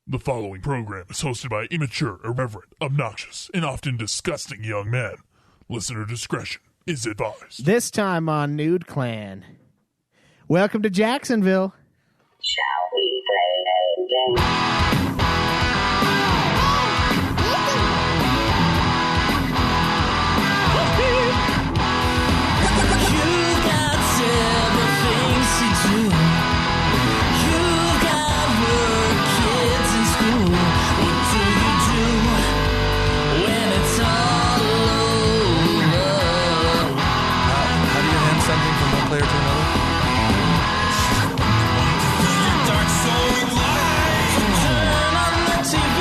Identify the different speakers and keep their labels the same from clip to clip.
Speaker 1: The following program is hosted by immature, irreverent, obnoxious, and often disgusting young men. Listener discretion is advised.
Speaker 2: This time on Nude Clan. Welcome to Jacksonville.
Speaker 3: Shall we play a game?
Speaker 4: You've got several things to do. You've got work, kids in school. What do you do when it's all over?
Speaker 5: How do you hand something from one player to another?
Speaker 4: Dark soul light. Turn on the TV,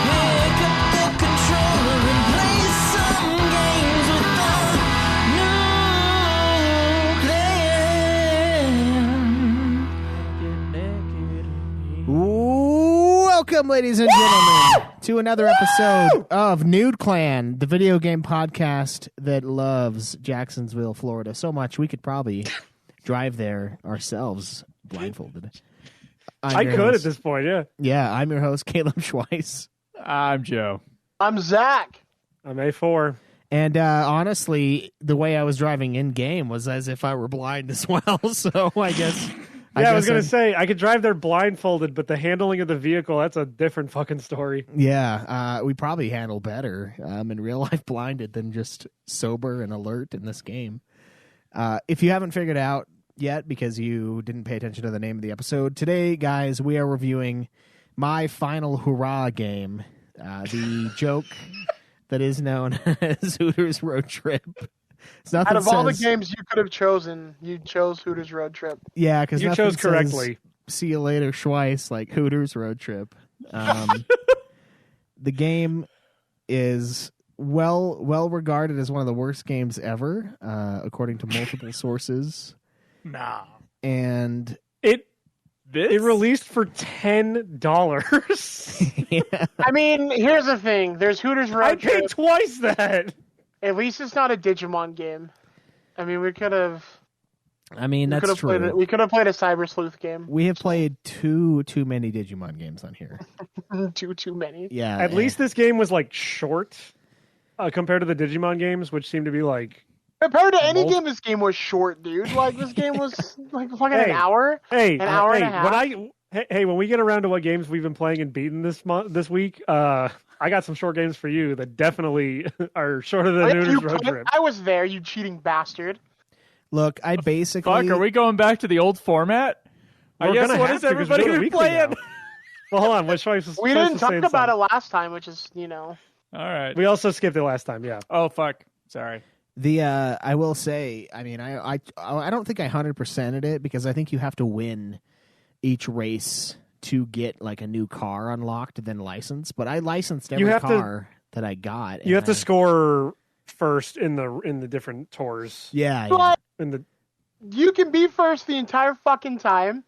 Speaker 4: pick up the controller and play some games with the new clan.
Speaker 2: Welcome, ladies and gentlemen, to another episode of Nude Clan, the video game podcast that loves Jacksonville, Florida so much we could probably drive there ourselves blindfolded.
Speaker 6: I could at this point, yeah.
Speaker 2: Yeah, I'm your host, Caleb Schweiss.
Speaker 7: I'm Joe.
Speaker 8: I'm Zach.
Speaker 6: I'm A4.
Speaker 2: And honestly, the way I was driving in-game was as if I were blind as well, so I guess...
Speaker 6: I was going to say, I could drive there blindfolded, but the handling of the vehicle, that's a different fucking story.
Speaker 2: Yeah, we probably handle better in real life blinded than just sober and alert in this game. If you haven't figured out yet because you didn't pay attention to the name of the episode, today, guys, we are reviewing my final hurrah game, the joke that is known as Hooters Road Trip.
Speaker 8: Out of all the games you could have chosen, you chose Hooters Road Trip.
Speaker 2: Yeah, because
Speaker 6: you chose correctly.
Speaker 2: See you later, Schweiss, like Hooters Road Trip. The game is well regarded as one of the worst games ever, according to multiple sources.
Speaker 7: Nah.
Speaker 2: And
Speaker 6: it released for $10.
Speaker 2: yeah.
Speaker 8: I mean, here's the thing. There's Hooters Road
Speaker 6: I
Speaker 8: Trip.
Speaker 6: paid twice that.
Speaker 8: At least it's not a Digimon game. I mean, we could have...
Speaker 2: That's true.
Speaker 8: We could have played a Cyber Sleuth game.
Speaker 2: We have played too many Digimon games on here.
Speaker 8: too many.
Speaker 2: Yeah.
Speaker 6: At least this game was like short compared to the Digimon games, which seem to be like...
Speaker 8: Compared to any game, this game was short, dude. Like, this game was like fucking an hour. An hour and a half.
Speaker 6: When we get around to what games we've been playing and beating this week, I got some short games for you that definitely are shorter than Hooters Road Trip.
Speaker 8: I was there, you cheating bastard.
Speaker 2: Look, I basically...
Speaker 7: Fuck, are we going back to the old format? I guess what is everybody been playing?
Speaker 6: Well, hold on.
Speaker 8: We didn't talk about it last time, which is,
Speaker 7: All right.
Speaker 6: We also skipped it last time, yeah.
Speaker 7: Oh, fuck. Sorry.
Speaker 2: I will say, I mean, I don't think I 100%ed it because I think you have to win each race to get like a new car unlocked, then license. But I licensed every car that I got.
Speaker 6: You have to score first in the different tours.
Speaker 2: Yeah.
Speaker 8: But
Speaker 6: In
Speaker 8: you can be first the entire fucking time,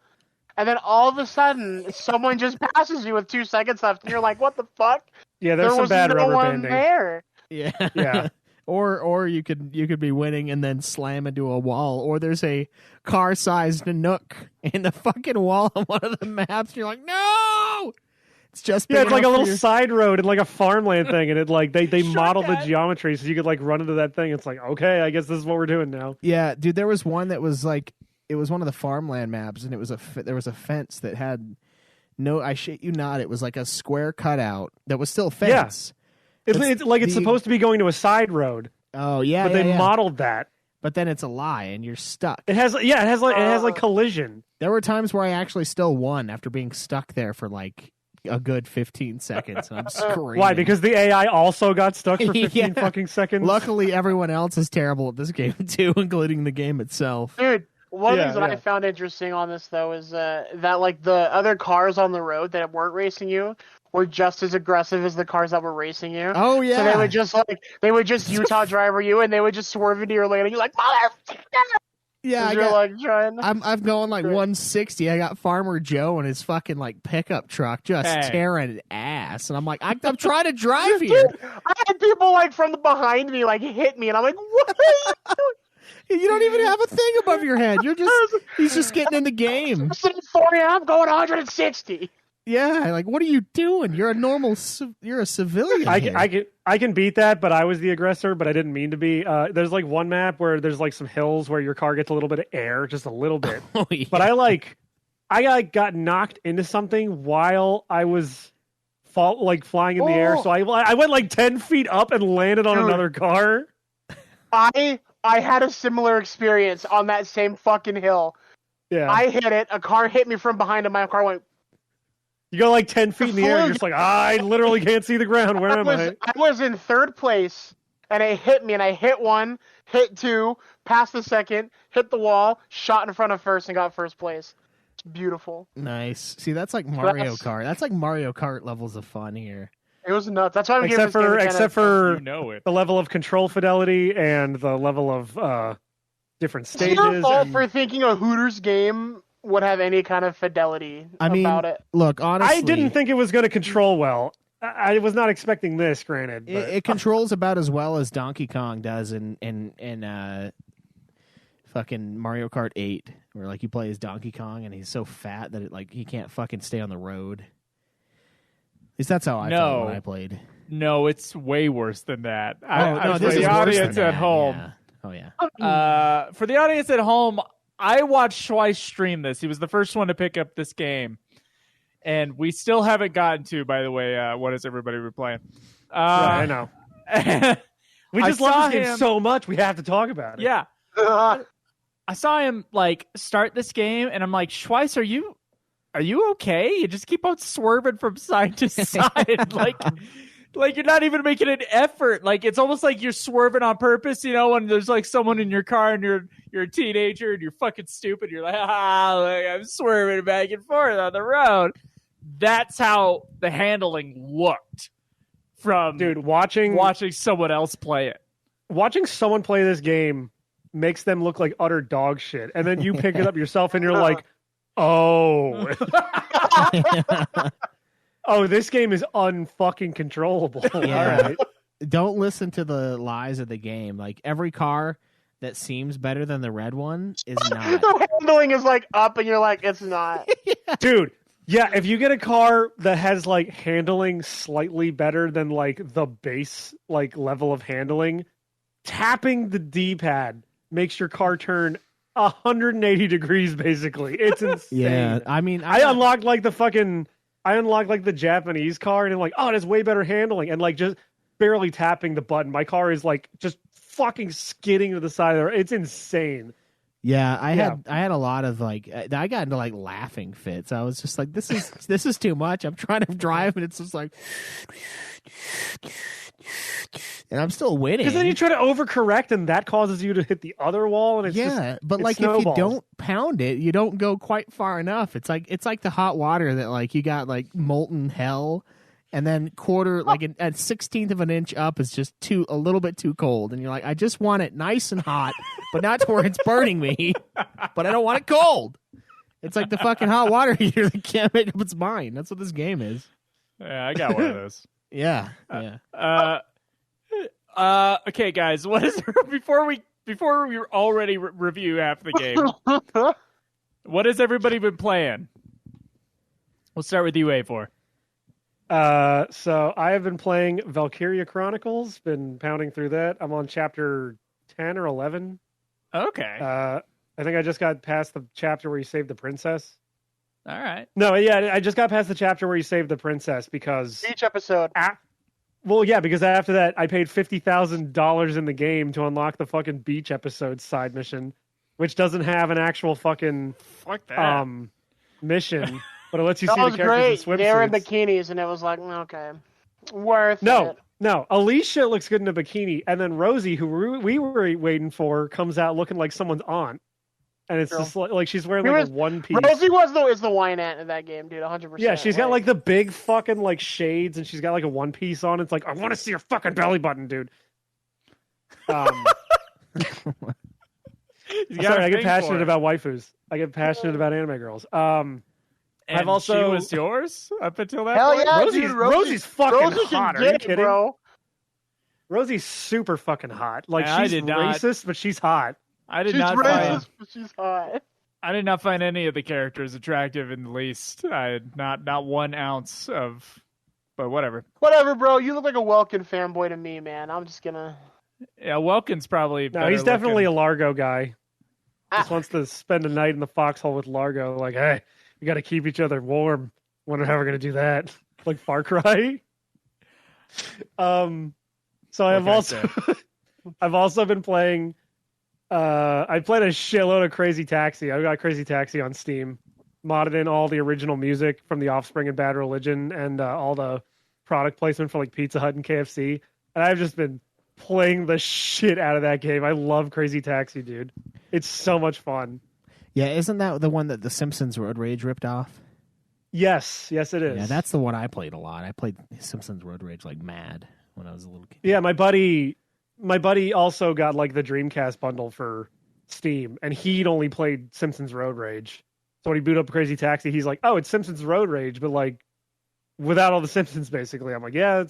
Speaker 8: and then all of a sudden someone just passes you with 2 seconds left, and you're like, "What the fuck?"
Speaker 6: Yeah, there's some bad rubber banding
Speaker 8: there.
Speaker 2: Yeah.
Speaker 6: Yeah.
Speaker 2: Or you could be winning and then slam into a wall, or there's a car-sized nook in the fucking wall on one of the maps. And you're like, no, it's just
Speaker 6: it's like a little side road and like a farmland thing, and it like they modeled the geometry so you could like run into that thing. It's like, okay, I guess this is what we're doing now.
Speaker 2: Yeah, dude, there was one that was like it was one of the farmland maps, and it was there was a fence that had no, I shit you not, it was like a square cutout that was still fence.
Speaker 6: Yeah. It's like it's supposed to be going to a side road.
Speaker 2: Oh yeah,
Speaker 6: but they modeled that.
Speaker 2: But then it's a lie, and you're stuck.
Speaker 6: It has collision.
Speaker 2: There were times where I actually still won after being stuck there for like a good 15 seconds, and I'm screaming.
Speaker 6: Why? Because the AI also got stuck for 15 fucking seconds.
Speaker 2: Luckily, everyone else is terrible at this game too, including the game itself.
Speaker 8: Dude, one of the things that I found interesting on this though is that like the other cars on the road that weren't racing you were just as aggressive as the cars that were racing you.
Speaker 2: Oh yeah.
Speaker 8: So they would just Utah driver you, and they would just swerve into your lane, and you're like, motherfucker.
Speaker 2: Yeah, I'm going like 160. I got Farmer Joe and his fucking like pickup truck just tearing ass, and I'm like, I'm trying to drive here.
Speaker 8: Dude, I had people like from the behind me like hit me, and I'm like, what are you doing?
Speaker 2: You don't even have a thing above your head. He's just getting in the game.
Speaker 8: I'm sitting 40, I'm going 160.
Speaker 2: Yeah, like what are you doing? You're a normal. You're a civilian.
Speaker 6: I can beat that, but I was the aggressor, but I didn't mean to be. There's like one map where there's like some hills where your car gets a little bit of air, just a little bit.
Speaker 2: Oh, yeah.
Speaker 6: But I got knocked into something while I was flying in the air. So I went like 10 feet up and landed on another car.
Speaker 8: I had a similar experience on that same fucking hill.
Speaker 6: Yeah.
Speaker 8: I hit it. A car hit me from behind, and my car went.
Speaker 6: You go like 10 feet in the air, and you're just like, I literally can't see the ground. Where am I?
Speaker 8: I was in third place, and it hit me, and I hit one, hit two, passed the second, hit the wall, shot in front of first, and got first place. It's beautiful.
Speaker 2: Nice. See, that's like Mario Kart. That's like Mario Kart levels of fun here.
Speaker 8: It was nuts. That's why I'm
Speaker 6: except for
Speaker 7: the
Speaker 6: level of control fidelity and the level of different stages.
Speaker 8: It's your fault for thinking a Hooters game would have any kind of fidelity about it.
Speaker 2: Look, honestly,
Speaker 6: I didn't think it was going to control well. I was not expecting this, granted. But...
Speaker 2: It controls about as well as Donkey Kong does in fucking Mario Kart 8, where like you play as Donkey Kong and he's so fat that he can't fucking stay on the road. At least that's how I felt when I played.
Speaker 7: No, it's way worse than that.
Speaker 2: This is
Speaker 7: the audience
Speaker 2: at
Speaker 7: home.
Speaker 2: Yeah. Oh yeah.
Speaker 7: For the audience at home, I watched Schweiss stream this. He was the first one to pick up this game. And we still haven't gotten to, by the way, what has everybody been playing?
Speaker 6: Yeah, I know. We just love this game so much, we have to talk about it.
Speaker 7: Yeah. I saw him, start this game, and I'm like, Schweiss, are you okay? You just keep on swerving from side to side. Like you're not even making an effort. Like it's almost like you're swerving on purpose, when there's like someone in your car and you're a teenager and you're fucking stupid. You're like, I'm swerving back and forth on the road. That's how the handling looked from
Speaker 6: watching
Speaker 7: someone else play it.
Speaker 6: Watching someone play this game makes them look like utter dog shit. And then you pick it up yourself and you're like, oh. Oh, this game is unfucking controllable.
Speaker 2: Yeah.
Speaker 6: All right.
Speaker 2: Don't listen to the lies of the game. Like every car that seems better than the red one is not.
Speaker 8: The handling is up and you're like, it's not.
Speaker 6: Dude, yeah, if you get a car that has handling slightly better than the base level of handling, tapping the D-pad makes your car turn 180 degrees basically. It's insane.
Speaker 2: Yeah, I mean,
Speaker 6: I unlocked the Japanese car and I'm like, oh, it has way better handling, and just barely tapping the button, my car is just fucking skidding to the side of the road. It's insane.
Speaker 2: Yeah, I had a lot of I got into laughing fits. I was just like, this is too much. I'm trying to drive and it's just like, and I'm still winning.
Speaker 6: Because then you try to overcorrect and that causes you to hit the other wall, and it's
Speaker 2: but if you don't pound it, you don't go quite far enough. It's like the hot water that you got molten hell, and then quarter a 16th of an inch up is just a little bit too cold, and you're like, I just want it nice and hot, but not to where it's burning me, but I don't want it cold. It's like the fucking hot water heater that can't make up its mind. That's what this game is.
Speaker 7: Yeah, I got one of those.
Speaker 2: Yeah.
Speaker 7: Okay, guys. What is before we already review half the game? What has everybody been playing? We'll start with you, A4.
Speaker 6: So I have been playing Valkyria Chronicles. Been pounding through that. I'm on chapter 10 or 11.
Speaker 7: Okay.
Speaker 6: I think I just got past the chapter where you save the princess.
Speaker 7: All right.
Speaker 6: No, yeah, I just got past the chapter where you save the princess because
Speaker 8: each episode.
Speaker 6: Well, yeah, because after that, I paid $50,000 in the game to unlock the fucking beach episode side mission, which doesn't have an actual fucking mission, but it lets you see the characters in swimsuits.
Speaker 8: They were in bikinis, and it was like, okay, worth it.
Speaker 6: No, Alicia looks good in a bikini, and then Rosie, who we were waiting for, comes out looking like someone's aunt. And it's just like she's wearing a one piece.
Speaker 8: Rosie is the wine aunt in that game, dude, 100%.
Speaker 6: Yeah, she's got the big fucking shades, and she's got a one piece on. It's like, I want to see your fucking belly button, dude. Sorry, I get passionate about waifus. I get passionate about anime girls.
Speaker 7: And I've also she was yours up until that
Speaker 8: Hell
Speaker 7: point?
Speaker 8: yeah,
Speaker 6: Rosie's fucking
Speaker 8: Rosie
Speaker 6: hot. Are you kidding?
Speaker 8: Bro.
Speaker 6: Rosie's super fucking hot.
Speaker 7: I
Speaker 6: she's racist, but she's hot.
Speaker 7: I did
Speaker 8: she's
Speaker 7: not
Speaker 8: racist,
Speaker 7: find.
Speaker 8: but she's hot.
Speaker 7: I did not find any of the characters attractive in the least. I had not 1 ounce of, but whatever.
Speaker 8: Whatever, bro. You look like a Welkin fanboy to me, man. I'm just gonna.
Speaker 7: Yeah, Welkin's probably.
Speaker 6: No, he's definitely
Speaker 7: looking.
Speaker 6: a Largo guy. Just wants to spend a night in the foxhole with Largo. Like, hey, we got to keep each other warm. Wonder how we're gonna do that. Like Far Cry. So I've also been playing. I played a shitload of Crazy Taxi. I got Crazy Taxi on Steam, modded in all the original music from The Offspring and Bad Religion, and all the product placement for like Pizza Hut and KFC. And I've just been playing the shit out of that game. I love Crazy Taxi, dude. It's so much fun.
Speaker 2: Yeah, isn't that the one that The Simpsons Road Rage ripped off?
Speaker 6: Yes, it is.
Speaker 2: Yeah, that's the one I played a lot. I played Simpsons Road Rage like mad when I was a little kid.
Speaker 6: Yeah, my buddy also got like the Dreamcast bundle for Steam, and he'd only played Simpsons Road Rage. So when he booted up Crazy Taxi, he's like, "Oh, it's Simpsons Road Rage, but like without all the Simpsons." Basically, I'm like, "Yeah,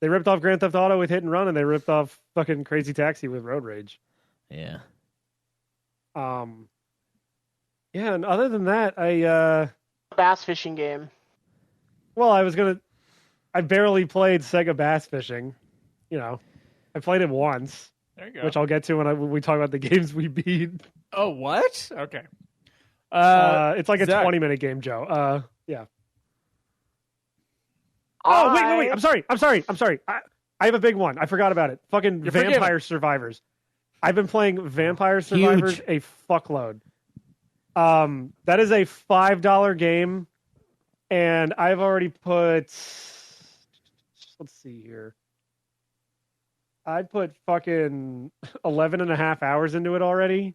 Speaker 6: they ripped off Grand Theft Auto with Hit and Run, and they ripped off fucking Crazy Taxi with Road Rage."
Speaker 2: Yeah.
Speaker 6: Yeah, and other than that,
Speaker 8: Bass fishing game.
Speaker 6: well, I barely played Sega Bass Fishing. You know, I played it once,
Speaker 7: There you go.
Speaker 6: which I'll get to when we talk about the games we beat.
Speaker 7: Oh, what? Okay.
Speaker 6: It's like a
Speaker 7: Zach.
Speaker 6: 20-minute game, Joe. Yeah. Oh, wait. I'm sorry. I have a big one. I forgot about it. Fucking
Speaker 7: You're
Speaker 6: Vampire
Speaker 7: forgiven.
Speaker 6: Survivors. I've been playing Vampire Survivors
Speaker 2: Huge.
Speaker 6: a fuckload. That is a $5 game, and I've already put. Let's see here. I put fucking 11 and a half hours into it already.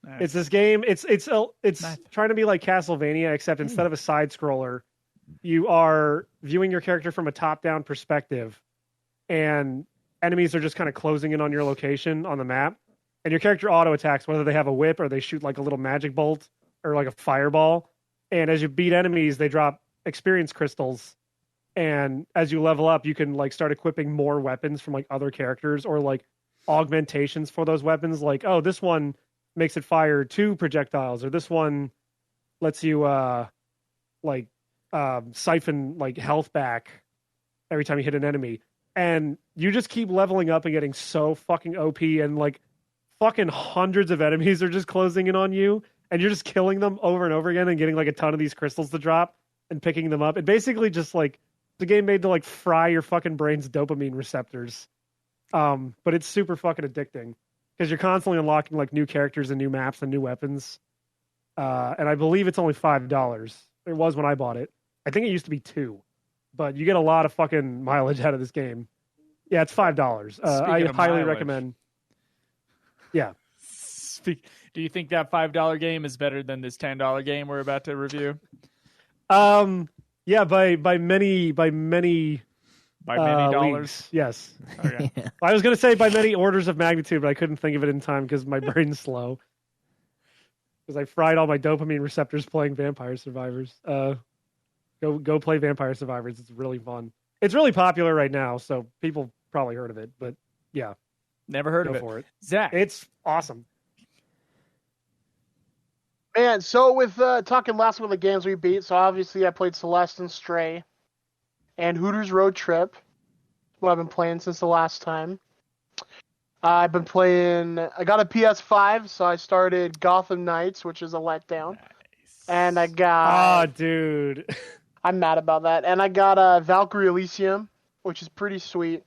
Speaker 7: Nice.
Speaker 6: It's this game. It's
Speaker 7: Nice.
Speaker 6: trying to be like Castlevania, except instead of a side scroller, you are viewing your character from a top-down perspective, and enemies are just kind of closing in on your location on the map, and your character auto attacks whether they have a whip or they shoot like a little magic bolt or like a fireball. And as you beat enemies, they drop experience crystals. And as you level up, you can like start equipping more weapons from like other characters or like augmentations for those weapons. Like, oh, this one makes it fire 2 projectiles, or this one lets you siphon like health back every time you hit an enemy. And you just keep leveling up and getting so fucking OP, and like fucking hundreds of enemies are just closing in on you, and you're just killing them over and over again and getting like a ton of these crystals to drop and picking them up. It basically just like the game made to like fry your fucking brain's dopamine receptors. But it's super fucking addicting because you're constantly unlocking like new characters and new maps and new weapons. And I believe it's only $5. It was when I bought it. I think it used to be $2, but you get a lot of fucking mileage out of this game. Yeah, it's $5. I
Speaker 7: Speaking of
Speaker 6: highly
Speaker 7: mileage.
Speaker 6: recommend. Yeah.
Speaker 7: Do you think that $5 game is better than this $10 game we're about to review?
Speaker 6: Yeah, by many
Speaker 7: By many dollars?
Speaker 6: leagues. Yes.
Speaker 7: Okay.
Speaker 6: I was going to say by many orders of magnitude, but I couldn't think of it in time because my brain's slow. Because I fried all my dopamine receptors playing Vampire Survivors. Go play Vampire Survivors. It's really fun. It's really popular right now, so people probably heard of it. But yeah,
Speaker 7: Never heard
Speaker 6: go
Speaker 7: of it.
Speaker 6: for it.
Speaker 7: Zach.
Speaker 6: It's awesome.
Speaker 8: Man, so with talking last one of the games we beat, so obviously I played Celeste and Stray and Hooters Road Trip, what I've been playing since the last time. I got a PS5, so I started Gotham Knights, which is a letdown.
Speaker 7: Nice.
Speaker 8: And I got...
Speaker 6: Oh, dude.
Speaker 8: I'm mad about that. And I got Valkyrie Elysium, which is pretty sweet.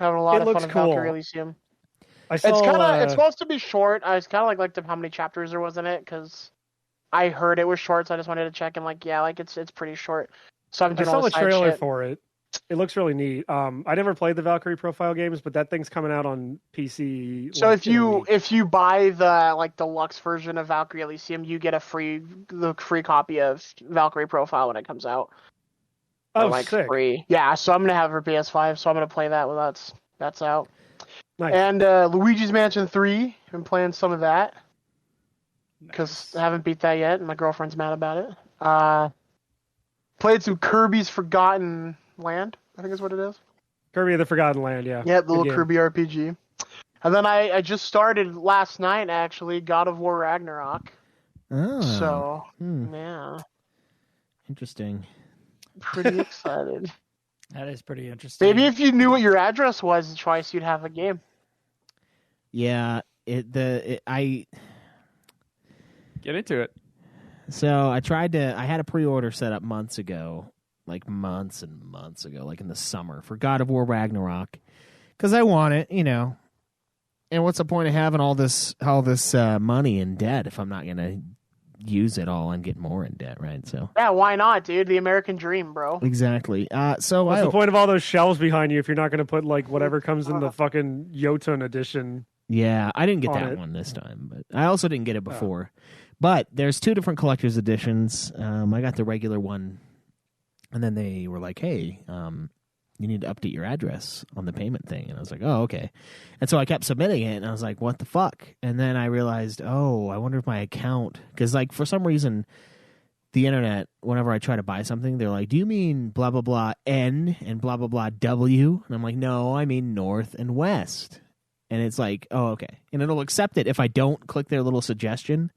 Speaker 8: Having a lot
Speaker 6: It
Speaker 8: of
Speaker 6: looks
Speaker 8: fun in
Speaker 6: cool.
Speaker 8: Valkyrie Elysium.
Speaker 6: I saw,
Speaker 8: It's supposed to be short. I was kind of liked how many chapters there was in it, because I heard it was short, so I just wanted to check, and it's pretty short. So I'm
Speaker 6: I
Speaker 8: doing
Speaker 6: saw
Speaker 8: all
Speaker 6: the
Speaker 8: the side
Speaker 6: trailer
Speaker 8: shit.
Speaker 6: for it. It looks really neat. I never played the Valkyrie Profile games, but that thing's coming out on PC.
Speaker 8: So
Speaker 6: like, in a week.
Speaker 8: if you buy the deluxe version of Valkyrie Elysium, you get the free copy of Valkyrie Profile when it comes out.
Speaker 6: Oh,
Speaker 8: Or,
Speaker 6: sick.
Speaker 8: free. Yeah, so I'm gonna have her PS5, so I'm gonna play that when that's out.
Speaker 6: Nice.
Speaker 8: And Luigi's Mansion 3, been playing some of that because I haven't beat that yet, and my girlfriend's mad about it. Played some Kirby's Forgotten Land, I think is what it is.
Speaker 6: Kirby of the Forgotten Land, yeah.
Speaker 8: Yeah, the
Speaker 6: Good
Speaker 8: little
Speaker 6: game.
Speaker 8: Kirby RPG. And then I just started last night, actually, God of War Ragnarok.
Speaker 2: Oh,
Speaker 8: So, yeah,
Speaker 2: interesting.
Speaker 8: pretty excited.
Speaker 7: That is pretty interesting.
Speaker 8: Maybe if you knew what your address was twice, you'd have a game.
Speaker 2: Yeah, I
Speaker 7: Get into it.
Speaker 2: So I had a pre-order set up months ago, like months and months ago, like in the summer for God of War Ragnarok, because I want it, And what's the point of having all this money in debt if I'm not gonna use it all and get more in debt, right? So
Speaker 8: Yeah, why not, dude? The American dream, bro.
Speaker 2: exactly.
Speaker 6: What's the point of all those shelves behind you if you're not going to put like whatever comes in the fucking Jotun edition?
Speaker 2: Yeah, I didn't get
Speaker 6: on
Speaker 2: that
Speaker 6: it.
Speaker 2: one this time, but I also didn't get it before. But there's 2 different collector's editions. I got the regular one, and then they were like, "Hey, you need to update your address on the payment thing." And I was like, "Oh, okay." And so I kept submitting it, and I was like, "What the fuck?" And then I realized, oh, I wonder if my account, because like for some reason, the internet, whenever I try to buy something, they're like, "Do you mean blah blah blah N and blah blah blah W?" And I'm like, "No, I mean North and West." And it's like, oh, okay. And it'll accept it if I don't click their little suggestion.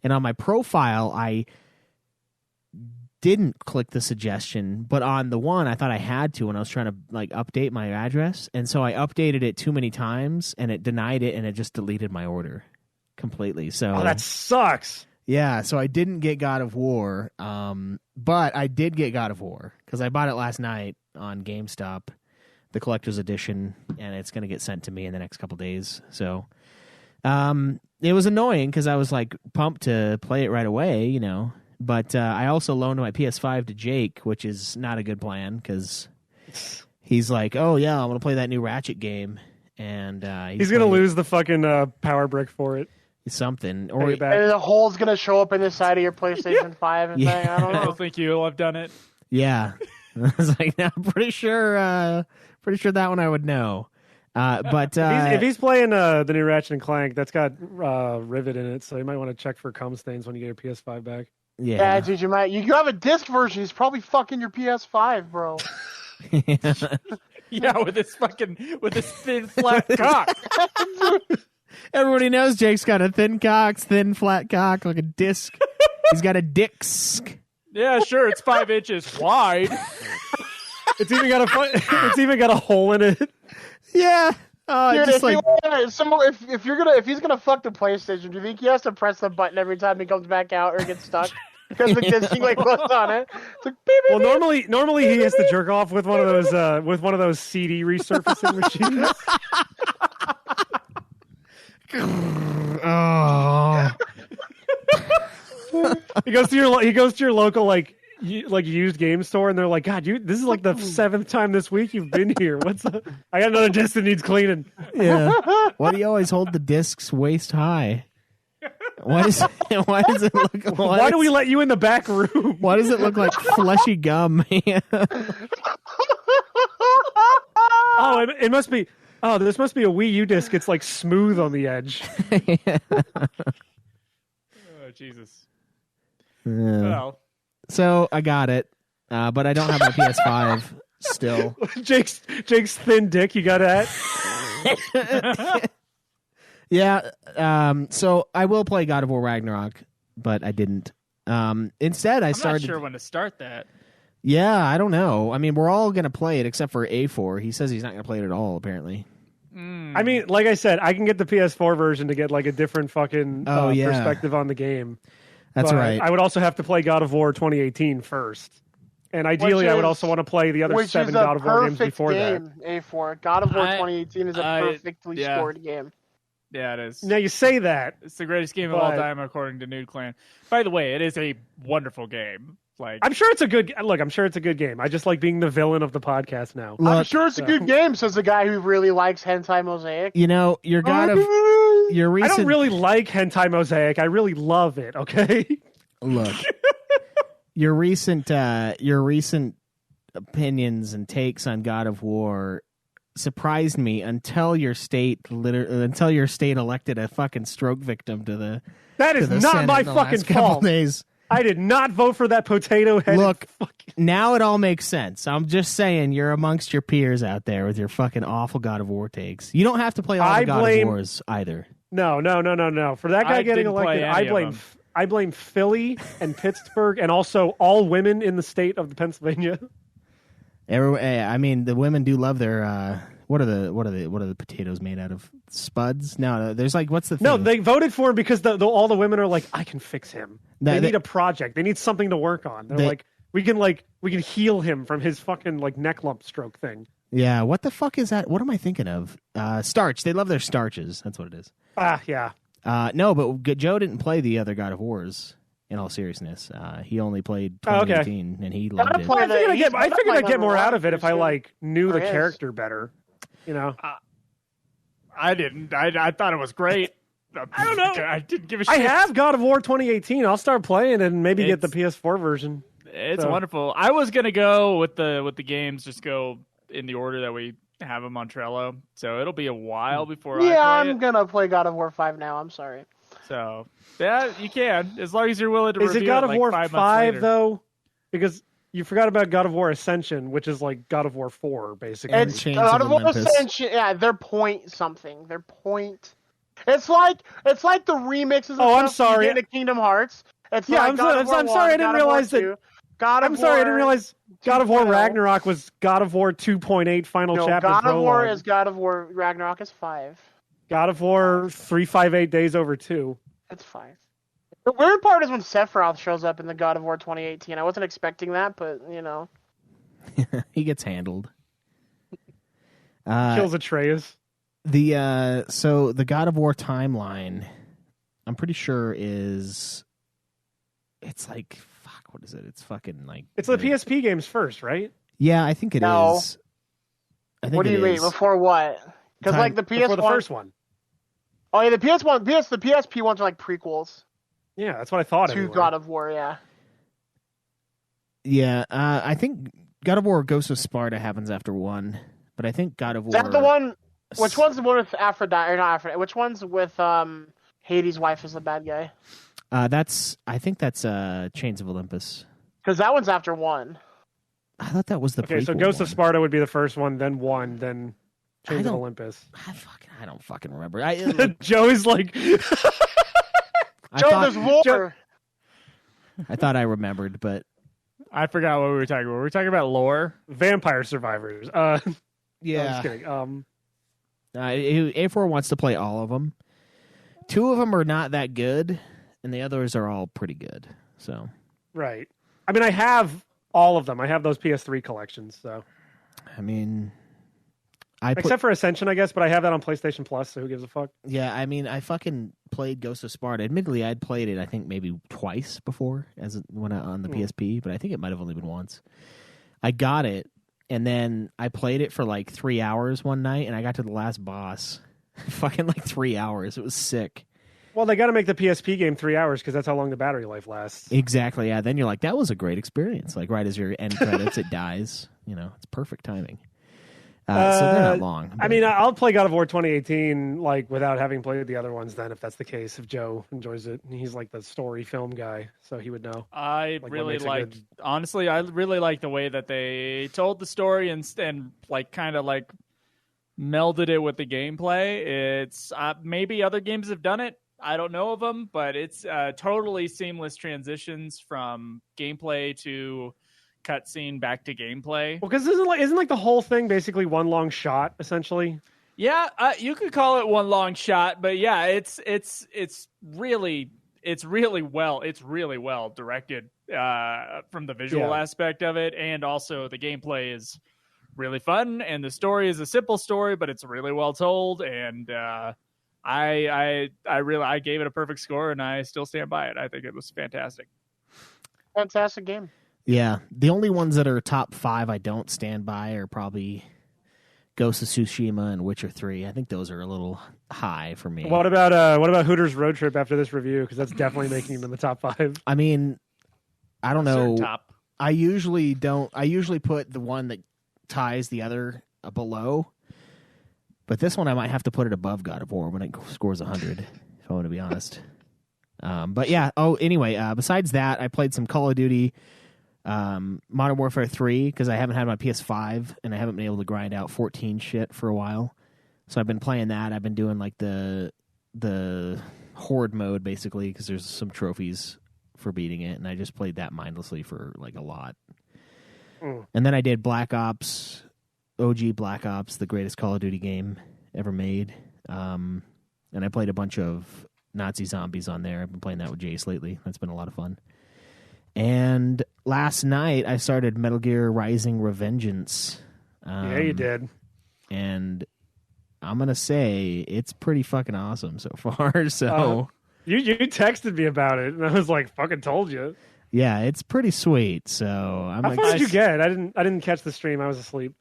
Speaker 2: And on my profile, I didn't click the suggestion, but on the one, I thought I had to when I was trying to like update my address. And so I updated it too many times, and it denied it, and it just deleted my order completely. So
Speaker 6: Oh, that sucks.
Speaker 2: yeah, so I didn't get God of War, but I did get God of War because I bought it last night on GameStop, the collector's edition, and it's going to get sent to me in the next couple days. So it was annoying because I was like pumped to play it right away, But I also loaned my PS5 to Jake, which is not a good plan because he's like, "Oh yeah, I'm going to play that new Ratchet game," and
Speaker 6: He's going to lose the fucking power brick for it.
Speaker 2: something.
Speaker 6: Pay
Speaker 2: Or
Speaker 6: it back.
Speaker 8: And the hole's gonna show up in the side of your PlayStation 5 and thing. I don't
Speaker 7: I
Speaker 8: know.
Speaker 7: don't think you'll have done it.
Speaker 2: yeah, I was like, "No, I'm pretty sure that one I would know." But
Speaker 6: If he's playing the new Ratchet and Clank, that's got Rivet in it, so you might want to check for cum stains when you get your PS5 back.
Speaker 8: Yeah, dude, you have a disc version. He's probably fucking your PS5, bro.
Speaker 7: Yeah, with his thin flat cock.
Speaker 2: Everybody knows Jake's got a thin flat cock, like a disc. He's got a dick-sk.
Speaker 7: Yeah, sure, it's 5 inches wide.
Speaker 6: It's even got a hole in it.
Speaker 2: Yeah.
Speaker 8: Dude,
Speaker 2: Just like,
Speaker 8: if he's gonna fuck the PlayStation, do you think he has to press the button every time he comes back out or gets stuck? Because the disc like goes on it. It's like beep, beep,
Speaker 6: Well,
Speaker 8: beep.
Speaker 6: normally he has to jerk off with one of those CD resurfacing machines.
Speaker 2: oh.
Speaker 6: He goes to your local used game store, and they're like, "God, this is like the 7th time this week you've been here. I got another disc that needs cleaning."
Speaker 2: Yeah. Why do you always hold the discs waist high? Why does it look?
Speaker 6: Why do we let you in the back room?
Speaker 2: Why does it look like fleshy gum?
Speaker 6: Oh, it must be. Oh, this must be a Wii U disc. It's like smooth on the edge.
Speaker 7: Oh, Jesus.
Speaker 2: Yeah.
Speaker 7: Well,
Speaker 2: So I got it, but I don't have my PS5 still.
Speaker 6: Jake's thin dick. You got that?
Speaker 2: Yeah. So I will play God of War Ragnarok, but I didn't. Instead,
Speaker 7: I'm
Speaker 2: started.
Speaker 7: not sure when to start that.
Speaker 2: Yeah, I don't know. I mean, we're all gonna play it except for A4. He says he's not gonna play it at all. Apparently.
Speaker 6: I mean, like I said, I can get the PS4 version to get like a different fucking perspective on the game.
Speaker 2: That's
Speaker 6: But
Speaker 2: right.
Speaker 6: I would also have to play God of War 2018 first. And ideally, I would also want to play the other 7 God of War games before that.
Speaker 8: A4. God of War 2018 is a perfectly
Speaker 7: yeah.
Speaker 8: scored game.
Speaker 7: Yeah, it is.
Speaker 6: Now, you say that.
Speaker 7: It's the greatest game of all
Speaker 6: But-
Speaker 7: time, according to Nude Clan. By the way, it is a wonderful game. Like,
Speaker 6: I'm sure it's a good game. I just like being the villain of the podcast now.
Speaker 8: I'm
Speaker 2: Look,
Speaker 8: sure it's a good game, says the guy who really likes Hentai Mosaic.
Speaker 2: you know, your God of your
Speaker 6: I
Speaker 2: recent
Speaker 6: don't really like Hentai Mosaic. I really love it, okay?
Speaker 2: look. Your recent opinions and takes on God of War surprised me until your state elected a fucking stroke victim to the
Speaker 6: That is
Speaker 2: to the
Speaker 6: not
Speaker 2: Senate
Speaker 6: my
Speaker 2: in the
Speaker 6: fucking
Speaker 2: last couple
Speaker 6: fault.
Speaker 2: days.
Speaker 6: I did not vote for that potato head.
Speaker 2: Look, now it all makes sense. I'm just saying you're amongst your peers out there with your fucking awful God of War takes. You don't have to play all the God of Wars either.
Speaker 6: No. For that guy
Speaker 7: I
Speaker 6: getting
Speaker 7: didn't play
Speaker 6: elected,
Speaker 7: any of them.
Speaker 6: I blame Philly and Pittsburgh and also all women in the state of Pennsylvania.
Speaker 2: I mean, the women do love their. What are the potatoes made out of? Spuds? No, there's like what's the thing?
Speaker 6: No, they voted for him because all the women are like, I can fix him.
Speaker 2: No,
Speaker 6: they need a project. They need something to work on. They're like, we can heal him from his fucking like neck lump stroke thing.
Speaker 2: Yeah, what the fuck is that? What am I thinking of? Starch. They love their starches. That's what it is.
Speaker 6: Yeah.
Speaker 2: No, but Joe didn't play the other God of Wars. In all seriousness, he only played 2018, and he loved it.
Speaker 6: I figured I'd get more out of it if I like knew the character better. You know,
Speaker 7: I didn't. I thought it was great. I don't know. I didn't give a shit.
Speaker 6: I have God of War 2018. I'll start playing and maybe get the PS4 version.
Speaker 7: It's wonderful. I was gonna go with the games, just go in the order that we have them on Trello. So it'll be a while before.
Speaker 8: I'm gonna play God of War 5 now. I'm sorry.
Speaker 7: So yeah, you can, as long as you're willing to.
Speaker 6: Is it God of War 5
Speaker 7: though?
Speaker 6: Because you forgot about God of War Ascension, which is like God of War 4, basically.
Speaker 8: It's God of War Ascension. Yeah, they're point something. They're point. It's like the remixes.
Speaker 6: I'm sorry.
Speaker 8: Into Kingdom Hearts. It's
Speaker 6: I'm sorry. I didn't realize that. I didn't realize God of War Ragnarok was God of War 2.8 Final Chapter.
Speaker 8: God of War is God of War. Ragnarok is 5.
Speaker 6: God of War 358 Days Over 2.
Speaker 8: That's 5. The weird part is when Sephiroth shows up in the God of War 2018. I wasn't expecting that, but you know,
Speaker 2: he gets handled.
Speaker 6: Kills Atreus.
Speaker 2: So the God of War timeline, I'm pretty sure it's like fuck. What is it? It's fucking like
Speaker 6: it's the PSP games first, right?
Speaker 2: Yeah, I think it is.
Speaker 8: What do you mean before what? Because like the PS1,
Speaker 6: before the first one.
Speaker 8: Oh yeah, the PSP ones are like prequels.
Speaker 6: Yeah, that's what I thought.
Speaker 8: To God of War, yeah.
Speaker 2: Yeah, I think God of War Ghost of Sparta happens after 1, but I think God of War.
Speaker 8: Is that the one? Which one's the one with Aphrodite or not Aphrodite? Which one's with Hades' wife as the bad guy?
Speaker 2: I think that's Chains of Olympus.
Speaker 8: Because that one's after 1.
Speaker 2: I thought that was the prequel
Speaker 6: so Ghost
Speaker 2: one.
Speaker 6: of Sparta would be the first one, then 1, then Chains of Olympus.
Speaker 2: I don't fucking remember.
Speaker 6: Joey's like,
Speaker 8: there's lore.
Speaker 2: I thought I remembered, but
Speaker 7: I forgot what we were talking about. Were we talking about lore?
Speaker 6: Vampire Survivors.
Speaker 2: Yeah.
Speaker 6: No, I'm just kidding.
Speaker 2: A4 wants to play all of them. 2 of them are not that good, and the others are all pretty good. So,
Speaker 6: right. I mean, I have all of them. I have those PS3 collections. So,
Speaker 2: I mean,
Speaker 6: except for Ascension, I guess, but I have that on PlayStation Plus. So who gives a fuck?
Speaker 2: Yeah, I mean, I fucking played Ghost of Sparta. Admittedly, I'd played it, I think maybe twice before on the PSP, but I think it might have only been once. I got it, and then I played it for like 3 hours one night, and I got to the last boss. Fucking like 3 hours. It was sick.
Speaker 6: Well, they got to make the PSP game 3 hours because that's how long the battery life lasts.
Speaker 2: Exactly. Yeah. Then you're like, that was a great experience. Like right as your end credits, it dies. You know, it's perfect timing. So they're not long.
Speaker 6: I mean, I'll play God of War 2018 like without having played the other ones. Then, if that's the case, if Joe enjoys it, he's like the story film guy, so he would know.
Speaker 7: I really liked. Honestly, I really like the way that they told the story and like kind of like melded it with the gameplay. It's maybe other games have done it. I don't know of them, but it's totally seamless transitions from gameplay to cutscene back to gameplay.
Speaker 6: Well, because isn't like the whole thing basically one long shot essentially?
Speaker 7: Yeah, you could call it one long shot, but yeah, it's really well directed from the visual aspect of it, and also the gameplay is really fun, and the story is a simple story, but it's really well told, and I gave it a perfect score, and I still stand by it. I think it was fantastic.
Speaker 8: Fantastic game.
Speaker 2: Yeah, the only ones that are top 5 I don't stand by are probably Ghost of Tsushima and Witcher 3. I think those are a little high for me.
Speaker 6: What about Hooters Road Trip after this review? Because that's definitely making him in the top 5.
Speaker 2: I mean, I don't know.
Speaker 7: Top.
Speaker 2: I usually don't. I usually put the one that ties the other below. But this one I might have to put it above God of War when it scores 100, if I want to be honest. But yeah, anyway, besides that, I played some Call of Duty Modern Warfare 3 because I haven't had my PS5 and I haven't been able to grind out 14 shit for a while. So I've been playing that. I've been doing like the horde mode, basically, because there's some trophies for beating it, and I just played that mindlessly for like a lot. And then I did Black Ops, OG Black Ops, the greatest Call of Duty game ever made. And I played a bunch of Nazi zombies on there. I've been playing that with Jace lately. That's been a lot of fun. And last night I started Metal Gear Rising: Revengeance.
Speaker 6: Yeah, you did.
Speaker 2: And I'm gonna say it's pretty fucking awesome so far. So
Speaker 6: you texted me about it, and I was like, "Fucking told you."
Speaker 2: yeah, it's pretty sweet. So I'm
Speaker 6: How far did you get? I didn't catch the stream. I was asleep.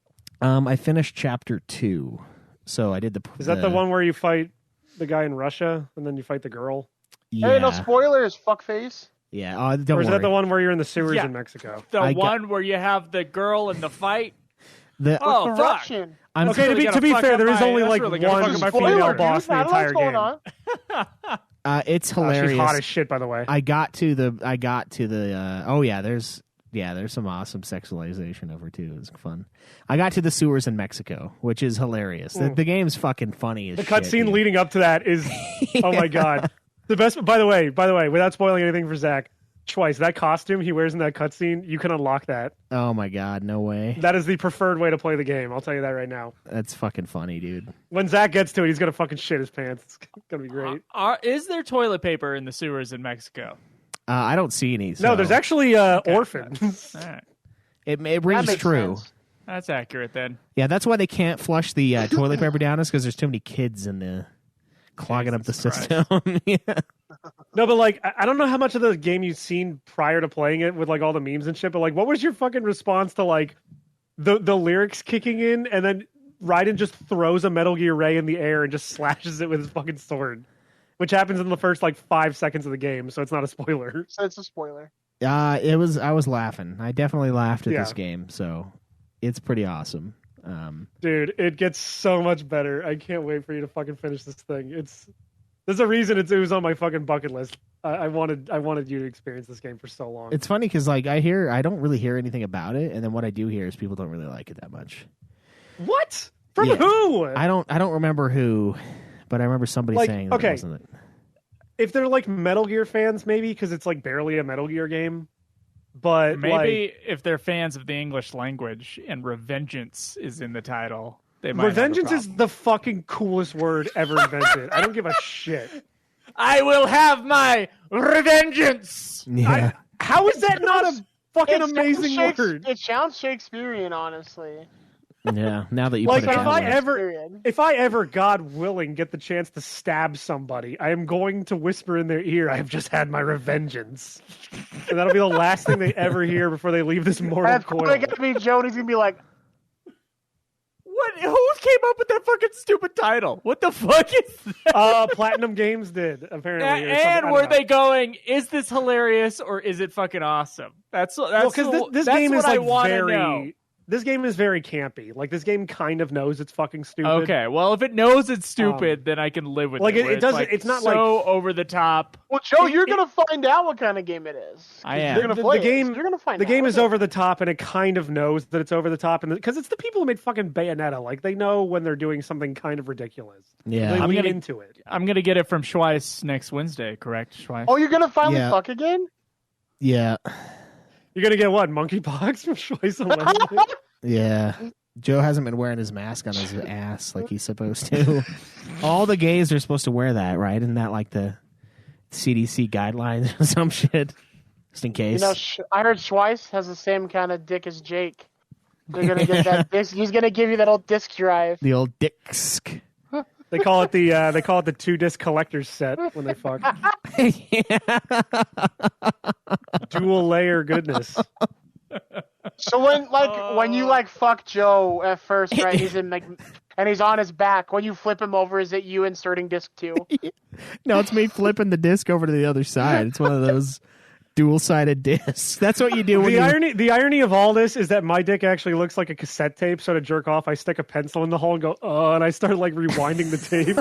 Speaker 2: I finished chapter 2. So I did the.
Speaker 6: Is that the one where you fight the guy in Russia and then you fight the girl?
Speaker 2: Yeah.
Speaker 8: Hey, no spoilers, fuckface.
Speaker 2: Yeah. Don't
Speaker 6: Or is
Speaker 2: worry.
Speaker 6: that the one where you're in the sewers
Speaker 7: Yeah.
Speaker 6: in Mexico?
Speaker 7: The
Speaker 2: I
Speaker 7: one where you have the girl in the fight.
Speaker 2: Oh,
Speaker 8: The
Speaker 7: fuck.
Speaker 8: Russian.
Speaker 2: I'm
Speaker 6: Okay,
Speaker 7: really
Speaker 6: to
Speaker 7: gonna
Speaker 6: be
Speaker 7: fuck
Speaker 6: fair,
Speaker 7: up
Speaker 6: there is
Speaker 7: my-
Speaker 6: only
Speaker 7: that's
Speaker 6: like
Speaker 7: really gonna
Speaker 6: one
Speaker 7: fuck up my
Speaker 6: female
Speaker 8: Spoiler,
Speaker 6: boss
Speaker 8: dude.
Speaker 6: in
Speaker 8: I
Speaker 6: the
Speaker 8: don't know
Speaker 6: entire
Speaker 8: what's
Speaker 6: game.
Speaker 8: going on.
Speaker 2: it's hilarious.
Speaker 6: She's hot as shit, by the way.
Speaker 2: I got to the. Oh yeah, there's some awesome sexualization over too. It's fun. I got to the sewers in Mexico, which is hilarious. The game's fucking funny as
Speaker 6: The
Speaker 2: shit.
Speaker 6: cutscene
Speaker 2: dude.
Speaker 6: leading up to that is, oh my god, the best. By the way, without spoiling anything for Zach, Twice that costume he wears in that cutscene, you can unlock that.
Speaker 2: Oh my god, no way.
Speaker 6: That is the preferred way to play the game. I'll tell you that right now.
Speaker 2: That's fucking funny, dude.
Speaker 6: When Zach gets to it, he's gonna fucking shit his pants. It's gonna be great.
Speaker 7: Is there toilet paper in the sewers in Mexico?
Speaker 2: I don't see any.
Speaker 6: No,
Speaker 2: so
Speaker 6: there's actually orphans.
Speaker 7: All right.
Speaker 2: it
Speaker 8: That
Speaker 2: rings
Speaker 8: makes
Speaker 2: true.
Speaker 8: sense.
Speaker 7: That's accurate then.
Speaker 2: Yeah, that's why they can't flush the toilet paper down. Is because there's too many kids in the clogging up the
Speaker 7: Jesus
Speaker 2: system. Yeah.
Speaker 6: No, but like, I don't know how much of the game you've seen prior to playing it with like all the memes and shit. But like, what was your fucking response to like the lyrics kicking in, and then Raiden just throws a Metal Gear Ray in the air and just slashes it with his fucking sword, which happens in the first like 5 seconds of the game, so it's not a spoiler.
Speaker 8: So it's a spoiler.
Speaker 2: I was laughing. I definitely laughed at
Speaker 6: Yeah.
Speaker 2: this game. So it's pretty awesome.
Speaker 6: Dude, it gets so much better. I can't wait for you to fucking finish this thing. There's a reason it was on my fucking bucket list. I wanted you to experience this game for so long.
Speaker 2: It's funny because like I don't really hear anything about it, and then what I do hear is people don't really like it that much.
Speaker 6: What? From
Speaker 2: Yeah.
Speaker 6: who?
Speaker 2: I don't remember who, but I remember somebody
Speaker 6: Like,
Speaker 2: saying that
Speaker 6: okay.
Speaker 2: it wasn't it.
Speaker 6: If they're like Metal Gear fans, maybe because it's like barely a Metal Gear game. But
Speaker 7: Maybe
Speaker 6: like,
Speaker 7: if they're fans of the English language and Revengeance is in the title, they might have a
Speaker 6: Revengeance is
Speaker 7: problem.
Speaker 6: the fucking coolest word ever invented. I don't give a shit.
Speaker 7: I will have my revengeance.
Speaker 2: Yeah,
Speaker 6: How is that not a fucking
Speaker 8: It sounds
Speaker 6: amazing word?
Speaker 8: It sounds Shakespearean, honestly.
Speaker 2: yeah. Now that you
Speaker 6: Like,
Speaker 2: put it
Speaker 6: if
Speaker 2: that
Speaker 6: I
Speaker 2: way.
Speaker 6: ever, if I ever, God willing, get the chance to stab somebody, I am going to whisper in their ear, "I've just had my revengeance," and that'll be the last thing they ever hear before they leave this mortal
Speaker 8: That's
Speaker 6: coil.
Speaker 8: probably gonna be Joe. He's gonna be like,
Speaker 7: What? Who came up with that fucking stupid title? What the fuck is that?
Speaker 6: Platinum Games did apparently, or something. I
Speaker 7: And
Speaker 6: don't
Speaker 7: were
Speaker 6: know.
Speaker 7: they going? Is this hilarious or is it fucking awesome? That's
Speaker 6: Because this
Speaker 7: that's
Speaker 6: game
Speaker 7: what
Speaker 6: is
Speaker 7: I
Speaker 6: like
Speaker 7: wanna
Speaker 6: very.
Speaker 7: know.
Speaker 6: This game is very campy. Like, this game kind of knows it's fucking stupid.
Speaker 7: Okay, well, if it knows it's stupid, then I can live with
Speaker 6: like,
Speaker 7: it.
Speaker 6: it doesn't-
Speaker 7: Like,
Speaker 6: it's not
Speaker 7: so
Speaker 6: like-
Speaker 7: over the top.
Speaker 8: "Well, Joe, you're gonna find out what kind of game it is.
Speaker 7: I am.
Speaker 8: You're gonna
Speaker 6: The
Speaker 8: play
Speaker 6: game-
Speaker 8: it. You're gonna find
Speaker 6: The
Speaker 8: out.
Speaker 6: game is over the top, and it kind of knows that it's over the top, and because it's the people who made fucking Bayonetta. Like, they know when they're doing something kind of ridiculous.
Speaker 2: Yeah.
Speaker 6: They
Speaker 7: I'm
Speaker 6: lean
Speaker 7: gonna-
Speaker 6: into it.
Speaker 7: I'm gonna get it from Schweiss next Wednesday, correct? Schweiss.
Speaker 8: Oh, you're gonna finally
Speaker 2: Yeah.
Speaker 8: fuck again?
Speaker 2: Yeah,
Speaker 6: You're gonna get what? Monkeypox from Schweiss on Wednesday?
Speaker 2: yeah. Joe hasn't been wearing his mask on his ass like he's supposed to. All the gays are supposed to wear that, right? Isn't that like the CDC guidelines or some shit? Just in case.
Speaker 8: You know, I heard Schweiss has the same kind of dick as Jake. You're gonna get that disc. He's gonna give you that old disc drive.
Speaker 2: the old dick.
Speaker 6: They call it the 2-disc collector's set when they fuck. Dual layer goodness.
Speaker 8: So when you like fuck Joe at first, right? He's in like, and he's on his back. When you flip him over, is it you inserting disc 2?
Speaker 2: No, it's me flipping the disc over to the other side. It's one of those dual-sided discs. That's what you do when
Speaker 6: The irony of all this is that my dick actually looks like a cassette tape. So to jerk off, I stick a pencil in the hole and go, "Oh," and I start like rewinding the tape.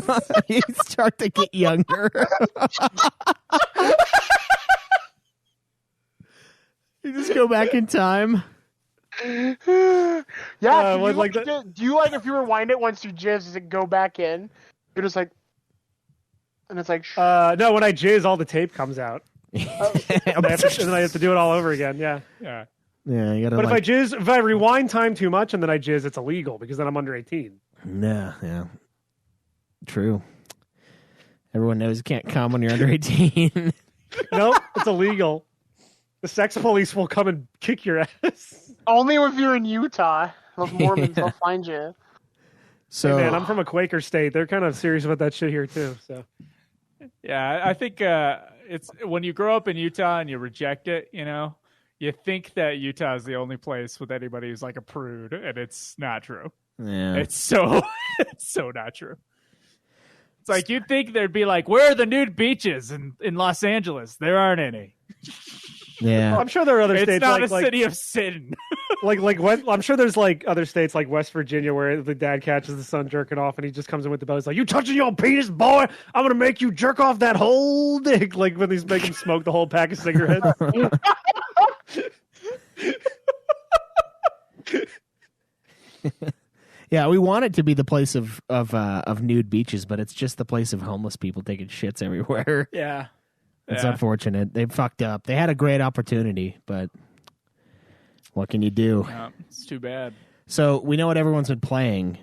Speaker 2: you start to get younger. You just go back in time.
Speaker 8: Yeah.
Speaker 6: well, like
Speaker 8: do you like if you rewind it once you jizz, does it go back in? You're just like, And it's like,
Speaker 6: No, when I jizz, all the tape comes out. And then I have to do it all over again. Yeah.
Speaker 7: Yeah.
Speaker 2: Yeah, you gotta.
Speaker 6: But if I rewind time too much and then I jizz, it's illegal because then I'm under 18.
Speaker 2: Yeah. True. Everyone knows you can't come when you're under 18.
Speaker 6: Nope, it's illegal. The sex police will come and kick your ass.
Speaker 8: only if you're in Utah. Those Mormons,
Speaker 2: Yeah.
Speaker 8: they'll find you.
Speaker 2: So,
Speaker 6: Hey man, I'm from a Quaker state. They're kind of serious about that shit here too. So
Speaker 7: Yeah, I think it's when you grow up in Utah and you reject it, you think that Utah is the only place with anybody who's like a prude, and it's not true.
Speaker 2: yeah.
Speaker 7: It's so not true. It's like you'd think there'd be like, where are the nude beaches in Los Angeles? There aren't any.
Speaker 2: Yeah.
Speaker 6: I'm sure there are other
Speaker 7: It's
Speaker 6: states
Speaker 7: not
Speaker 6: like
Speaker 7: a city of sin.
Speaker 6: I'm sure there's like other states like West Virginia where the dad catches the son jerking off and he just comes in with the belt. He's like, "You touching your penis, boy? I'm gonna make you jerk off that whole dick." Like when he's making him smoke the whole pack of cigarettes.
Speaker 2: Yeah, we want it to be the place of nude beaches, but it's just the place of homeless people taking shits everywhere.
Speaker 7: Yeah.
Speaker 2: It's unfortunate. They fucked up. They had a great opportunity, but what can you do?
Speaker 7: Yeah, it's too bad.
Speaker 2: So we know what everyone's been playing,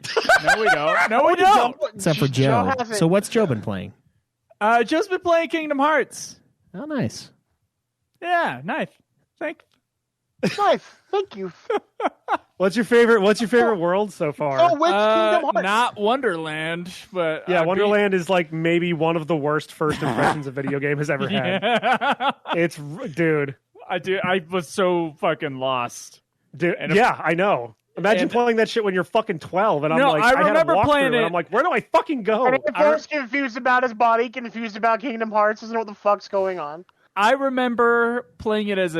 Speaker 7: No, we don't. No, we don't.
Speaker 2: except for Joe.
Speaker 8: hasn't-
Speaker 2: So what's Joe been playing?
Speaker 7: Just been playing Kingdom Hearts.
Speaker 2: Oh, nice.
Speaker 7: Yeah, nice. Thanks.
Speaker 8: Nice. Thank you.
Speaker 6: What's your favorite world so far?
Speaker 8: Oh, which Kingdom Hearts?
Speaker 7: Not Wonderland, but
Speaker 6: Yeah,
Speaker 7: I
Speaker 6: Wonderland is like maybe one of the worst first impressions a video game has ever had. It's dude.
Speaker 7: I was so fucking lost.
Speaker 6: Dude,
Speaker 7: And
Speaker 6: yeah, I know. Imagine playing that shit when you're fucking 12, and I'm
Speaker 7: No,
Speaker 6: like,
Speaker 7: I
Speaker 6: had a
Speaker 7: remember
Speaker 6: walkthrough,
Speaker 7: playing
Speaker 6: and
Speaker 7: it-
Speaker 6: I'm like, where do I fucking go?
Speaker 8: And if Eric's confused about his body, confused about Kingdom Hearts, doesn't know what the fuck's going on.
Speaker 7: I remember playing it as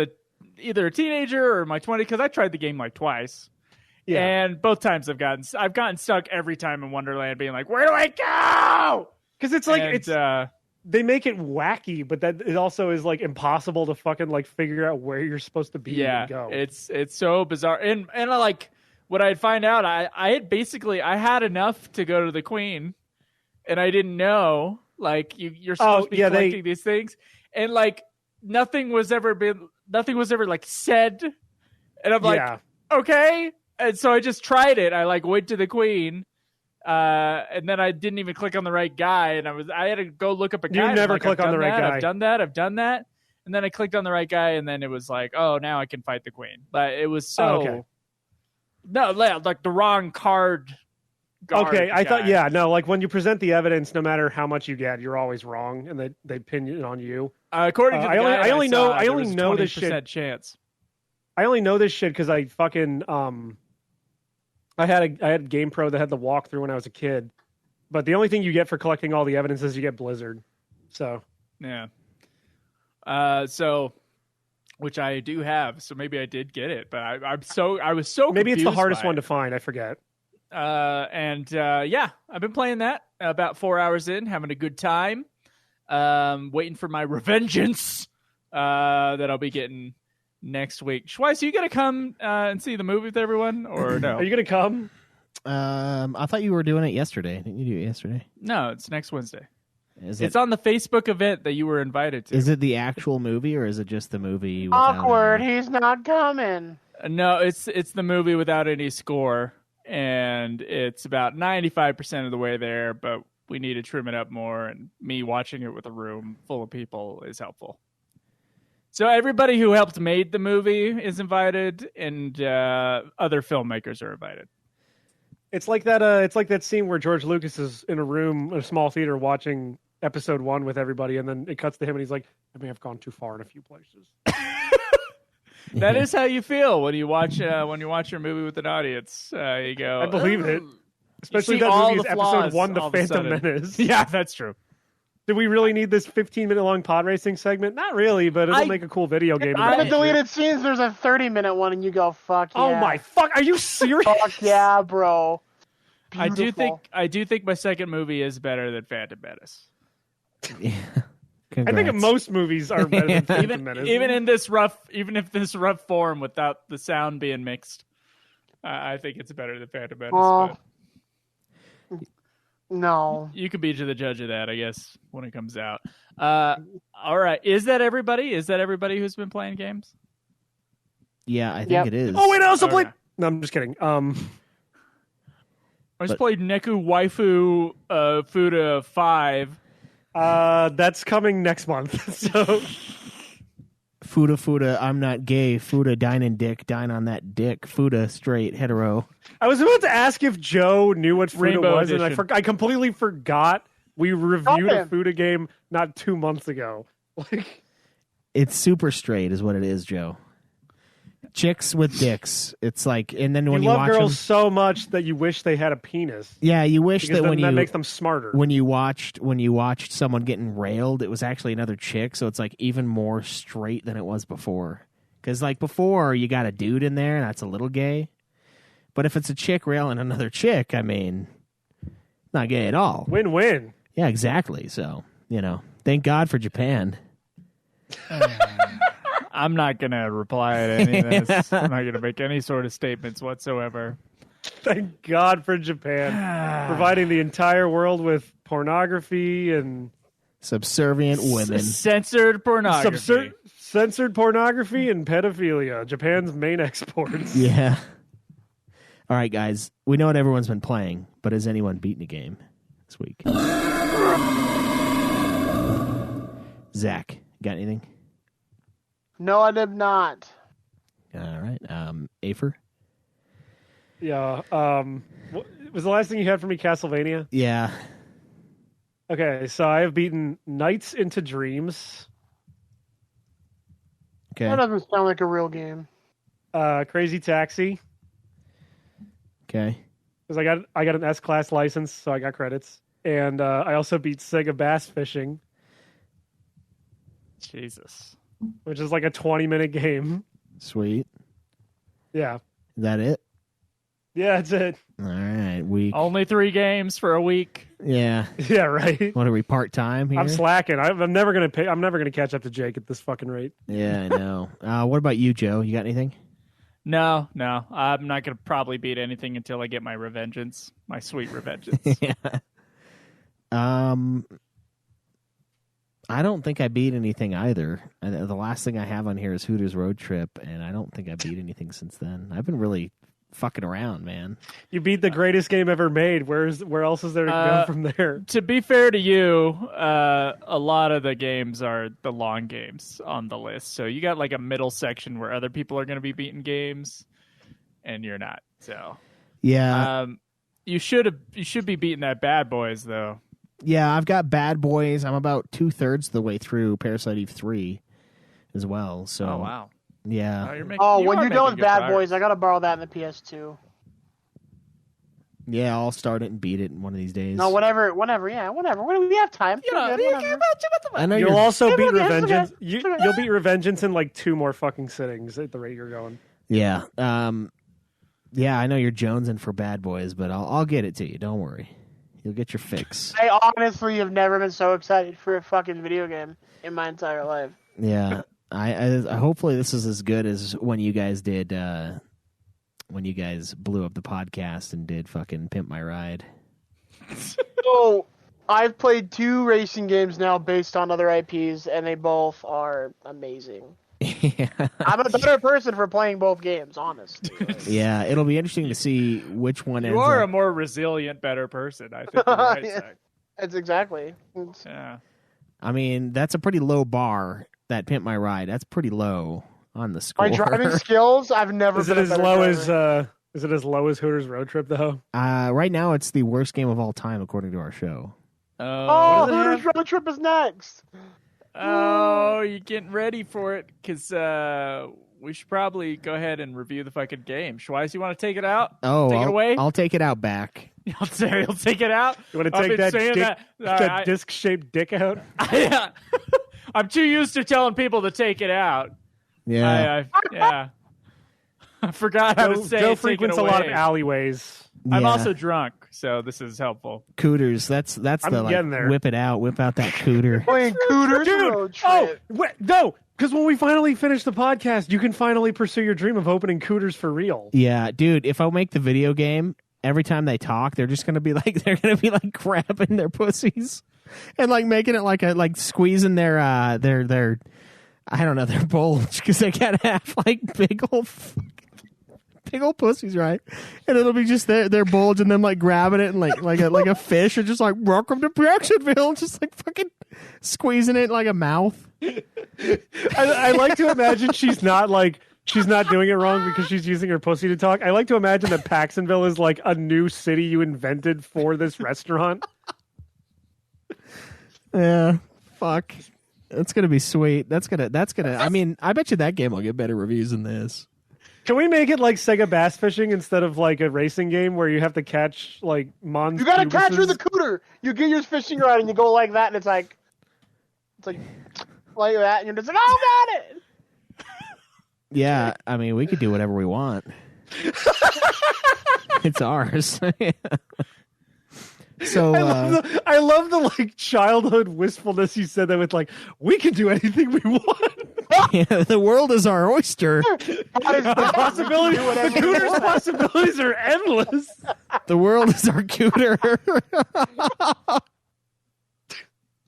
Speaker 7: either a teenager or my 20s because I tried the game like twice.
Speaker 6: Yeah.
Speaker 7: And both times I've gotten stuck every time in Wonderland, being like, "Where do I go?"
Speaker 6: Because it's like
Speaker 7: And,
Speaker 6: they make it wacky, but that it also is like impossible to fucking like figure out where you're supposed to be
Speaker 7: yeah,
Speaker 6: and go.
Speaker 7: it's so bizarre. And I like what I'd find out. I had enough to go to the Queen, and I didn't know like you're supposed to be collecting these things, and like nothing was ever like said, and I'm like, okay. And so I just tried it. I like went to the Queen, and then I didn't even click on the right guy, and I had to go look up a guy.
Speaker 6: You never
Speaker 7: like,
Speaker 6: click on the right guy.
Speaker 7: I've done that, and then I clicked on the right guy, and then it was like, oh, now I can fight the Queen. But it was so no, like the wrong card.
Speaker 6: Okay, I thought
Speaker 7: guy.
Speaker 6: like when you present the evidence, no matter how much you get, you're always wrong, and they pin it on you.
Speaker 7: According to the guy
Speaker 6: I only know
Speaker 7: there was
Speaker 6: this
Speaker 7: 20%
Speaker 6: shit.
Speaker 7: chance.
Speaker 6: I only know this shit because I fucking I had a Game Pro that had the walkthrough when I was a kid, but the only thing you get for collecting all the evidence is you get Blizzard. So
Speaker 7: Yeah. Which I do have, so maybe I did get it, but I was so
Speaker 6: maybe it's the
Speaker 7: confused
Speaker 6: hardest
Speaker 7: by
Speaker 6: one
Speaker 7: it.
Speaker 6: to find. I forget.
Speaker 7: Yeah, I've been playing that about 4 hours in, having a good time. Waiting for my revengeance that I'll be getting next week. Schweiss, are you gonna come and see the movie with everyone, or no?
Speaker 6: Are you gonna come?
Speaker 2: I thought you were doing it yesterday. Didn't you do it yesterday?
Speaker 7: No, it's next Wednesday.
Speaker 2: Is
Speaker 7: It's
Speaker 2: it,
Speaker 7: on the Facebook event that you were invited to.
Speaker 2: is it the actual movie or is it just the movie? without
Speaker 8: Awkward.
Speaker 2: any-
Speaker 8: He's not coming.
Speaker 7: No, it's the movie without any score, and it's about 95% of the way there, but we need to trim it up more, and me watching it with a room full of people is helpful. So everybody who helped made the movie is invited, and other filmmakers are invited.
Speaker 6: It's like that. It's like that scene where George Lucas is in a room, in a small theater, watching Episode 1 with everybody, and then it cuts to him, and he's like, "I may have gone too far in a few places."
Speaker 7: That is how you feel when you watch your movie with an audience. You go,
Speaker 6: I believe it.
Speaker 7: "Ooh."
Speaker 6: Especially
Speaker 7: You see
Speaker 6: that
Speaker 7: all
Speaker 6: movie is
Speaker 7: the
Speaker 6: Episode
Speaker 7: flaws
Speaker 6: 1, The
Speaker 7: all of a
Speaker 6: Phantom
Speaker 7: sudden.
Speaker 6: Menace.
Speaker 7: Yeah, that's true.
Speaker 6: Do we really need this 15-minute long pod racing segment? Not really, but it'll make a cool video game.
Speaker 8: In
Speaker 6: about
Speaker 8: the
Speaker 6: it.
Speaker 8: deleted scenes, there's a 30-minute one, and you go, fuck yeah.
Speaker 6: Oh my fuck! Are you serious?
Speaker 8: Fuck yeah, bro.
Speaker 7: I
Speaker 8: Beautiful.
Speaker 7: do think my second movie is better than Phantom Menace.
Speaker 2: Yeah.
Speaker 6: I think
Speaker 2: Congrats.
Speaker 6: most movies are better than Phantom Menace.
Speaker 7: Even if this rough form without the sound being mixed, I think it's better than Phantom Menace.
Speaker 8: Well, No.
Speaker 7: You could be the judge of that, I guess, when it comes out. All right. Is that everybody? Is that everybody who's been playing games?
Speaker 2: Yeah, I think
Speaker 8: Yep.
Speaker 2: it is.
Speaker 6: Oh wait, I also
Speaker 7: Okay.
Speaker 6: played. No, I'm just kidding.
Speaker 7: I just played Neku Waifu Fuda 5.
Speaker 6: That's coming next month. So
Speaker 2: Fuda, I'm not gay. Fuda, dine and dick, dine on that dick. Fuda, straight, hetero.
Speaker 6: I was about to ask if Joe knew what Fuda
Speaker 7: Rainbow
Speaker 6: was, and
Speaker 7: Edition.
Speaker 6: I completely forgot. We reviewed a
Speaker 8: him.
Speaker 6: Fuda game not 2 months ago. Like,
Speaker 2: It's super straight, is what it is, Joe. Chicks with dicks. It's like, and then when
Speaker 6: you
Speaker 2: you
Speaker 6: love
Speaker 2: watch
Speaker 6: girls
Speaker 2: them,
Speaker 6: so much that you wish they had a penis.
Speaker 2: yeah, you wish
Speaker 6: Because
Speaker 2: that
Speaker 6: then
Speaker 2: when
Speaker 6: that
Speaker 2: you
Speaker 6: makes them smarter.
Speaker 2: when you watched someone getting railed, it was actually another chick. So it's like even more straight than it was before. Because like before, you got a dude in there, and that's a little gay. But if it's a chick railing another chick, I mean, not gay at all.
Speaker 6: Win-win.
Speaker 2: Yeah, exactly. So thank God for Japan.
Speaker 7: I'm not going to reply to any of this. I'm not going to make any sort of statements whatsoever.
Speaker 6: Thank God for Japan. Providing the entire world with pornography and
Speaker 2: Subservient women.
Speaker 7: Censored pornography.
Speaker 6: censored pornography and pedophilia. Japan's main exports.
Speaker 2: Yeah. All right, guys. We know what everyone's been playing, but has anyone beaten a game this week? Zach, got anything?
Speaker 8: No, I did not.
Speaker 2: All right. Afer?
Speaker 6: Yeah. What, was the last thing you had for me Castlevania?
Speaker 2: Yeah.
Speaker 6: Okay, so I have beaten Nights into Dreams,
Speaker 2: Okay.
Speaker 8: That doesn't sound like a real game.
Speaker 6: Crazy Taxi,
Speaker 2: Okay.
Speaker 6: because I got an S-Class license, so I got credits. And I also beat Sega Bass Fishing,
Speaker 7: Jesus.
Speaker 6: which is like a 20-minute game.
Speaker 2: Sweet.
Speaker 6: Yeah.
Speaker 2: Is that it?
Speaker 6: Yeah, that's it.
Speaker 2: All right. Week.
Speaker 7: Only 3 games for a week.
Speaker 2: Yeah.
Speaker 6: Yeah, right.
Speaker 2: What are we, part-time here?
Speaker 6: I'm slacking. I'm never gonna pay. I'm never gonna catch up to Jake at this fucking rate.
Speaker 2: Yeah, I know. What about you, Joe? You got anything?
Speaker 7: No. I'm not going to probably beat anything until I get my revengeance. My sweet revengeance.
Speaker 2: Yeah. I don't think I beat anything either. The last thing I have on here is Hooters Road Trip, and I don't think I beat anything since then. I've been really fucking around, man.
Speaker 6: You beat the greatest game ever made. Where else is there to go from there?
Speaker 7: To be fair to you, a lot of the games are the long games on the list. So you got like a middle section where other people are going to be beating games, and you're not. So
Speaker 2: Yeah.
Speaker 7: you should be beating that Bad Boys though.
Speaker 2: Yeah, I've got Bad Boys. I'm about 2/3 of the way through Parasite Eve 3 as well. So
Speaker 7: Oh wow!
Speaker 2: yeah.
Speaker 8: When you're done with Bad Boys, I gotta borrow that in the PS2.
Speaker 2: Yeah, I'll start it and beat it in one of these days.
Speaker 8: No, whenever. Yeah, whenever. When we have time.
Speaker 7: Yeah,
Speaker 8: We're good, whenever.
Speaker 2: I know
Speaker 6: You'll
Speaker 2: you're
Speaker 6: also beat
Speaker 8: okay, it's
Speaker 6: Revengeance.
Speaker 8: okay.
Speaker 6: You'll beat Revengeance in like 2 more fucking sittings at the rate you're going.
Speaker 2: Yeah. Yeah, I know you're jonesing for Bad Boys, but I'll get it to you. Don't worry. You'll get your fix.
Speaker 8: I honestly have never been so excited for a fucking video game in my entire life.
Speaker 2: Yeah. I hopefully this is as good as when you guys did when you guys blew up the podcast and did fucking Pimp My Ride.
Speaker 8: So, I've played 2 racing games now based on other IPs, and they both are amazing.
Speaker 2: Yeah.
Speaker 8: I'm a better person for playing both games, honestly.
Speaker 2: Yeah, it'll be interesting to see which one
Speaker 7: You
Speaker 2: ends
Speaker 7: are a
Speaker 2: up.
Speaker 7: more resilient, better person. I think. You're right,
Speaker 8: Yeah.
Speaker 7: Zach.
Speaker 8: That's exactly.
Speaker 7: Yeah.
Speaker 2: I mean, that's a pretty low bar. That Pimp My Ride, that's pretty low on the score.
Speaker 8: My driving skills, I've never
Speaker 6: Is it
Speaker 8: been
Speaker 6: as
Speaker 8: a better
Speaker 6: low
Speaker 8: driver.
Speaker 6: as Hooters Road Trip though?
Speaker 2: Right now, it's the worst game of all time according to our show.
Speaker 8: Oh,
Speaker 6: What does it
Speaker 8: Hooters Road Trip is next.
Speaker 7: Oh, you're getting ready for it because we should probably go ahead and review the fucking game. Schweiss, you want to take it out?
Speaker 2: Oh,
Speaker 7: Take it away?
Speaker 2: I'll take it out back.
Speaker 7: You'll take it out?
Speaker 6: You want to
Speaker 7: I've
Speaker 6: take
Speaker 7: been
Speaker 6: that
Speaker 7: saying
Speaker 6: dick,
Speaker 7: that
Speaker 6: disc-shaped dick out?
Speaker 7: Yeah. I'm too used to telling people to take it out.
Speaker 2: Yeah,
Speaker 7: Yeah. I forgot how to say
Speaker 6: Joe
Speaker 7: it,
Speaker 6: frequents
Speaker 7: take
Speaker 6: a
Speaker 7: it
Speaker 6: lot of
Speaker 7: away.
Speaker 6: alleyways.
Speaker 7: I'm
Speaker 2: Yeah.
Speaker 7: also drunk, so this is helpful.
Speaker 2: Cooters. That's
Speaker 6: I'm
Speaker 2: the
Speaker 6: getting there.
Speaker 2: whip out that cooter.
Speaker 8: Playing Hooters
Speaker 6: Dude,
Speaker 8: Road
Speaker 6: oh,
Speaker 8: Trip.
Speaker 6: wait, no, because when we finally finish the podcast, you can finally pursue your dream of opening Cooters for real.
Speaker 2: Yeah, dude. If I make the video game, every time they talk, they're just gonna be like grabbing their pussies and like making it like squeezing their I don't know, their bulge, because they gotta have like big old pussies, right? And it'll be just their bulge and them like grabbing it and like a fish, and just like, welcome to Jacksonville, just like fucking squeezing it like a mouth.
Speaker 6: I like to imagine she's not doing it wrong because she's using her pussy to talk. I like to imagine that Paxtonville is like a new city you invented for this restaurant.
Speaker 2: Yeah, fuck. That's gonna be sweet. That's gonna. I mean, I bet you that game will get better reviews than this.
Speaker 6: Can we make it like Sega Bass Fishing instead of like a racing game where you have to catch like
Speaker 8: You gotta catch with a cooter. You get your fishing rod and you go like that, and it's like that, and you're just like, oh, got it.
Speaker 2: Yeah, I mean, we could do whatever we want. It's ours. So
Speaker 6: I love the like childhood wistfulness you said that with, like, we can do anything we want.
Speaker 2: Yeah, the world is our oyster.
Speaker 6: The Cooter's possibilities are endless.
Speaker 2: The world is our cooter.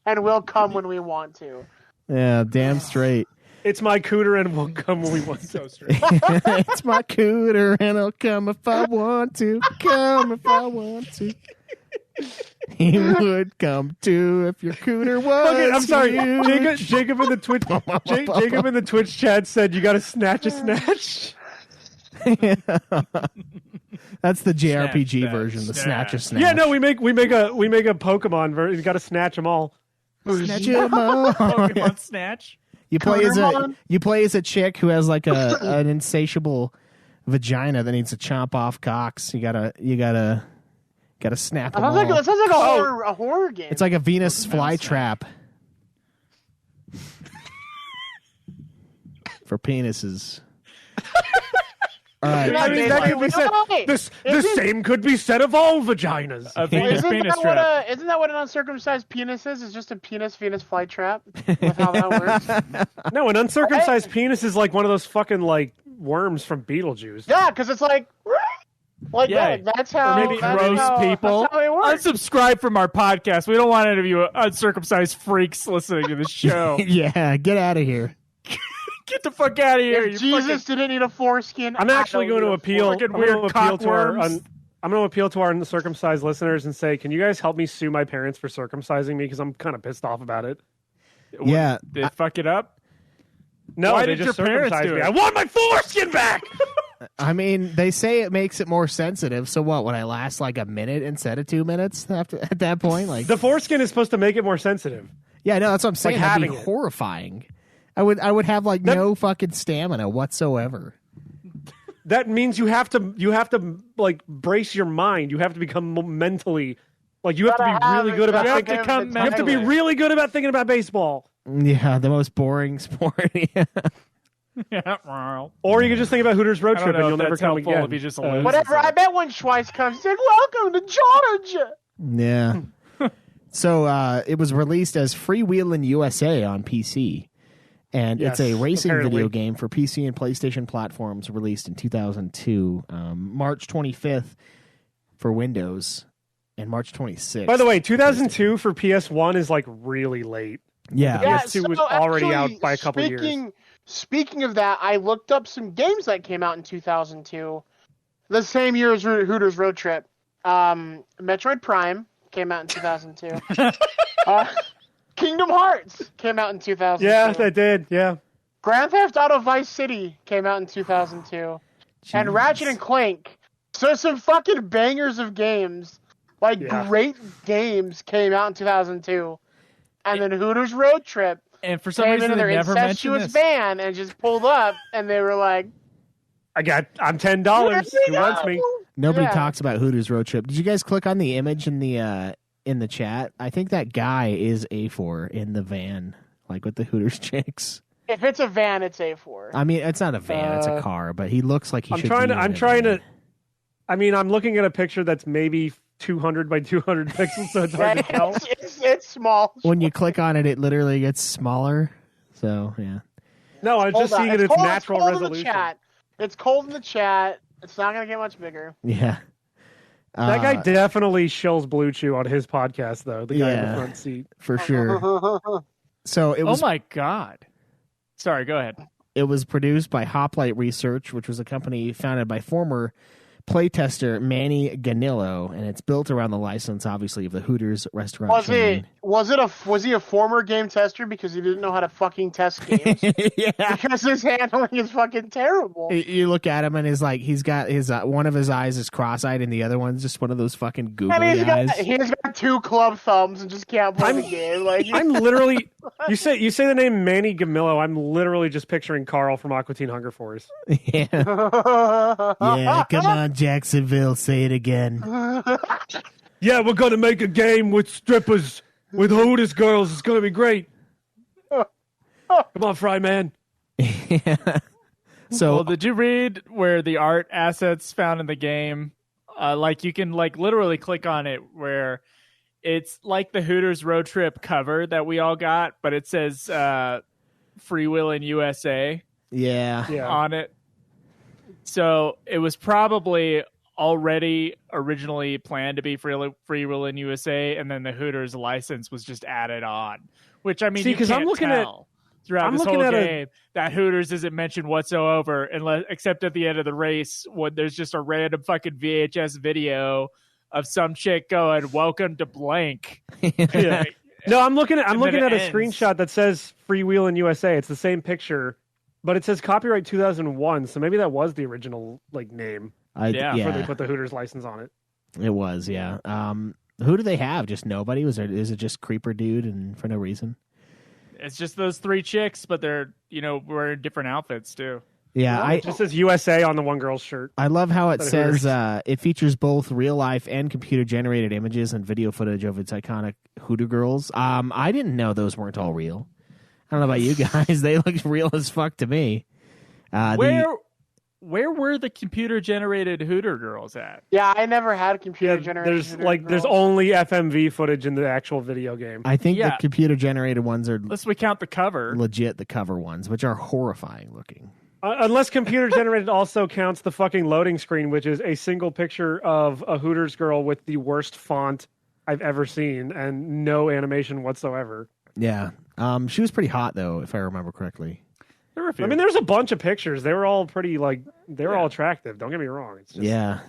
Speaker 8: And we'll come when we want to.
Speaker 2: Yeah, damn straight.
Speaker 6: It's my cooter and we'll come when we want to.
Speaker 2: It's my cooter and I'll come if I want to. Come if I want to. He would come too if your cooter was.
Speaker 6: Okay, I'm sorry.
Speaker 2: huge.
Speaker 6: Jacob in the Twitch. Jacob in the Twitch chat said you got to snatch a snatch.
Speaker 2: That's the JRPG
Speaker 7: Snatch,
Speaker 2: version, the
Speaker 7: snatch.
Speaker 2: snatch a snatch.
Speaker 6: Yeah, no, we make a Pokemon version. You got to snatch them all.
Speaker 2: Snatch 'em all.
Speaker 7: Pokemon Snatch.
Speaker 2: You play as a chick who has like an insatiable vagina that needs to chomp off cocks. You gotta snap them all.
Speaker 8: That sounds like a horror game.
Speaker 2: It's like a Venus flytrap for penises. All right.
Speaker 6: I mean, that could be said. The same could be said of all vaginas.
Speaker 7: A Venus penis trap.
Speaker 8: Isn't that what an uncircumcised penis is? It's just a Venus flytrap. With how that works.
Speaker 6: No, an uncircumcised penis is like one of those fucking like worms from Beetlejuice.
Speaker 8: Yeah, because it's like
Speaker 7: Yeah.
Speaker 8: that. That's how.
Speaker 7: Maybe
Speaker 8: that's
Speaker 7: gross
Speaker 8: how,
Speaker 7: people.
Speaker 8: That's how it works.
Speaker 7: Unsubscribe from our podcast. We don't want any of you uncircumcised freaks listening to the show.
Speaker 2: Yeah, get out of here.
Speaker 7: Get the fuck out of here.
Speaker 8: If Jesus didn't need a foreskin,
Speaker 6: I'm actually going to appeal.
Speaker 7: fucking
Speaker 6: I'm going to
Speaker 7: weird
Speaker 6: appeal to our.
Speaker 7: cockworms.
Speaker 6: I'm going to appeal to our uncircumcised listeners and say, can you guys help me sue my parents for circumcising me because I'm kind of pissed off about it.
Speaker 2: Yeah.
Speaker 7: They fuck it up?
Speaker 6: No,
Speaker 7: Why
Speaker 6: they
Speaker 7: did
Speaker 6: just
Speaker 7: your parents
Speaker 6: circumcised
Speaker 7: do
Speaker 6: me.
Speaker 7: it?
Speaker 6: I want my foreskin back.
Speaker 2: I mean, they say it makes it more sensitive. So what? Would I last like a minute instead of 2 minutes at that point? Like
Speaker 6: The foreskin is supposed to make it more sensitive.
Speaker 2: yeah, no, that's what I'm saying.
Speaker 6: Like
Speaker 2: That'd be
Speaker 6: having it.
Speaker 2: horrifying. I would have like no fucking stamina whatsoever.
Speaker 6: That means you have to like brace your mind. You have to become mentally like you have to be really good about thinking. You have to be really good about thinking about baseball.
Speaker 2: Yeah, the most boring sport. Yeah.
Speaker 7: Yeah. Well,
Speaker 6: Or you can just think about Hooters Road
Speaker 7: I
Speaker 6: Trip
Speaker 7: don't know
Speaker 6: and you'll
Speaker 7: if
Speaker 6: never
Speaker 7: that's
Speaker 6: come
Speaker 7: helpful
Speaker 6: again.
Speaker 7: if you just lose.
Speaker 8: Whatever. I bet when Schweiss comes, he's like, "Welcome to Georgia."
Speaker 2: Yeah. So it was released as Freewheelin' USA on PC. And
Speaker 6: Yes,
Speaker 2: it's a racing
Speaker 6: apparently.
Speaker 2: video game for PC and PlayStation platforms released in 2002. March 25th for Windows and March 26th.
Speaker 6: By the way, 2002 for PS1 is like really late.
Speaker 2: yeah.
Speaker 6: PS2 was already out by a couple years.
Speaker 8: Speaking of that, I looked up some games that came out in 2002, the same year as Hooters Road Trip. Metroid Prime came out in 2002. Kingdom Hearts came out in 2002.
Speaker 6: Yeah, that did. Yeah.
Speaker 8: Grand Theft Auto Vice City came out in 2002. And Ratchet and Clank. So some fucking bangers of games, like great games, came out in 2002. And then Hooters Road Trip
Speaker 7: and for some
Speaker 8: came
Speaker 7: reason
Speaker 8: into
Speaker 7: they
Speaker 8: their
Speaker 7: never mentioned
Speaker 8: incestuous
Speaker 7: this.
Speaker 8: van and just pulled up, and they were like,
Speaker 6: I'm $10. Who wants me?
Speaker 2: Nobody
Speaker 8: Yeah.
Speaker 2: talks about Hooters Road Trip. Did you guys click on the image in the chat? I think that guy is A4 in the van, like with the Hooters chicks.
Speaker 8: If it's a van, it's A4.
Speaker 2: I mean, it's not a van; it's a car. But he looks like he should.
Speaker 6: I mean, I'm looking at a picture that's maybe 200 by 200 pixels, so it's hard to tell.
Speaker 8: It's small.
Speaker 2: When you click on it, it literally gets smaller. So yeah.
Speaker 6: No, I'm just seeing it its natural
Speaker 8: cold in
Speaker 6: resolution.
Speaker 8: the chat. It's cold in the chat. It's not going to get much bigger.
Speaker 2: Yeah.
Speaker 6: That guy definitely shills Blue Chew on his podcast, though. The guy in the front seat.
Speaker 2: For sure. So it was.
Speaker 7: Oh my God. Sorry, go ahead.
Speaker 2: It was produced by Hoplite Research, which was a company founded by former playtester Manny Ganillo, and it's built around the license, obviously, of the Hooters restaurant chain.
Speaker 8: Was he a former game tester because he didn't know how to fucking test games?
Speaker 2: Yeah,
Speaker 8: Because his handling is fucking terrible.
Speaker 2: you look at him and he's got his one of his eyes is cross-eyed and the other one's just one of those fucking googly eyes.
Speaker 8: He's got 2 club thumbs and just can't play the game. Like
Speaker 6: I'm literally. You say the name Manny Gamillo. I'm literally just picturing Carl from Aqua Teen Hunger Force.
Speaker 2: Yeah, yeah. Come on, Jacksonville, say it again.
Speaker 6: Yeah, we're gonna make a game with strippers, with Hooters girls. It's gonna be great. Come on, Fry Man.
Speaker 2: Yeah. So,
Speaker 7: Well, did you read where the art assets found in the game? Like you can like literally click on it where it's like the Hooters Road Trip cover that we all got, but it says Free Will in USA
Speaker 2: yeah.
Speaker 7: on it. So it was probably already originally planned to be Free Will in USA, and then the Hooters license was just added on. Which I mean,
Speaker 6: See,
Speaker 7: you
Speaker 6: 'cause
Speaker 7: can't
Speaker 6: I'm looking
Speaker 7: tell throughout this whole
Speaker 6: at
Speaker 7: game that Hooters isn't mentioned whatsoever, unless except at the end of the race when there's just a random fucking VHS video of some chick going, "Welcome to blank."
Speaker 6: Yeah. No, I'm looking at
Speaker 7: then
Speaker 6: a
Speaker 7: it ends.
Speaker 6: screenshot that says Free Wheel in USA. It's the same picture, but it says copyright 2001. So maybe that was the original like name
Speaker 7: Yeah.
Speaker 6: before they put the Hooters license on it.
Speaker 2: It was, yeah. Who do they have? Just nobody? Is it just Creeper Dude and for no reason?
Speaker 7: It's just those 3 chicks, but they're wearing different outfits too.
Speaker 2: Yeah,
Speaker 6: It just says USA on the one girl's shirt.
Speaker 2: I love how it
Speaker 6: But it
Speaker 2: says
Speaker 6: hurts.
Speaker 2: it features both real life and computer generated images and video footage of its iconic Hooter girls. I didn't know those weren't all real. I don't know about you guys; they look real as fuck to me.
Speaker 7: Where were the computer generated Hooter girls at?
Speaker 8: Yeah, I never had a
Speaker 6: Yeah,
Speaker 8: computer generated.
Speaker 6: there's only FMV footage in the actual video game.
Speaker 2: I think the
Speaker 7: Yeah.
Speaker 2: computer generated ones are
Speaker 7: Unless we count the cover.
Speaker 2: legit the cover ones, which are horrifying looking.
Speaker 6: Unless computer generated also counts the fucking loading screen, which is a single picture of a Hooters girl with the worst font I've ever seen and no animation whatsoever.
Speaker 2: Yeah, she was pretty hot though, if I remember correctly.
Speaker 7: There were a few.
Speaker 6: I mean, there's a bunch of pictures. They were all pretty they were all attractive. Don't get me wrong. It's just,
Speaker 2: Yeah,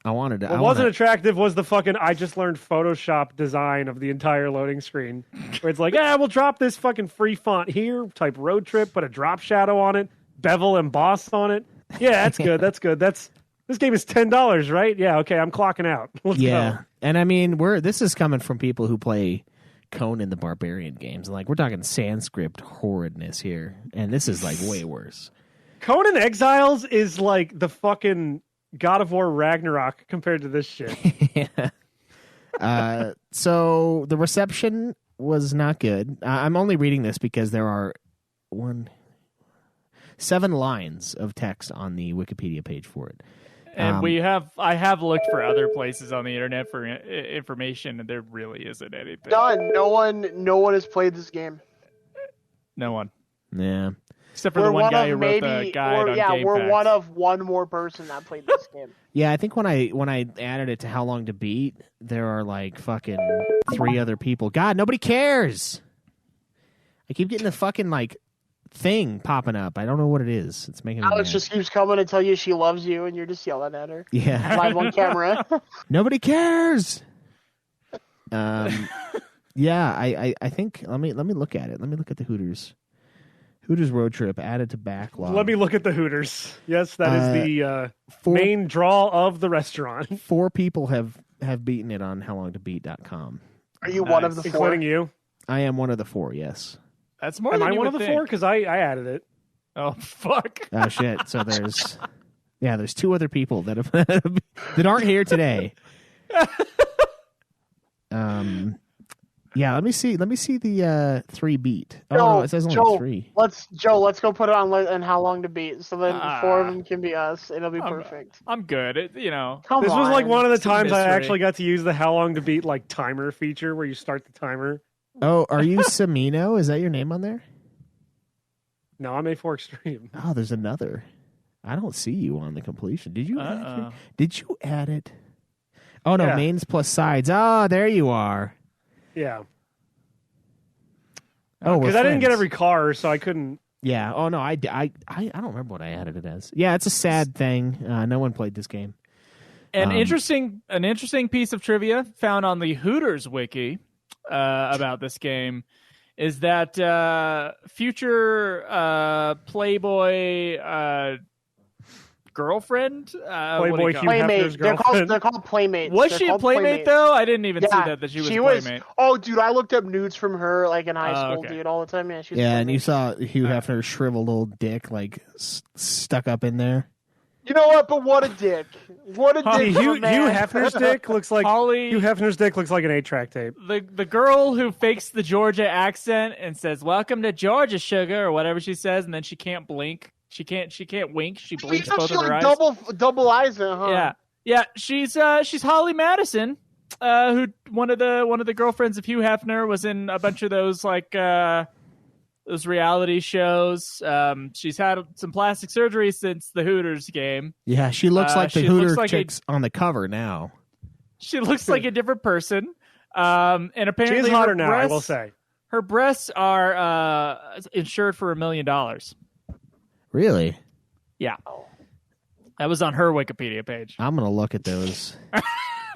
Speaker 2: I wanted to.
Speaker 6: What wasn't attractive was the fucking I just learned Photoshop design of the entire loading screen, where it's like, we'll drop this fucking free font here, type Road Trip, put a drop shadow on it, bevel embossed on it. Yeah, that's good. That's good. This game is $10, right? Yeah, okay, I'm clocking out. Let's go.
Speaker 2: And I mean, this is coming from people who play Conan the Barbarian games. Like, we're talking Sanskrit horridness here, and this is like way worse.
Speaker 6: Conan Exiles is like the fucking God of War Ragnarok compared to this shit.
Speaker 2: Yeah. So the reception was not good. I'm only reading this because there are 7 lines of text on the Wikipedia page for it.
Speaker 7: And I have looked for other places on the internet for information, and there really isn't anything.
Speaker 8: Done. No one has played this game.
Speaker 7: No one.
Speaker 2: Yeah.
Speaker 7: Except for the one guy who wrote the guide on Game
Speaker 8: we're
Speaker 7: Facts.
Speaker 8: one of one more person that played this game.
Speaker 2: Yeah, I think when I added it to How Long to Beat, there are like fucking 3 other people. God, nobody cares. I keep getting the fucking like thing popping up. I don't know what it is. It's making me
Speaker 8: Alex
Speaker 2: mad.
Speaker 8: just keeps coming to tell you she loves you, and you're just yelling at her
Speaker 2: Yeah.
Speaker 8: live on camera.
Speaker 2: Nobody cares. Yeah, I think let me look at it. Let me look at the Hooters Road Trip added to backlog.
Speaker 6: Let me look at the Hooters. Yes, that is the
Speaker 2: 4
Speaker 6: main draw of the restaurant.
Speaker 2: 4 people have beaten it on howlongtobeat.com.
Speaker 8: Are you one of the 4?
Speaker 6: Including you?
Speaker 2: I am one of the 4, yes.
Speaker 7: That's more
Speaker 6: Am
Speaker 7: than
Speaker 6: I
Speaker 7: you
Speaker 6: one
Speaker 7: would
Speaker 6: of the
Speaker 7: think.
Speaker 6: 4? Because I added it.
Speaker 7: Oh, fuck.
Speaker 2: Oh shit. So there's 2 other people that have that aren't here today. Yeah, let me see the 3 beat. Oh no, it says only 3.
Speaker 8: Let's go put it on and How Long to Beat, so then 4 of them can be us. It'll be perfect.
Speaker 7: I'm good.
Speaker 8: Come
Speaker 6: This
Speaker 8: on.
Speaker 6: was like one of the times I
Speaker 7: mystery.
Speaker 6: actually got to use the How Long to Beat like timer feature where you start the timer.
Speaker 2: Oh, are you Samino? Is that your name on there?
Speaker 6: No, I'm A4 Extreme.
Speaker 2: Oh, there's another. I don't see you on the completion. Did you add it? Oh, no,
Speaker 6: Yeah.
Speaker 2: mains plus sides. Oh, there you are.
Speaker 6: Yeah.
Speaker 2: Oh,
Speaker 6: Because
Speaker 2: we're
Speaker 6: I didn't get
Speaker 2: friends.
Speaker 6: every car, so I couldn't.
Speaker 2: Yeah. Oh, no, I don't remember what I added it as. Yeah, it's a sad thing. No one played this game.
Speaker 7: An interesting piece of trivia found on the Hooters wiki about this game is that future Playboy girlfriend,
Speaker 6: Playboy Hugh
Speaker 8: Playmate.
Speaker 6: Hefner's
Speaker 8: They're
Speaker 6: girlfriend.
Speaker 8: called playmates.
Speaker 7: Was
Speaker 8: They're
Speaker 7: she a
Speaker 8: called
Speaker 7: playmate
Speaker 8: playmates.
Speaker 7: though? I didn't even see
Speaker 8: Yeah,
Speaker 7: that she was a playmate.
Speaker 8: Oh, dude, I looked up nudes from her like in high school,
Speaker 7: okay.
Speaker 8: dude, all the time. Yeah, she was a
Speaker 2: Yeah, and you
Speaker 8: playmate.
Speaker 2: saw Hugh Hefner's shriveled old dick, like, stuck up in there.
Speaker 8: You know what? But what a dick! What a dick!
Speaker 6: Hugh
Speaker 8: of a man.
Speaker 6: Hefner's dick looks like
Speaker 7: Holly-
Speaker 6: Hugh Hefner's dick looks like an 8-track tape.
Speaker 7: The girl who fakes the Georgia accent and says "Welcome to Georgia, sugar" or whatever she says, and then she can't blink. She can't wink. She blinks both
Speaker 8: She
Speaker 7: of her
Speaker 8: like
Speaker 7: eyes.
Speaker 8: double eyes, huh?
Speaker 7: Yeah. She's Holly Madison, who one of the girlfriends of Hugh Hefner, was in a bunch of those those reality shows. She's had some plastic surgery since the Hooters game.
Speaker 2: Yeah, she looks like the
Speaker 7: she looks
Speaker 2: Hooter
Speaker 7: like
Speaker 2: chicks on the cover now.
Speaker 7: She looks like a different person. And
Speaker 6: She
Speaker 7: apparently
Speaker 6: is hotter
Speaker 7: her
Speaker 6: now, I
Speaker 7: breasts,
Speaker 6: will say.
Speaker 7: her breasts are insured for $1 million.
Speaker 2: Really?
Speaker 7: Yeah. That was on her Wikipedia page.
Speaker 2: I'm going to look at those.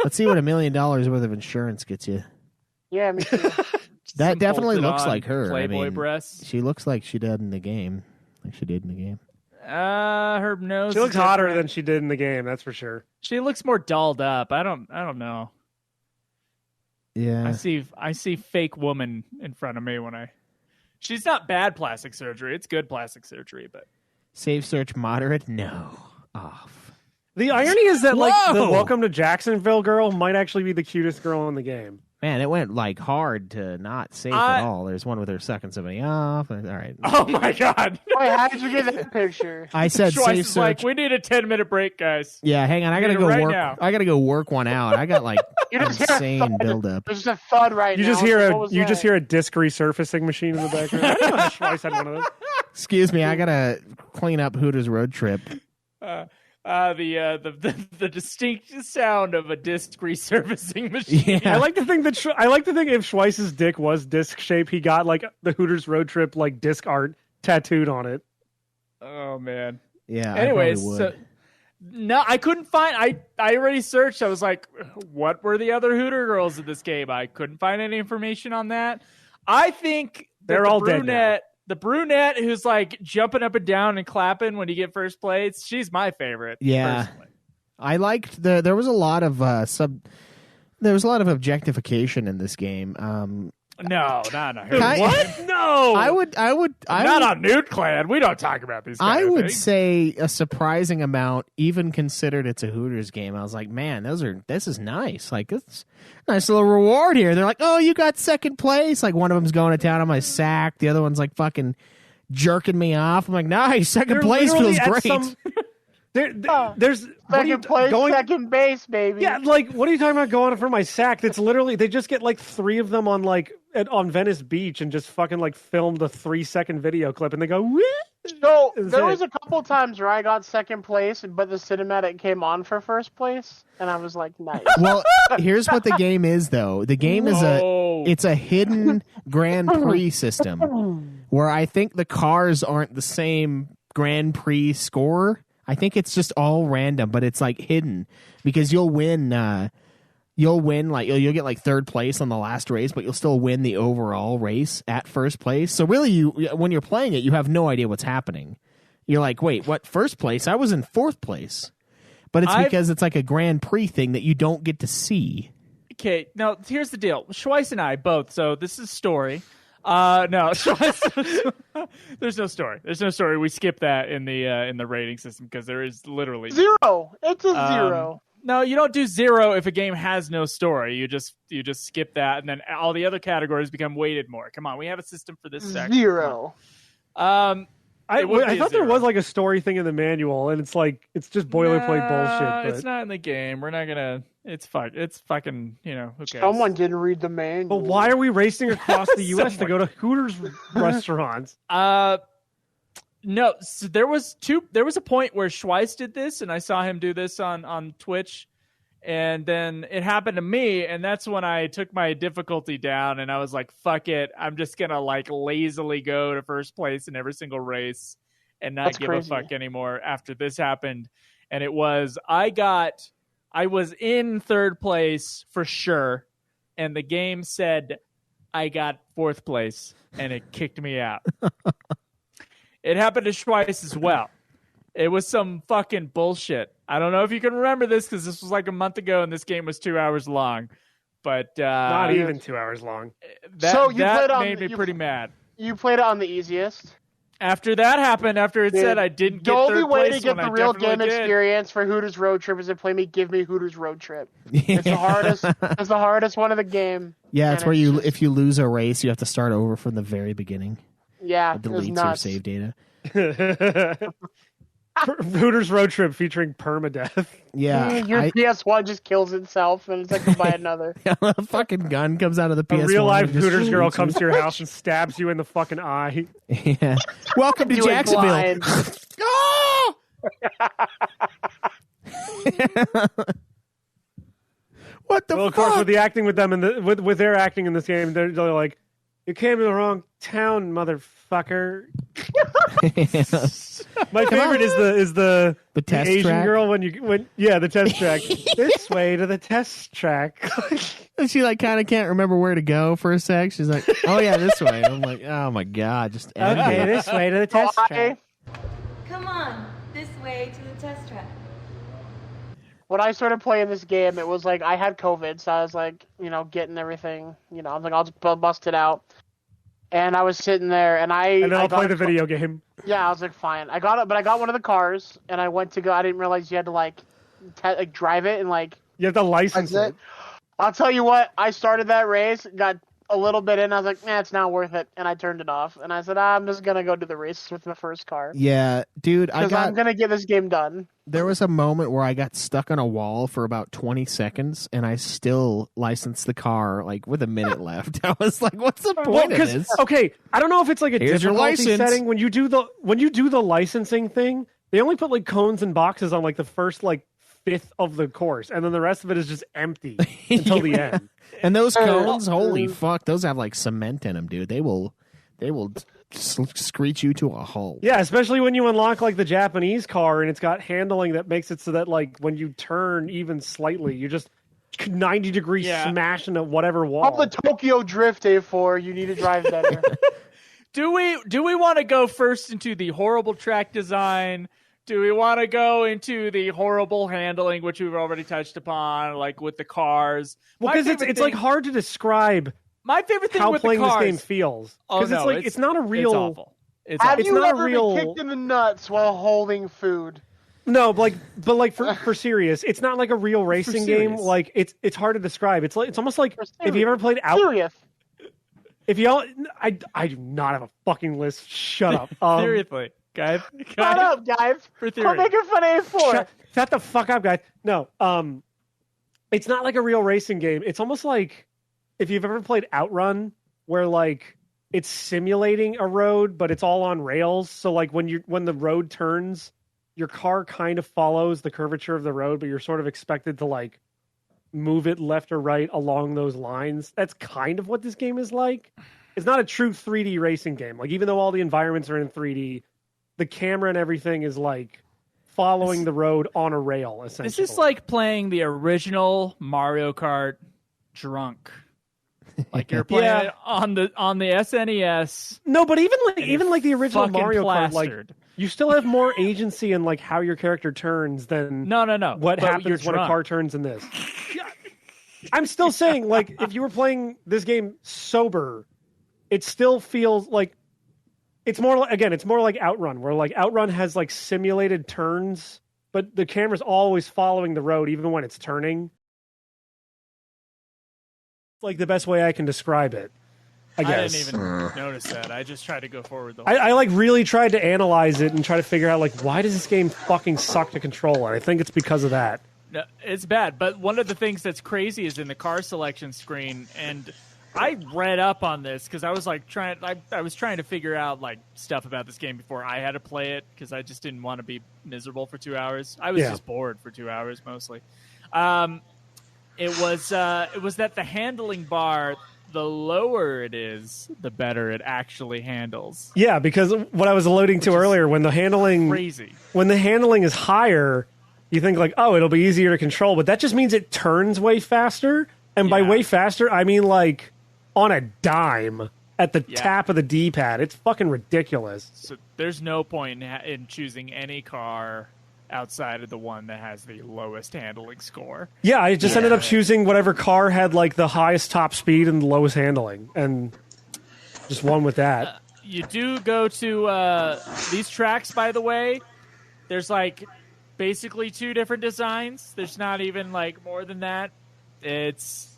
Speaker 2: Let's see what $1 million worth of insurance gets you.
Speaker 8: Yeah, me too.
Speaker 2: That definitely
Speaker 7: Bolted
Speaker 2: looks
Speaker 7: on
Speaker 2: like her.
Speaker 7: Playboy
Speaker 2: I mean,
Speaker 7: breasts.
Speaker 2: she looks like she did in the game. Like she did in the game.
Speaker 7: Her nose.
Speaker 6: She looks
Speaker 7: is
Speaker 6: hotter
Speaker 7: different.
Speaker 6: than she did in the game, that's for sure.
Speaker 7: She looks more dolled up. I don't know.
Speaker 2: Yeah.
Speaker 7: I see fake woman in front of me when I. She's not bad plastic surgery. It's good plastic surgery, but
Speaker 2: Save search moderate? No. Off.
Speaker 6: The irony is that like the
Speaker 2: Whoa!
Speaker 6: Welcome to Jacksonville girl might actually be the cutest girl in the game.
Speaker 2: Man, it went like hard to not safe at all. There's one with her sucking somebody off. All right.
Speaker 7: oh my god!
Speaker 8: Wait, how did you get that picture?
Speaker 2: I said
Speaker 7: Schweiss
Speaker 2: safe
Speaker 7: is like,
Speaker 2: search.
Speaker 7: we need a 10-minute break, guys.
Speaker 2: Yeah, hang on. I gotta
Speaker 7: Need it
Speaker 2: go
Speaker 7: right
Speaker 2: work.
Speaker 7: now.
Speaker 2: I gotta go work one out. I got like
Speaker 8: You just hear a
Speaker 2: insane
Speaker 8: thud.
Speaker 2: buildup.
Speaker 8: There's a thud right
Speaker 6: You
Speaker 8: now.
Speaker 6: just hear
Speaker 8: What was
Speaker 6: you just
Speaker 8: that?
Speaker 6: hear a disc resurfacing machine in the background. I didn't know Schweiss had one of those.
Speaker 2: Excuse me. I gotta clean up Hooters Road Trip.
Speaker 7: The distinct sound of a disc resurfacing machine.
Speaker 2: Yeah.
Speaker 6: I like to think if Schweiss's dick was disc shape, he got like the Hooters Road Trip like disc art tattooed on it.
Speaker 7: Oh man.
Speaker 2: Yeah.
Speaker 7: Anyways,
Speaker 2: I probably
Speaker 7: so
Speaker 2: would.
Speaker 7: no, I couldn't find. I already searched. I was like, what were the other Hooter girls in this game? I couldn't find any information on that. I think that
Speaker 6: They're
Speaker 7: the
Speaker 6: all dead now.
Speaker 7: brunette, the brunette who's like jumping up and down and clapping when you get first place. She's my favorite.
Speaker 2: Yeah.
Speaker 7: personally.
Speaker 2: I liked there was a lot of there was a lot of objectification in this game.
Speaker 7: No, not on her.
Speaker 2: What?
Speaker 7: No,
Speaker 2: I would
Speaker 7: not on Nude Clan. We don't talk about these.
Speaker 2: I
Speaker 7: kind of
Speaker 2: would
Speaker 7: things.
Speaker 2: say a surprising amount, even considered it's a Hooters game. I was like, man, this is nice. Like, it's a nice little reward here. They're like, oh, you got second place. Like, one of them's going to town on my sack. The other one's like fucking jerking me off. I'm like, nice, second
Speaker 6: They're
Speaker 2: place
Speaker 6: literally
Speaker 2: feels
Speaker 6: at
Speaker 2: great.
Speaker 6: some- there's what are you
Speaker 8: Second place,
Speaker 6: going?
Speaker 8: second base, baby.
Speaker 6: Yeah, like what are you talking about going for my sack? That's literally they just get like 3 of them on like on Venice Beach and just fucking like film the 3-second video clip and they go. Whee!
Speaker 8: So
Speaker 6: Is
Speaker 8: there
Speaker 6: it-
Speaker 8: was a couple times where I got second place, but the cinematic came on for first place, and I was like, nice.
Speaker 2: Well, here's what the game is, though. The game is it's a hidden Grand Prix system where I think the cars aren't the same Grand Prix score. I think it's just all random, but it's like hidden because you'll win like you'll get like third place on the last race, but you'll still win the overall race at first place. So really, when you're playing it, you have no idea what's happening. You're like, wait, what? First place? I was in fourth place, but it's because it's like a Grand Prix thing that you don't get to see.
Speaker 7: Okay, now here's the deal. Schweiss and I both. So this is story. No, Schweiss, there's no story. There's no story. We skip that in the rating system because there is literally
Speaker 8: Zero. It's a zero.
Speaker 7: No, you don't do zero if a game has no story. You just skip that, and then all the other categories become weighted more. Come on, we have a system for this section.
Speaker 8: Zero.
Speaker 7: I
Speaker 6: I thought there was like a story thing in the manual, and it's like it's just boilerplate bullshit. But
Speaker 7: It's not in the game. We're not gonna. It's fucking. You know, who cares?
Speaker 8: Someone didn't read the manual.
Speaker 6: But why are we racing across the U.S. to go to Hooters restaurants?
Speaker 7: No. So there was a point where Schweiss did this, and I saw him do this on Twitch. And then it happened to me, and that's when I took my difficulty down, and I was like, fuck it. I'm just going to like lazily go to first place in every single race and not give a fuck anymore after this happened. And it was, I was in third place for sure, and the game said I got fourth place, and it kicked me out. It happened to Schweiss as well. It was some fucking bullshit. I don't know if you can remember this because this was like a month ago and this game was 2 hours long. But
Speaker 6: not even 2 hours long.
Speaker 7: That made me pretty mad.
Speaker 8: You played it on the easiest.
Speaker 7: After that happened, after it said I didn't get third place,
Speaker 8: the only way to get the real game experience for Hooters Road Trip is to play me. Give me Hooters Road Trip. It's the hardest. It's the hardest one of the game.
Speaker 2: Yeah, it's where if you lose a race, you have to start over from the very beginning.
Speaker 8: Yeah,
Speaker 2: it deletes your save data.
Speaker 6: Hooters Road Trip featuring permadeath.
Speaker 2: Yeah,
Speaker 8: your PS1 just kills itself, and it's like to buy another.
Speaker 2: A fucking gun comes out of the PS1.
Speaker 6: A real life Hooters girl comes to your house and stabs you in the fucking eye.
Speaker 2: Yeah. Welcome to Jacksonville. Oh! What the fuck?
Speaker 6: Of course, with the acting with them and with their acting in this game, they're like, "You came to the wrong town, motherfucker." My favorite is the
Speaker 2: test
Speaker 6: Asian
Speaker 2: track?
Speaker 6: girl when the test track. This way to the test track.
Speaker 2: And she like kind of can't remember where to go for a sec. She's like, "Oh yeah, this way." I'm like, "Oh my god, just end
Speaker 6: okay,
Speaker 2: it."
Speaker 6: this way to the test track.
Speaker 9: Come on, this way to the test track.
Speaker 8: When I started playing this game, it was like I had COVID, so I was like, getting everything. I was like, I'll just bust it out. And I was sitting there, and
Speaker 6: I'll play the video game.
Speaker 8: Yeah, I was like, fine. I got it, but I got one of the cars, and I went to go. I didn't realize you had to like drive it and like.
Speaker 6: You have to license it.
Speaker 8: I'll tell you what. I started that race, got a little bit in. I was like, it's not worth it, and I turned it off. And I said, I'm just gonna go do the race with the first car.
Speaker 2: Yeah, dude,
Speaker 8: I'm gonna get this game done.
Speaker 2: There was a moment where I got stuck on a wall for about 20 seconds, and I still licensed the car like with a minute left. I was like, "What's the point of this?"
Speaker 6: Okay, I don't know if it's like a
Speaker 2: Here's your
Speaker 6: difficulty
Speaker 2: license.
Speaker 6: setting when you do the licensing thing. They only put like cones and boxes on like the first like fifth of the course, and then the rest of it is just empty until the end.
Speaker 2: And those cones, holy fuck, those have like cement in them, dude. They will screech you to a halt.
Speaker 6: Yeah, especially when you unlock like the Japanese car and it's got handling that makes it so that like when you turn even slightly, you just 90 degrees smash into whatever wall.
Speaker 8: On the Tokyo Drift A4, you need to drive better.
Speaker 7: Do we want to go first into the horrible track design? Do we want to go into the horrible handling, which we've already touched upon, like with the cars?
Speaker 6: Well, because it's like hard to describe.
Speaker 7: My favorite thing
Speaker 6: how
Speaker 7: with
Speaker 6: playing
Speaker 7: the cars,
Speaker 6: this game feels.
Speaker 7: Oh,
Speaker 6: Because it's not a real.
Speaker 7: It's awful.
Speaker 8: Have you
Speaker 6: not
Speaker 8: ever
Speaker 6: a real
Speaker 8: been kicked in the nuts while holding food?
Speaker 6: No, but for serious, it's not like a real racing game. Like it's hard to describe. It's almost like if you ever played
Speaker 8: Serious.
Speaker 6: If y'all, I do not have a fucking list. Shut up.
Speaker 7: Seriously, guys.
Speaker 8: Shut up, guys.
Speaker 7: For theory.
Speaker 8: I'm making fun of A4.
Speaker 6: Shut the fuck up, guys. No, it's not like a real racing game. It's almost like if you've ever played Outrun, where like it's simulating a road, but it's all on rails. So like when the road turns, your car kind of follows the curvature of the road, but you're sort of expected to like move it left or right along those lines. That's kind of what this game is like. It's not a true 3D racing game. Like even though all the environments are in 3D, the camera and everything is like following the road on a rail, essentially.
Speaker 7: This is like playing the original Mario Kart drunk. Like you're playing it on the SNES.
Speaker 6: No, but even like the original Mario Kart, like
Speaker 7: plastered.
Speaker 6: you still have more agency in like how your character turns than
Speaker 7: no.
Speaker 6: What
Speaker 7: But
Speaker 6: happens
Speaker 7: you're
Speaker 6: when a
Speaker 7: drunk.
Speaker 6: car turns in this? I'm still saying, like, if you were playing this game sober, it still feels like it's more like Outrun, where like Outrun has like simulated turns, but the camera's always following the road even when it's turning. It's like the best way I can describe it. I guess.
Speaker 7: didn't even notice that. I just tried to go forward the whole
Speaker 6: I like really tried to analyze it and try to figure out like why does this game fucking suck to control? And I think it's because of that.
Speaker 7: No, it's bad, but one of the things that's crazy is in the car selection screen, and I read up on this because I was like I was trying to figure out like stuff about this game before I had to play it because I just didn't want to be miserable for 2 hours. I was just bored for 2 hours mostly. It was that the handling bar, the lower it is, the better it actually handles.
Speaker 6: Yeah, because what I was alluding to earlier, when the handling is higher, you think like, oh, it'll be easier to control, but that just means it turns way faster. And by way faster, I mean like on a dime at the tap of the D-pad. It's fucking ridiculous.
Speaker 7: So there's no point in choosing any car outside of the one that has the lowest handling score.
Speaker 6: Yeah, I just ended up choosing whatever car had like the highest top speed and the lowest handling, and just won with that.
Speaker 7: You do go to these tracks, by the way. There's like basically 2 different designs. There's not even like more than that. It's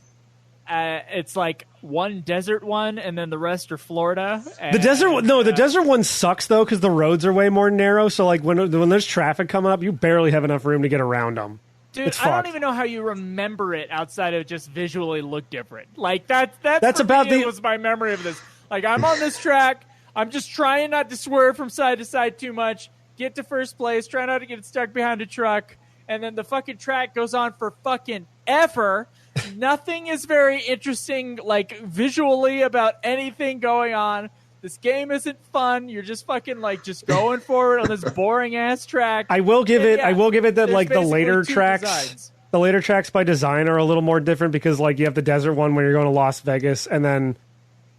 Speaker 7: like one desert one, and then the rest are Florida.
Speaker 6: The desert one sucks though because the roads are way more narrow. So like when there's traffic coming up, you barely have enough room to get around them.
Speaker 7: Dude, I don't even know how you remember it outside of just visually look different. Like that's
Speaker 6: about
Speaker 7: me, was my memory of this. Like I'm on this track, I'm just trying not to swerve from side to side too much, get to first place, try not to get stuck behind a truck, and then the fucking track goes on for fucking ever. Nothing is very interesting, like, visually about anything going on. This game isn't fun. You're just fucking, like, just going forward on this boring-ass track.
Speaker 6: I will give it that, like, the later tracks by design are a little more different because, like, you have the desert one when you're going to Las Vegas, and then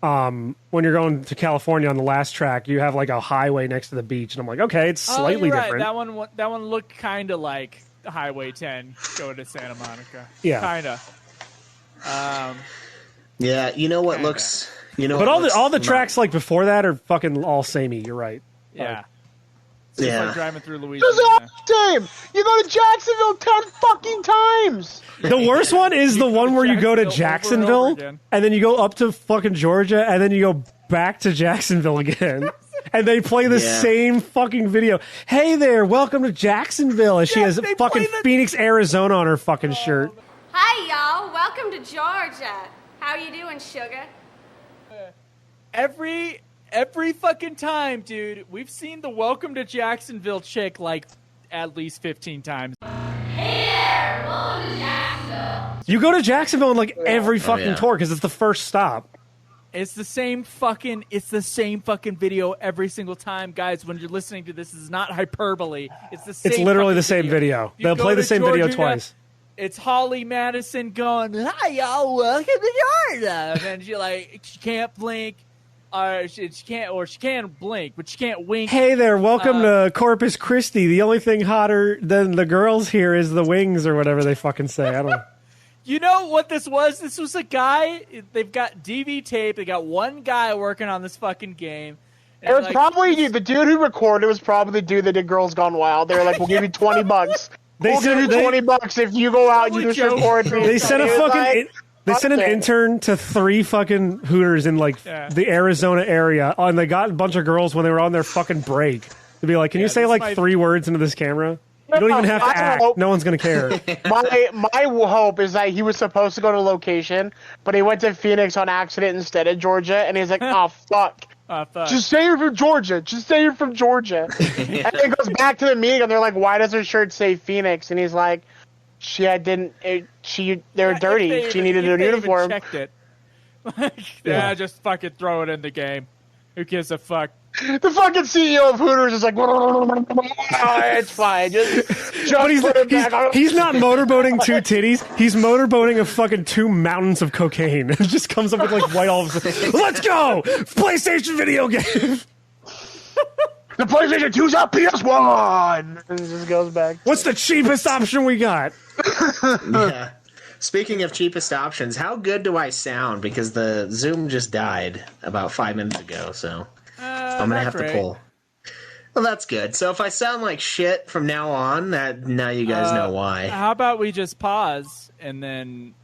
Speaker 6: when you're going to California on the last track, you have, like, a highway next to the beach. And I'm like, okay, it's slightly different.
Speaker 7: That one looked kind of like Highway 10 going to Santa Monica.
Speaker 6: Yeah.
Speaker 7: Kind of.
Speaker 10: Yeah, you know what looks...
Speaker 6: But all the tracks like before that are fucking all samey. You're right.
Speaker 7: Yeah. It's just like driving through Louisiana.
Speaker 8: This is all the same. You go to Jacksonville 10 fucking times.
Speaker 6: The worst one is the one where you go to Jacksonville and then you go up to fucking Georgia and then you go back to Jacksonville again. And they play the same fucking video. Hey there, welcome to Jacksonville. And she has fucking Phoenix, Arizona on her fucking shirt.
Speaker 9: Hi, y'all. Welcome to Georgia. How you doing, sugar?
Speaker 7: Every fucking time, dude, we've seen the Welcome to Jacksonville chick like at least 15 times.
Speaker 9: Hey there, welcome to Jacksonville.
Speaker 6: You go to Jacksonville in like every fucking tour because it's the first stop.
Speaker 7: It's the same fucking video every single time, guys. When you're listening to this, is not hyperbole. It's the same.
Speaker 6: It's literally the same video. They'll play the same video twice.
Speaker 7: It's Holly Madison going, "Hi y'all, welcome to Georgia," and she can't blink, she can blink, but she can't wink.
Speaker 6: Hey there, welcome to Corpus Christi. The only thing hotter than the girls here is the wings or whatever they fucking say. I don't know.
Speaker 7: You know what this was? This was a guy. They've got DV tape. They got one guy working on this fucking game.
Speaker 8: It was probably the dude who recorded. Was probably the dude that did Girls Gone Wild. They were like, "We'll give you $20. We'll give you $20 if you go out and you just record."
Speaker 6: They sent an intern to 3 fucking Hooters in like the Arizona area, and they got a bunch of girls when they were on their fucking break to be like, "Can you say like 3 words into this camera?" You don't even have to act. No one's going to care.
Speaker 8: My hope is that he was supposed to go to location, but he went to Phoenix on accident instead of Georgia, and he's like, oh, fuck. Just say you're from Georgia. Just say you're from Georgia. And then goes back to the meeting, and they're like, why does her shirt say Phoenix? And he's like, they were dirty. She needed a uniform.
Speaker 7: Checked it. Just fucking throw it in the game. Who gives a fuck?
Speaker 8: The fucking CEO of Hooters is like, it's fine. Just
Speaker 6: he's not motorboating 2 titties. He's motorboating a fucking 2 mountains of cocaine. It just comes up with like white olives. Let's go! PlayStation video game!
Speaker 8: The PlayStation 2's up PS1! And it just goes back.
Speaker 6: What's the cheapest option we got?
Speaker 10: Yeah. Speaking of cheapest options, how good do I sound? Because the Zoom just died about 5 minutes ago, so I'm going to have to pull. Well, that's good. So if I sound like shit from now on, now you guys know why.
Speaker 7: How about we just pause and then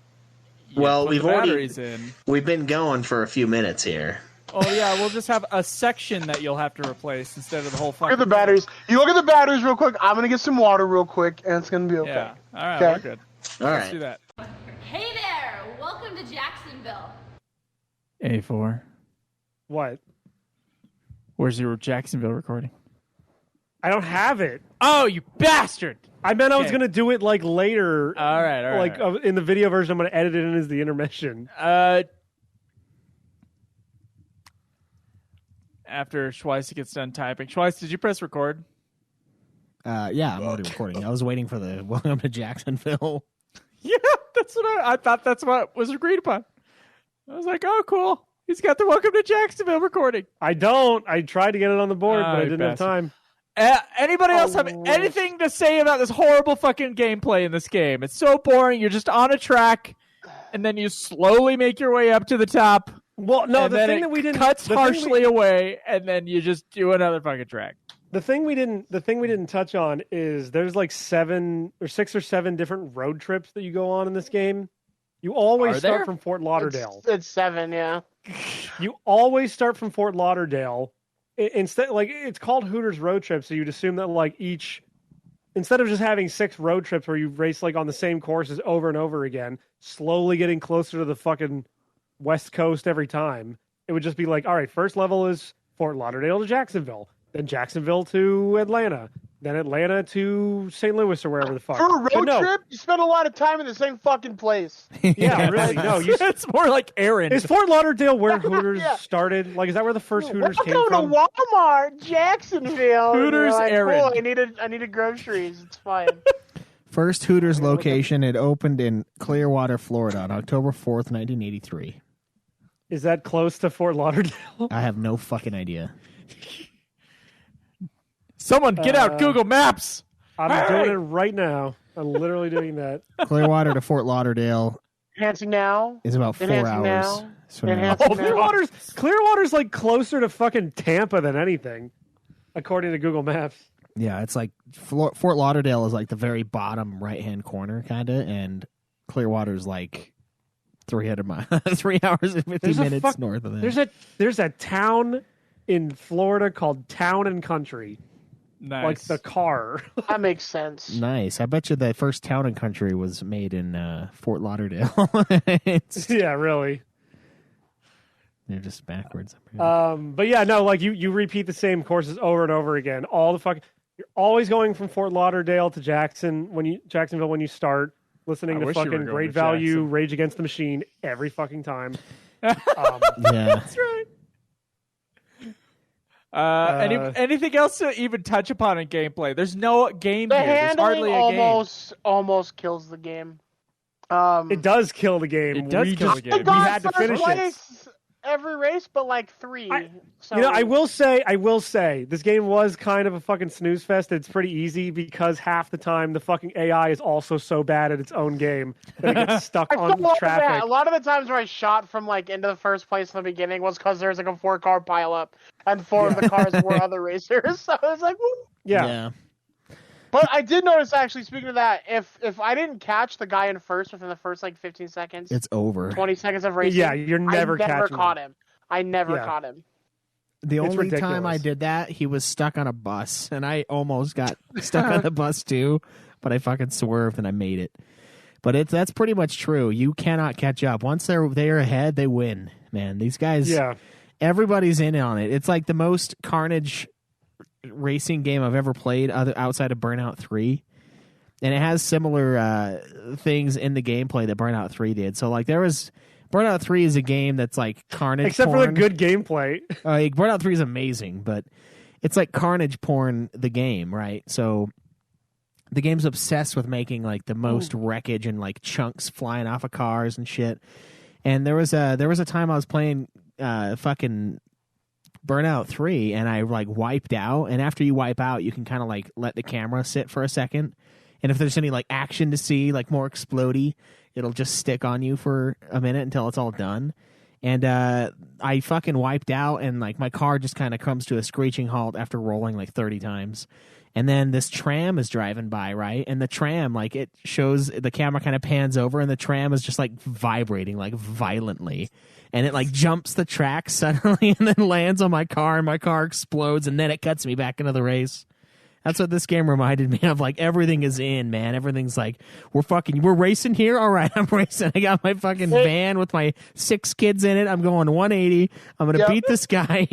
Speaker 10: we've been going for a few minutes here.
Speaker 7: Oh, yeah, we'll just have a section that you'll have to replace instead of the whole fucking
Speaker 8: Look at the batteries. You look at the batteries real quick. I'm going to get some water real quick, and it's going to be okay.
Speaker 7: Yeah. All right,
Speaker 8: okay.
Speaker 7: We're good.
Speaker 10: Let's
Speaker 7: do that.
Speaker 9: Hey there, welcome to Jacksonville.
Speaker 7: A4.
Speaker 6: What?
Speaker 7: Where's your Jacksonville recording?
Speaker 6: I don't have it.
Speaker 7: Oh, you bastard!
Speaker 6: I meant I was
Speaker 7: Okay.
Speaker 6: going to do it like later.
Speaker 7: All right.
Speaker 6: In the video version, I'm going to edit it in as the intermission.
Speaker 7: After Schweiss gets done typing. Schweiss, did you press record?
Speaker 2: Yeah, I'm already recording. I was waiting for the welcome to Jacksonville.
Speaker 7: Yeah, that's what I thought. That's what was agreed upon. I was like, oh, cool. He's got the welcome to Jacksonville recording.
Speaker 6: I don't. I tried to get it on the board, but I didn't have time.
Speaker 7: Anybody else have anything to say about this horrible fucking gameplay in this game? It's so boring. You're just on a track, and then you slowly make your way up to the top.
Speaker 6: Well, no,
Speaker 7: and
Speaker 6: the
Speaker 7: then
Speaker 6: thing
Speaker 7: it
Speaker 6: that we didn't
Speaker 7: cuts
Speaker 6: the thing
Speaker 7: harshly away, and then you just do another fucking track.
Speaker 6: The thing we didn't touch on is there's like 6 or 7 different road trips that you go on in this game. You always
Speaker 7: Are
Speaker 6: start
Speaker 7: there?
Speaker 6: from Fort Lauderdale.
Speaker 8: It's 7, yeah.
Speaker 6: You always start from Fort Lauderdale. Instead, like it's called Hooters Road Trip, so you'd assume that like instead of just having 6 road trips where you race like on the same courses over and over again, slowly getting closer to the fucking West Coast every time, it would just be like, all right, first level is Fort Lauderdale to Jacksonville, then Jacksonville to Atlanta, then Atlanta to St. Louis or wherever the fuck.
Speaker 8: For a road
Speaker 6: But no,
Speaker 8: trip, you spend a lot of time in the same fucking place.
Speaker 6: yeah, really, no.
Speaker 7: It's more like Aaron.
Speaker 6: Is Fort Lauderdale where Hooters
Speaker 8: Yeah.
Speaker 6: started? Like, is that where the first Hooters
Speaker 8: Welcome
Speaker 6: came from?
Speaker 8: to Walmart, Jacksonville. And
Speaker 7: Hooters
Speaker 8: you're like,
Speaker 7: Aaron.
Speaker 8: Cool, I needed groceries. It's fine.
Speaker 2: First Hooters location, it opened in Clearwater, Florida on October 4th, 1983.
Speaker 6: Is that close to Fort Lauderdale?
Speaker 2: I have no fucking idea.
Speaker 7: Someone get out Google Maps.
Speaker 6: I'm doing it right now. I'm literally doing that.
Speaker 2: Clearwater to Fort Lauderdale
Speaker 8: Enhancing now.
Speaker 2: is about 4
Speaker 8: Enhancing
Speaker 2: hours.
Speaker 8: now.
Speaker 2: So
Speaker 8: Enhancing
Speaker 6: Oh,
Speaker 8: now.
Speaker 6: Clearwater's like closer to fucking Tampa than anything, according to Google Maps.
Speaker 2: yeah, it's like Fort Lauderdale is like the very bottom right-hand corner, kind of, and Clearwater's like 300 miles, 3 hours and 50 minutes north of that.
Speaker 6: There's a town in Florida called Town and Country,
Speaker 7: Nice.
Speaker 6: like the car.
Speaker 8: That makes sense.
Speaker 2: Nice. I bet you the first Town and Country was made in Fort Lauderdale.
Speaker 6: Yeah, really.
Speaker 2: They're just backwards.
Speaker 6: But yeah, no, like you repeat the same courses over and over again. You're always going from Fort Lauderdale to Jacksonville when you start. Listening
Speaker 7: I
Speaker 6: to
Speaker 7: wish you were
Speaker 6: fucking
Speaker 7: going
Speaker 6: Great
Speaker 7: to
Speaker 6: Value,
Speaker 7: Jackson.
Speaker 6: Rage Against the Machine every fucking time.
Speaker 2: Yeah.
Speaker 7: That's right. Anything else to even touch upon in gameplay? There's no game
Speaker 8: The
Speaker 7: here. There's hardly
Speaker 8: handling
Speaker 7: a game.
Speaker 8: almost kills the game.
Speaker 6: It does kill the game.
Speaker 7: It does
Speaker 6: We
Speaker 7: kill the
Speaker 6: just-
Speaker 7: game.
Speaker 8: I
Speaker 6: We
Speaker 8: got
Speaker 6: had to
Speaker 8: first
Speaker 6: finish it.
Speaker 8: place every race, but like 3.
Speaker 6: I will say, this game was kind of a fucking snooze fest. It's pretty easy because half the time the fucking AI is also so bad at its own game that it gets stuck
Speaker 8: I
Speaker 6: on
Speaker 8: still love
Speaker 6: traffic.
Speaker 8: that. A lot of the times where I shot from like into the first place in the beginning was because there's like a 4-car pileup, and 4 of the cars were other racers. So I was like, woo.
Speaker 6: Yeah.
Speaker 8: But I did notice, actually, speaking of that, if I didn't catch the guy in first within the first like 15 seconds,
Speaker 2: It's over.
Speaker 8: 20 seconds of racing,
Speaker 6: Yeah, you're never
Speaker 8: I never
Speaker 6: catching
Speaker 8: caught him. I never
Speaker 6: Yeah.
Speaker 8: caught him.
Speaker 2: The
Speaker 6: It's
Speaker 2: only time
Speaker 6: ridiculous.
Speaker 2: I did that, he was stuck on a bus, and I almost got stuck on the bus too, but I fucking swerved and I made it. But that's pretty much true. You cannot catch up. Once they're ahead, they win. Man, these guys,
Speaker 6: Yeah.
Speaker 2: everybody's in on it. It's like the most carnage racing game I've ever played, outside of Burnout 3. And it has similar things in the gameplay that Burnout 3 did. So like Burnout 3 is a game that's like carnage
Speaker 6: Except
Speaker 2: porn.
Speaker 6: for the good gameplay.
Speaker 2: Burnout 3 is amazing, but it's like carnage porn, the game, right? So the game's obsessed with making like the most wreckage and like chunks flying off of cars and shit. And there was a time I was playing fucking Burnout 3 and I like wiped out. And after you wipe out, you can kind of like let the camera sit for a second. And if there's any like action to see, like more explodey, it'll just stick on you for a minute until it's all done. And I fucking wiped out, and like my car just kind of comes to a screeching halt after rolling like 30 times. And then this tram is driving by, right? And the tram, like it shows, the camera kind of pans over, and the tram is just like vibrating like violently. And it like jumps the track suddenly and then lands on my car, and my car explodes, and then it cuts me back into the race. That's what this game reminded me of. Like, everything is in, man. Everything's like, we're racing here? All right, I'm racing. I got my fucking van with my 6 kids in it. I'm going 180. I'm going to beat this guy.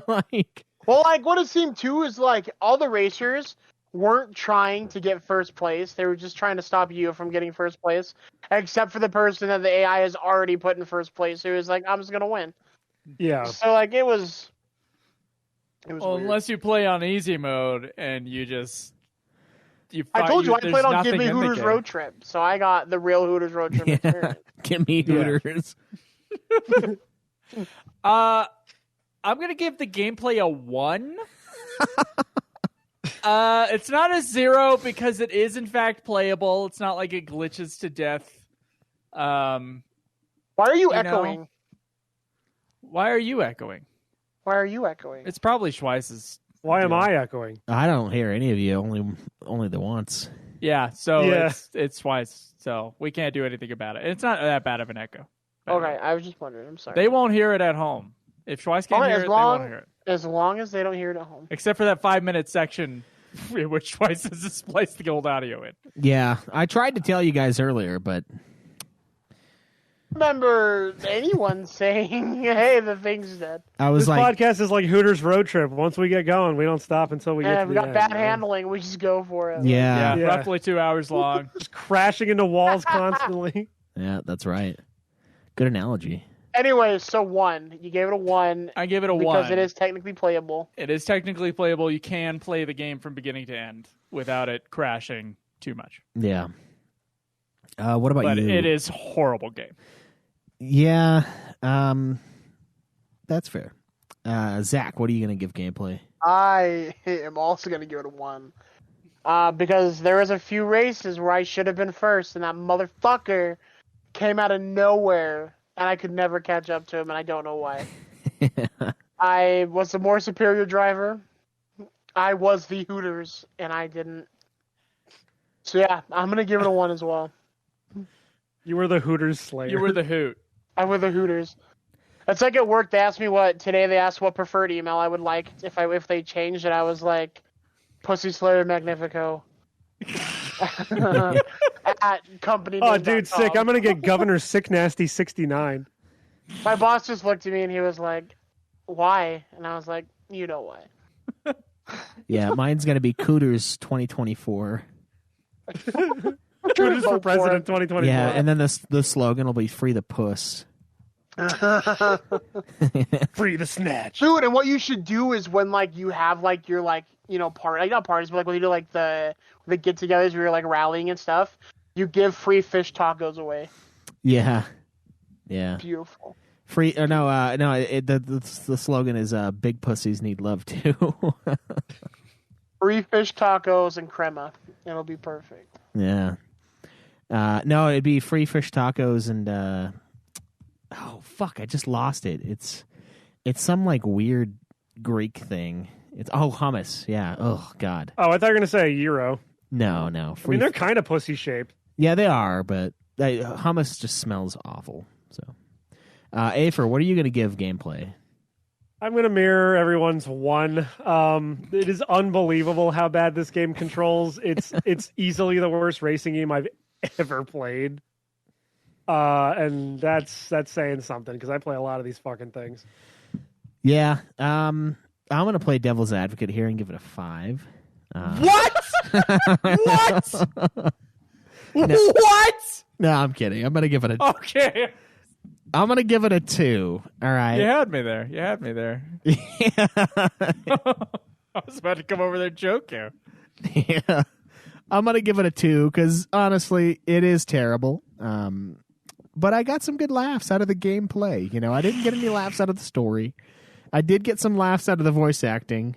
Speaker 2: Like,
Speaker 8: Well, like what it seemed too is like all the racers weren't trying to get first place. They were just trying to stop you from getting first place, except for the person that the AI has already put in first place, who was like, "I'm just gonna win."
Speaker 6: Yeah.
Speaker 8: So like it was.
Speaker 7: Well,
Speaker 8: weird.
Speaker 7: unless you play on easy mode and you just.
Speaker 8: I told you I
Speaker 7: there's
Speaker 8: played on
Speaker 7: nothing
Speaker 8: Give Me
Speaker 7: in the
Speaker 8: Hooters
Speaker 7: game.
Speaker 8: Road Trip, so I got the real Hooters Road Trip experience.
Speaker 2: Give me Hooters.
Speaker 7: I'm gonna give the gameplay a 1. It's not a 0 because it is in fact playable. It's not like it glitches to death.
Speaker 8: Why are you
Speaker 7: know,
Speaker 8: echoing?
Speaker 7: Why are you echoing?
Speaker 8: Why are you echoing?
Speaker 7: It's probably Schweiss's.
Speaker 6: Why am I echoing?
Speaker 2: I don't hear any of you. Only the once.
Speaker 7: Yeah, so
Speaker 6: Yeah.
Speaker 7: it's Schweiss. So we can't do anything about it. It's not that bad of an echo.
Speaker 8: Okay, I was just wondering. I'm sorry.
Speaker 7: They won't hear it at home. If Schweiss can't hear it, they won't hear it.
Speaker 8: As long as they don't hear it at home.
Speaker 7: Except for that 5-minute section in which Schweiss has spliced the old audio in.
Speaker 2: Yeah, I tried to tell you guys earlier, but
Speaker 8: Remember anyone saying, "Hey, the thing's dead"?
Speaker 2: I was
Speaker 6: This
Speaker 2: like,
Speaker 6: podcast is like Hooters Road Trip. Once we get going, we don't stop until we get
Speaker 8: Yeah,
Speaker 6: to
Speaker 8: we
Speaker 6: the
Speaker 8: got
Speaker 6: end,
Speaker 8: bad
Speaker 6: man.
Speaker 8: handling. We just go for it.
Speaker 2: yeah,
Speaker 6: Yeah.
Speaker 7: Roughly 2 hours long.
Speaker 6: Just crashing into walls constantly.
Speaker 2: yeah, that's right. Good analogy.
Speaker 8: Anyway, so 1. You gave it a 1
Speaker 7: I give it a 1.
Speaker 8: because it is technically playable.
Speaker 7: It is technically playable. You can play the game from beginning to end without it crashing too much.
Speaker 2: Yeah. What about
Speaker 7: But
Speaker 2: you?
Speaker 7: it is a horrible game.
Speaker 2: Yeah, that's fair. Zach, what are you going to give gameplay?
Speaker 8: I am also going to give it a 1. Because there was a few races where I should have been first, and that motherfucker came out of nowhere, and I could never catch up to him, and I don't know why. I was the more superior driver. I was the Hooters, and I didn't. So yeah, I'm going to give it a 1 as well.
Speaker 6: You were the Hooters Slayer.
Speaker 7: You were the Hoot.
Speaker 8: I'm with the Hooters. It's like at work. They asked me what preferred email I would like if they changed it. I was like, Pussy Slayer Magnifico. At company.
Speaker 6: Oh, dude, sick! I'm gonna get Governor Sick Nasty 69.
Speaker 8: My boss just looked at me and he was like, "Why?" And I was like, "You know why."
Speaker 2: Yeah, mine's going to be Cooters 2024.
Speaker 6: Hooters for President 2024.
Speaker 2: Yeah, and then the slogan will be "Free the Puss."
Speaker 6: Free the snatch.
Speaker 8: Dude, and what you should do is when like you have like your like party, like not parties, but like when you do like the get-togethers where you're like rallying and stuff, you give free fish tacos away.
Speaker 2: Yeah, yeah.
Speaker 8: Beautiful.
Speaker 2: Free or no? The slogan is "Big pussies need love too."
Speaker 8: Free fish tacos and crema. It'll be perfect.
Speaker 2: Yeah. No, it'd be free fish tacos and oh fuck, I just lost it. It's some like weird Greek thing. It's hummus. Yeah. Oh god.
Speaker 6: Oh, I thought you were gonna say a gyro.
Speaker 2: No.
Speaker 6: I mean, they're kind of pussy shaped.
Speaker 2: Yeah, they are, but hummus just smells awful. So, Afer, what are you gonna give gameplay?
Speaker 6: I'm going to mirror everyone's 1. It is unbelievable how bad this game controls. It's easily the worst racing game I've ever played. And that's saying something because I play a lot of these fucking things.
Speaker 2: Yeah. I'm gonna play devil's advocate here and give it a 5.
Speaker 7: What? What?
Speaker 2: No.
Speaker 7: What?
Speaker 2: No, I'm kidding. I'm gonna give it a.
Speaker 7: Okay.
Speaker 2: I'm gonna give it a 2. All right.
Speaker 7: You had me there.
Speaker 2: Yeah.
Speaker 7: I was about to come over there and joke you.
Speaker 2: Yeah. I'm gonna give it a 2 because honestly, it is terrible. But I got some good laughs out of the gameplay. I didn't get any laughs out of the story. I did get some laughs out of the voice acting,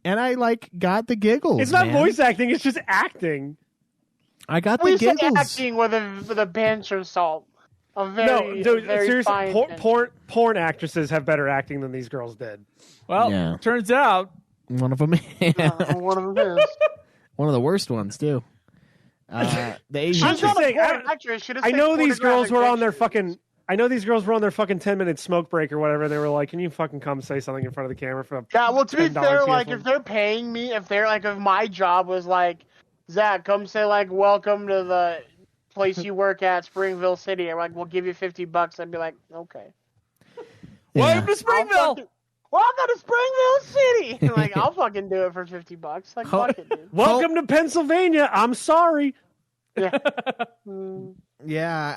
Speaker 2: and I got the giggles.
Speaker 6: It's not
Speaker 2: man.
Speaker 6: voice acting; it's just acting.
Speaker 2: I got
Speaker 8: We
Speaker 2: the
Speaker 8: said
Speaker 2: giggles.
Speaker 8: acting with a pinch of salt.
Speaker 6: No, dude, seriously, porn actresses have better acting than these girls did.
Speaker 7: Well,
Speaker 2: Yeah.
Speaker 7: turns out
Speaker 2: One of them.
Speaker 8: One of them is.
Speaker 2: One of the worst ones too. The Asian.
Speaker 6: I'm just saying, I know these girls were on their fucking. I know these girls were on their fucking 10-minute smoke break or whatever. They were like, "Can you fucking come say something in front of the camera for a
Speaker 8: Yeah, well, to be
Speaker 6: $10
Speaker 8: fair,
Speaker 6: PS1?"
Speaker 8: if they're paying me, if my job was like, Zach, come say welcome to the place you work at, Springville City, or we'll give you $50, I'd be like, okay.
Speaker 7: welcome to Springville.
Speaker 8: welcome to Springville City. I'm like, I'll fucking do it for $50. Like, fuck it, dude.
Speaker 6: Welcome to Pennsylvania. I'm sorry.
Speaker 8: Yeah.
Speaker 2: Yeah,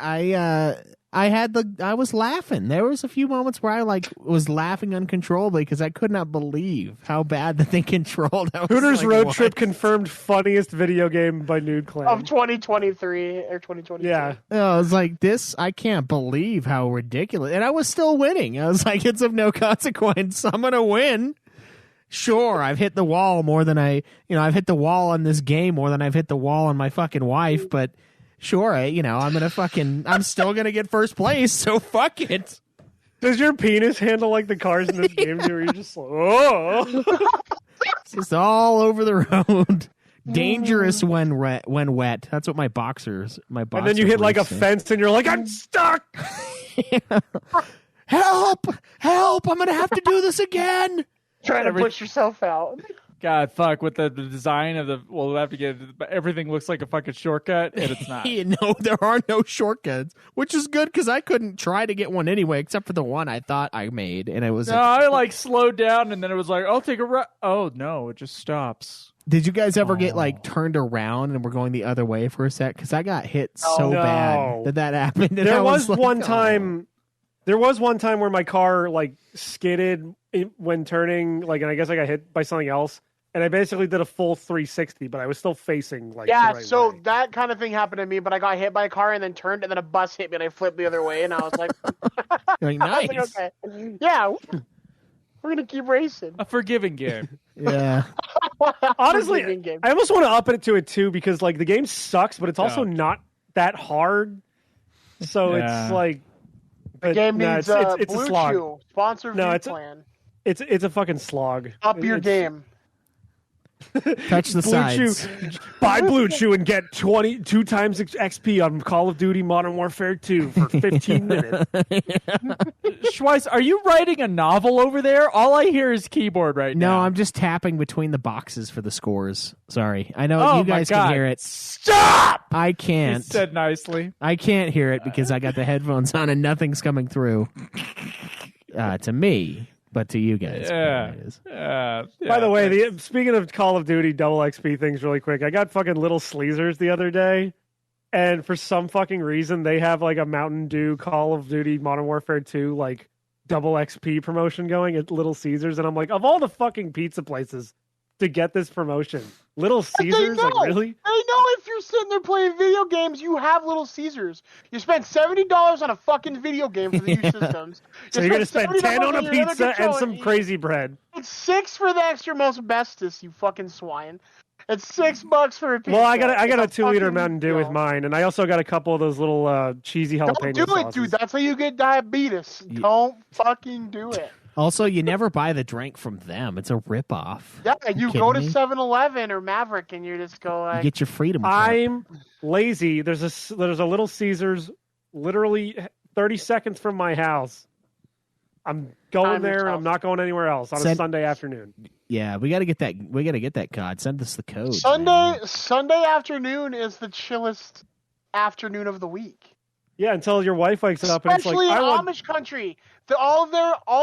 Speaker 2: I was laughing. There was a few moments where I was laughing uncontrollably because I could not believe how bad the thing controlled.
Speaker 6: Hooters Road Trip confirmed funniest video game by Nude Clan
Speaker 8: of 2023 or 2022.
Speaker 6: Yeah.
Speaker 2: I was like, this, I can't believe how ridiculous. And I was still winning. I was like, it's of no consequence. I'm going to win. Sure, I've hit the wall more than I've hit the wall on this game more than I've hit the wall on my fucking wife, but sure, I'm still gonna get first place, so fuck it.
Speaker 6: Does your penis handle like the cars in this game, or you just like, oh?
Speaker 2: It's just all over the road. Dangerous when wet. That's what my boxer.
Speaker 6: And then you hit like a fence, and you're like, I'm stuck.
Speaker 2: Help! I'm gonna have to do this again.
Speaker 8: Trying to push yourself out.
Speaker 7: God, fuck, with the design of we'll have to get it, but everything looks like a fucking shortcut, and it's not.
Speaker 2: No, there are no shortcuts, which is good because I couldn't try to get one anyway, except for the one I thought I made, and it was...
Speaker 7: No, I slowed down, and then it was like, I'll take a ride. Oh, no, it just stops.
Speaker 2: Did you guys ever get turned around and we're going the other way for a sec? Because I got hit so bad that happened. And
Speaker 6: there was one time where my car skidded when turning, and I guess I got hit by something else, and I basically did a full 360, but I was still facing the right way.
Speaker 8: That kind of thing happened to me, but I got hit by a car and then turned, and then a bus hit me, and I flipped the other way, and I was like,
Speaker 2: nice.
Speaker 8: I was like, okay. Yeah, we're gonna keep racing.
Speaker 7: A forgiving game.
Speaker 2: Yeah.
Speaker 6: Honestly, I almost want to up it to it too, because the game sucks, but it's also not that hard. So it's like.
Speaker 8: The game needs
Speaker 6: it's
Speaker 8: Blue
Speaker 6: a slog.
Speaker 8: Chew sponsor plan.
Speaker 6: It's a fucking slog.
Speaker 8: Up your game.
Speaker 2: Touch the sides.
Speaker 6: Buy Blue Chew and get 2 times XP on Call of Duty Modern Warfare 2 for 15 minutes.
Speaker 7: Schweiss, are you writing a novel over there? All I hear is keyboard right now.
Speaker 2: No, I'm just tapping between the boxes for the scores. Sorry. I know you guys can hear it.
Speaker 7: Stop!
Speaker 2: I can't.
Speaker 7: He said nicely.
Speaker 2: I can't hear it because I got the headphones on and nothing's coming through. To me. But to you guys,
Speaker 6: By the way, speaking of Call of Duty double XP things really quick, I got fucking Little Sleezers the other day, and for some fucking reason, they have a Mountain Dew Call of Duty Modern Warfare 2 double XP promotion going at Little Caesars, and I'm like, of all the fucking pizza places to get this promotion, Little Caesars, really?
Speaker 8: They know if you're sitting there playing video games, you have Little Caesars. You spent $70 on a fucking video game for the new systems.
Speaker 6: So you're gonna spend 10 on a pizza and some crazy bread.
Speaker 8: It's $6 for the extra most bestest, you fucking swine. It's $6 for a pizza.
Speaker 6: Well, I got a 2-liter Mountain Dew with mine, and I also got a couple of those little cheesy jalapeno
Speaker 8: Don't do it,
Speaker 6: sauces.
Speaker 8: dude. That's how you get diabetes. Don't fucking do it.
Speaker 2: Also, you never buy the drink from them. It's a ripoff.
Speaker 8: Yeah, you go to 7-Eleven or Maverick and you just go
Speaker 2: you get your freedom.
Speaker 6: I'm lazy. There's a Little Caesars literally 30 seconds from my house. I'm going there and I'm not going anywhere else on a Sunday afternoon.
Speaker 2: Yeah, we got to get that. We got to get that code. Send us the code.
Speaker 8: Sunday afternoon is the chillest afternoon of the week.
Speaker 6: Yeah, until your wife wakes up and it's like,
Speaker 8: especially in Amish country. All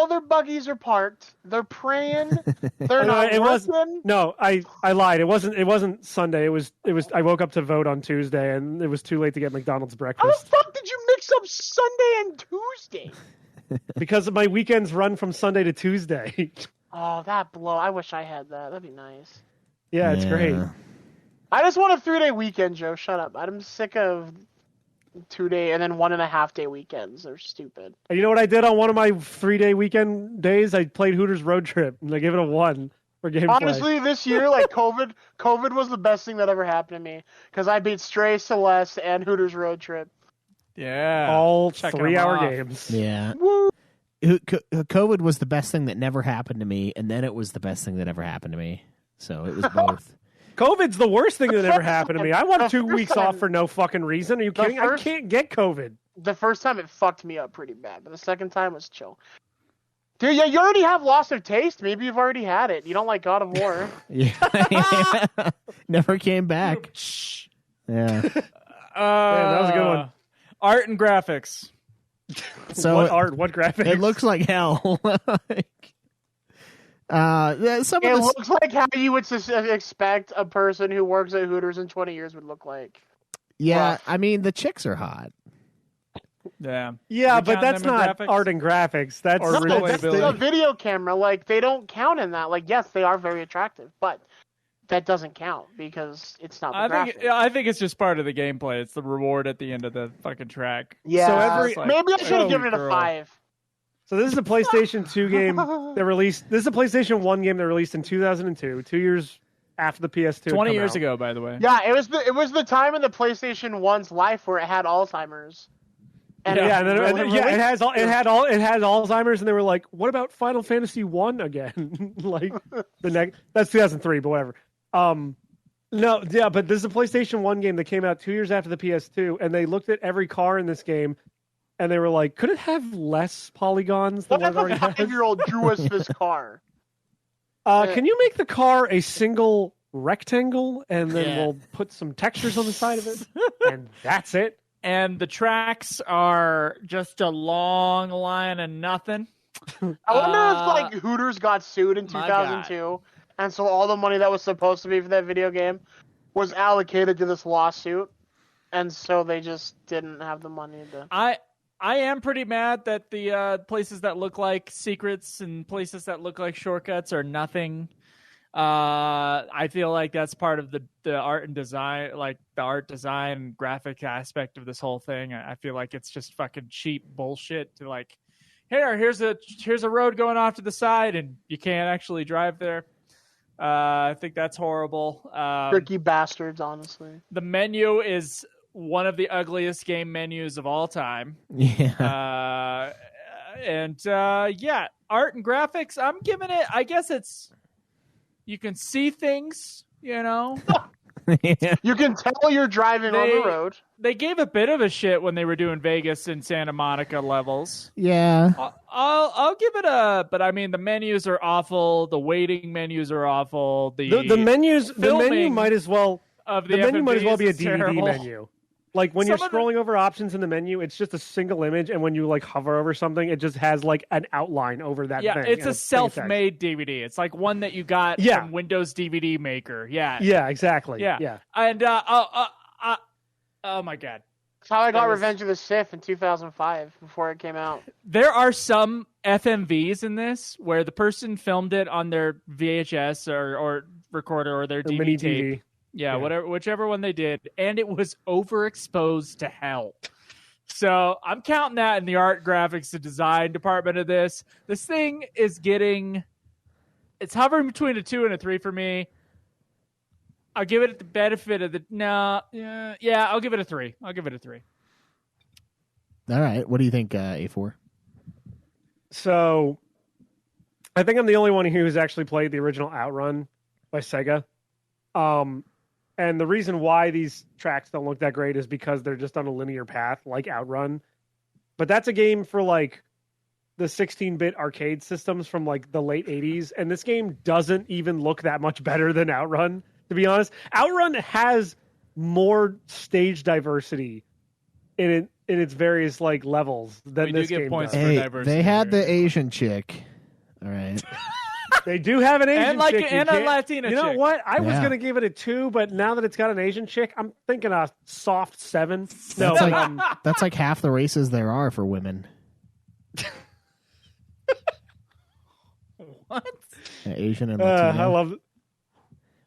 Speaker 8: their buggies are parked. They're praying. They're not working.
Speaker 6: No, I lied. It wasn't Sunday. It was. I woke up to vote on Tuesday, and it was too late to get McDonald's breakfast.
Speaker 8: How the fuck did you mix up Sunday and Tuesday?
Speaker 6: Because my weekends run from Sunday to Tuesday.
Speaker 8: Oh, that blow! I wish I had that. That'd be nice.
Speaker 6: Yeah, it's great.
Speaker 8: I just want a 3-day weekend, Joe. Shut up. I'm sick of 2-day and then 1.5-day weekends. They're stupid.
Speaker 6: And you know what I did on one of my 3-day weekend days? I played Hooters Road Trip, and I gave it a 1 for gameplay.
Speaker 8: Honestly, this year, COVID was the best thing that ever happened to me because I beat Stray, Celeste, and Hooters Road Trip.
Speaker 7: Yeah,
Speaker 6: all 3-hour games.
Speaker 2: Yeah. Woo. COVID was the best thing that never happened to me, and then it was the best thing that ever happened to me. So it was both.
Speaker 6: COVID's the worst thing that ever happened to me. I want 2 weeks off for no fucking reason. Are you kidding? I can't get COVID.
Speaker 8: The first time it fucked me up pretty bad, but the second time was chill. Dude, yeah, you already have loss of taste. Maybe you've already had it. You don't like God of War.
Speaker 2: Yeah. Never came back. Shh. Yeah.
Speaker 6: That was a good one.
Speaker 7: Art and graphics.
Speaker 2: So
Speaker 6: what art? What graphics?
Speaker 2: It looks like hell. Some
Speaker 8: It
Speaker 2: of this,
Speaker 8: looks like how you would expect a person who works at Hooters in 20 years would look like.
Speaker 2: yeah.
Speaker 8: rough.
Speaker 2: I mean, the chicks are hot.
Speaker 7: Yeah.
Speaker 6: Yeah,
Speaker 7: We
Speaker 6: but
Speaker 7: count
Speaker 6: that's not
Speaker 7: demographics?
Speaker 6: art and graphics. That's
Speaker 7: Or
Speaker 8: No,
Speaker 7: real
Speaker 8: that's
Speaker 7: ability.
Speaker 8: the video camera. Like, they don't count in that. Like, yes, they are very attractive, but that doesn't count because it's not the graphics.
Speaker 7: I think it's just part of the gameplay. It's the reward at the end of the fucking track.
Speaker 8: Yeah,
Speaker 6: So
Speaker 7: It's like,
Speaker 8: maybe I should have
Speaker 7: oh,
Speaker 8: given it a
Speaker 7: girl.
Speaker 8: 5.
Speaker 6: So this is a PlayStation 2 game that released. This is a PlayStation 1 game that released in 2002, 2 years after the PS2. had
Speaker 7: 20
Speaker 6: come
Speaker 7: years
Speaker 6: out.
Speaker 7: ago, by the way.
Speaker 8: Yeah, it was the time in the PlayStation 1's life where it had Alzheimer's. And
Speaker 6: Yeah, and then,
Speaker 8: really-
Speaker 6: it had Alzheimer's, and they were like, "What about Final Fantasy 1 again?" Like the next, that's 2003, but whatever. No, yeah, but this is a PlayStation 1 game that came out 2 years after the PS2, and they looked at every car in this game, and they were like, "Could it have less polygons than
Speaker 8: What
Speaker 6: what
Speaker 8: if
Speaker 6: it
Speaker 8: a
Speaker 6: already has?"
Speaker 8: 5-year-old drew us this car?
Speaker 6: Can you make the car a single rectangle, and then
Speaker 7: Yeah.
Speaker 6: we'll put some textures on the side of it, and that's it?
Speaker 7: And the tracks are just a long line of nothing.
Speaker 8: I wonder if like Hooters got sued in
Speaker 7: my
Speaker 8: 2002, and so all the money that was supposed to be for that video game was allocated to this lawsuit, and so they just didn't have the money to.
Speaker 7: I am pretty mad that the places that look like secrets and places that look like shortcuts are nothing. I feel like that's part of the art and design, like the art design and graphic aspect of this whole thing. I feel like it's just fucking cheap bullshit to like, here's a road going off to the side and you can't actually drive there. I think that's horrible.
Speaker 8: Tricky bastards, honestly.
Speaker 7: The menu is one of the ugliest game menus of all time.
Speaker 2: Yeah.
Speaker 7: Yeah, art and graphics, I'm giving it, I guess it's, you can see things, you know.
Speaker 8: You can tell you're driving on the road.
Speaker 7: They gave a bit of a shit when they were doing Vegas and Santa Monica levels.
Speaker 2: Yeah.
Speaker 7: I'll give it a, but I mean the menus are awful. The waiting menus are awful. The
Speaker 6: menu
Speaker 7: filming
Speaker 6: might as well
Speaker 7: of
Speaker 6: the menu might as well be a
Speaker 7: FMVs is
Speaker 6: DVD
Speaker 7: terrible.
Speaker 6: menu. Like when you're
Speaker 7: Some of the-
Speaker 6: scrolling over options in the menu, it's just a single image, and when you like hover over something, it just has like an outline over that
Speaker 7: Yeah,
Speaker 6: thing.
Speaker 7: it's
Speaker 6: and
Speaker 7: a self-made DVD. It's like one that you got
Speaker 6: Yeah.
Speaker 7: from Windows DVD Maker. Yeah.
Speaker 6: Yeah, exactly.
Speaker 7: Yeah.
Speaker 6: Yeah.
Speaker 7: And oh my god.
Speaker 8: That's how I got
Speaker 7: That was-
Speaker 8: Revenge of the Sith in 2005 before it came out.
Speaker 7: There are some FMVs in this where the person filmed it on their VHS or recorder or their
Speaker 6: Or mini
Speaker 7: DVD tape.
Speaker 6: DV.
Speaker 7: Yeah,
Speaker 6: Yeah.
Speaker 7: whichever one they did, and it was overexposed to hell. So I'm counting that in the art, graphics, the design department of this. This thing is it's hovering between a 2 and a 3 for me. I'll give it the benefit of I'll give it a 3. I'll give it a 3.
Speaker 2: All right. What do you think, A4?
Speaker 6: So, I think I'm the only one here who's actually played the original Outrun by Sega. And the reason why these tracks don't look that great is because they're just on a linear path like Outrun. But that's a game for like the 16-bit arcade systems from like the late 80s. And this game doesn't even look that much better than Outrun, to be honest. Outrun has more stage diversity in its various like levels than
Speaker 7: We do
Speaker 6: this
Speaker 7: get
Speaker 6: game
Speaker 7: points
Speaker 6: does.
Speaker 7: for
Speaker 2: Hey,
Speaker 7: diversity
Speaker 2: they had
Speaker 7: here.
Speaker 2: the Asian chick. All right.
Speaker 6: They do have an Asian
Speaker 7: And like
Speaker 6: chick. You
Speaker 7: and a
Speaker 6: can't-
Speaker 7: Latina
Speaker 6: You know
Speaker 7: chick.
Speaker 6: what? I was
Speaker 2: Yeah.
Speaker 6: going to give it a 2, but now that it's got an Asian chick, I'm thinking a soft 7. No,
Speaker 2: That's like, that's like half the races there are for women.
Speaker 7: What?
Speaker 2: Yeah, Asian and Latino.
Speaker 6: I love.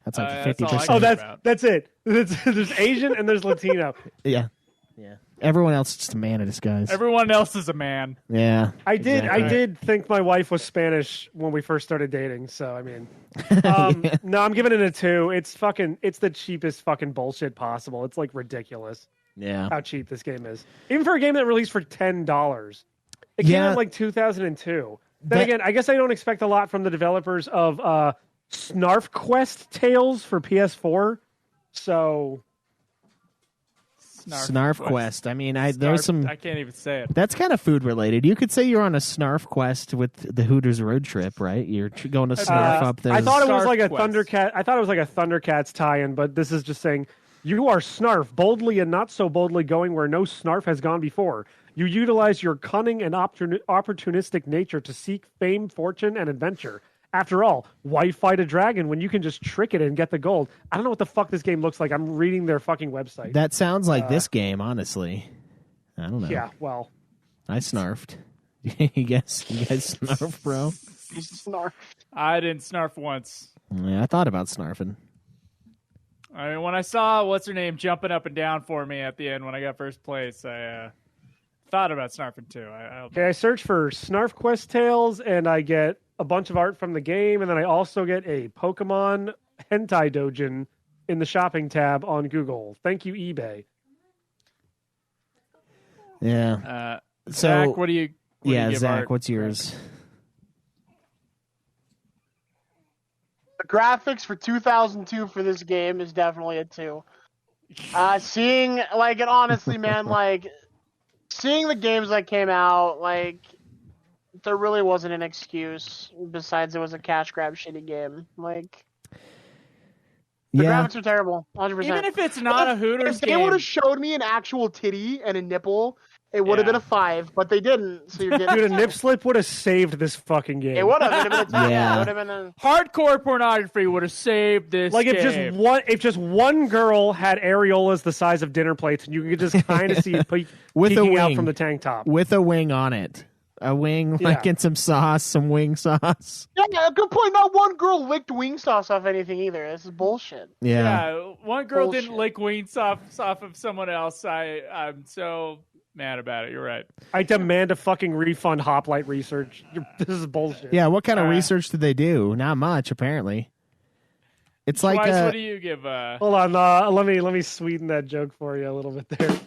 Speaker 2: That's like
Speaker 7: that's
Speaker 2: 50%.
Speaker 7: all I
Speaker 6: Oh,
Speaker 7: care
Speaker 6: that's
Speaker 7: about.
Speaker 6: that's it. There's Asian and there's Latino.
Speaker 2: Yeah. Yeah. Everyone else is just a man in disguise.
Speaker 7: Everyone else is a man.
Speaker 2: Yeah.
Speaker 6: I did.
Speaker 2: Exactly.
Speaker 6: I did think my wife was Spanish when we first started dating. So I mean, no, I'm giving it a 2. It's the cheapest fucking bullshit possible. It's like ridiculous
Speaker 2: Yeah.
Speaker 6: how cheap this game is, even for a game that released for $10. It came
Speaker 2: Yeah.
Speaker 6: out in like 2002. Then
Speaker 2: That-
Speaker 6: again, I guess I don't expect a lot from the developers of Snarf Quest Tales for PS4. So
Speaker 2: Snarf Quest. I mean, there's some.
Speaker 7: I can't even say it.
Speaker 2: That's kind of food related. You could say you're on a Snarf Quest with the Hooters Road Trip, right? You're going to snarf up those.
Speaker 6: I thought it was
Speaker 7: Snarf
Speaker 6: like a
Speaker 7: Quest.
Speaker 6: Thundercat. I thought it was like a Thundercats tie-in, but this is just saying you are Snarf, boldly and not so boldly going where no Snarf has gone before. You utilize your cunning and opportunistic nature to seek fame, fortune, and adventure. After all, why fight a dragon when you can just trick it and get the gold? I don't know what the fuck this game looks like. I'm reading their fucking website.
Speaker 2: That sounds like this game, honestly. I don't know.
Speaker 6: Yeah, well.
Speaker 2: I snarfed. you guys snarf, bro?
Speaker 8: Snarf.
Speaker 7: I didn't snarf once.
Speaker 2: Yeah, I thought about snarfing.
Speaker 7: I mean, when I saw what's her name jumping up and down for me at the end when I got first place, I thought about snarfing too.
Speaker 6: I search for Snarf Quest Tales, and I get a bunch of art from the game, and then I also get a Pokemon hentai dojin in the shopping tab on Google. Thank you, eBay.
Speaker 2: Yeah.
Speaker 7: Zach, what do you?
Speaker 2: Zach, art? What's yours?
Speaker 8: The graphics for 2002 for this game is definitely a 2. Seeing like, and honestly, man, like seeing the games that came out, like there really wasn't an excuse besides it was a cash grab shitty game. Like the graphics are terrible, 100%.
Speaker 7: Even if it's not a Hooters
Speaker 8: game,
Speaker 7: game,
Speaker 8: they would have showed me an actual titty and a nipple. It would have been a 5, but they didn't. So you're getting
Speaker 6: Dude, a nip slip would have saved this fucking game.
Speaker 8: It would have. It would have been a 10.
Speaker 2: Yeah.
Speaker 8: It would have been a...
Speaker 7: Hardcore pornography would have saved this.
Speaker 6: Like
Speaker 7: game.
Speaker 6: if just one girl had areolas the size of dinner plates, and you could just kind of see it
Speaker 2: with a
Speaker 6: peeking
Speaker 2: wing
Speaker 6: out from the tank top
Speaker 2: with a wing on it. A wing, like in some sauce, some wing sauce.
Speaker 8: Yeah, good point. Not one girl licked wing sauce off anything either. This is bullshit.
Speaker 2: Yeah.
Speaker 7: One girl didn't lick wing sauce off of someone else. I'm so mad about it. You're right.
Speaker 6: I demand a fucking refund. Hoplite Research. This is bullshit.
Speaker 2: Yeah. What kind of research did they do? Not much, apparently. It's like.
Speaker 7: What do you give?
Speaker 6: Hold on. Let me sweeten that joke for you a little bit there.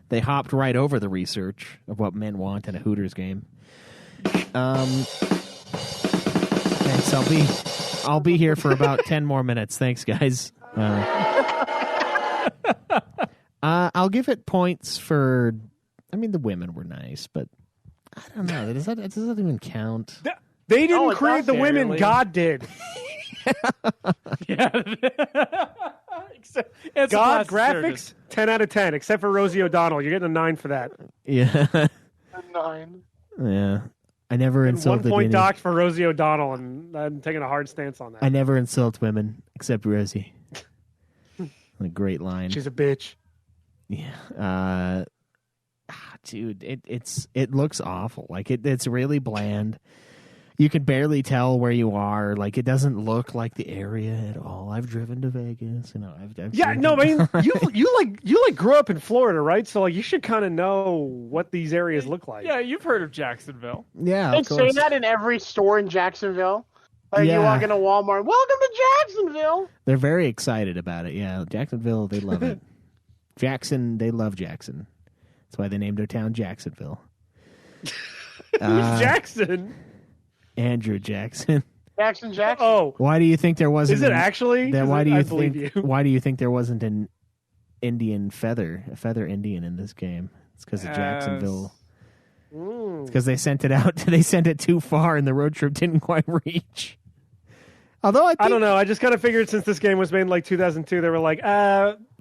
Speaker 2: They hopped right over the research of what men want in a Hooters game. Thanks. I'll be here for about 10 more minutes. Thanks, guys. I'll give it points for. I mean, the women were nice, but I don't know. Does that even count?
Speaker 6: They didn't create the women.
Speaker 7: Really.
Speaker 6: God did.
Speaker 7: Yeah.
Speaker 6: God graphics 10 out of 10, except for Rosie O'Donnell. You're getting a 9 for that.
Speaker 2: Yeah.
Speaker 8: A 9.
Speaker 2: Yeah. I never insulted
Speaker 6: 1 point
Speaker 2: any.
Speaker 6: docked for Rosie O'Donnell, and I'm taking a hard stance on that.
Speaker 2: I never insult women except Rosie. A great line.
Speaker 6: She's a bitch.
Speaker 2: Yeah. Dude, it looks awful. Like it's really bland. You can barely tell where you are. Like it doesn't look like the area at all. I've driven to Vegas. You know, I've
Speaker 6: yeah, no, I mean, you grew up in Florida, right? So like, you should kind of know what these areas look like.
Speaker 7: Yeah, you've heard of Jacksonville.
Speaker 2: Yeah,
Speaker 8: They say that in every store in Jacksonville. Like you walk into Walmart, welcome to Jacksonville.
Speaker 2: They're very excited about it. Yeah, Jacksonville, they love it. Jackson, they love Jackson. That's why they named their town Jacksonville.
Speaker 6: Who's Jackson?
Speaker 2: Andrew Jackson.
Speaker 8: Jackson.
Speaker 6: Oh,
Speaker 2: why do you think there wasn't?
Speaker 6: Is it actually?
Speaker 2: Why do you think there wasn't an Indian feather Indian in this game? It's because of Jacksonville. It's because they sent it out. They sent it too far, and the road trip didn't quite reach. Although I don't
Speaker 6: know. I just kind of figured since this game was made in like 2002, they were like,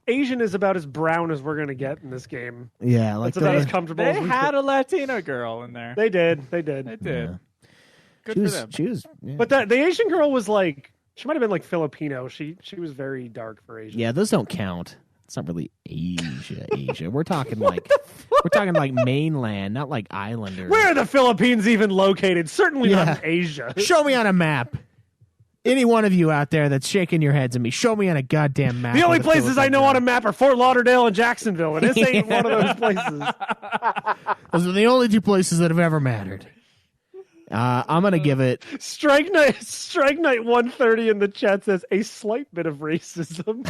Speaker 6: Asian is about as brown as we're gonna get in this game.
Speaker 2: Yeah, like
Speaker 6: it's about as comfortable.
Speaker 7: They had a Latina girl in there.
Speaker 6: They did.
Speaker 7: Yeah. Good for them.
Speaker 2: She was,
Speaker 6: But the Asian girl was like, she might have been like Filipino. She was very dark for Asian.
Speaker 2: Yeah, those don't count. It's not really Asia. We're talking like mainland, not like islander.
Speaker 6: Where are the Philippines even located? Certainly not in Asia.
Speaker 2: Show me on a map. Any one of you out there that's shaking your heads at me, show me on a goddamn map.
Speaker 6: The only places I know on a map are Fort Lauderdale and Jacksonville, and this ain't one of those places.
Speaker 2: Those are the only 2 places that have ever mattered. I'm gonna give it
Speaker 6: Strike Night 130 in the chat says a slight bit of racism.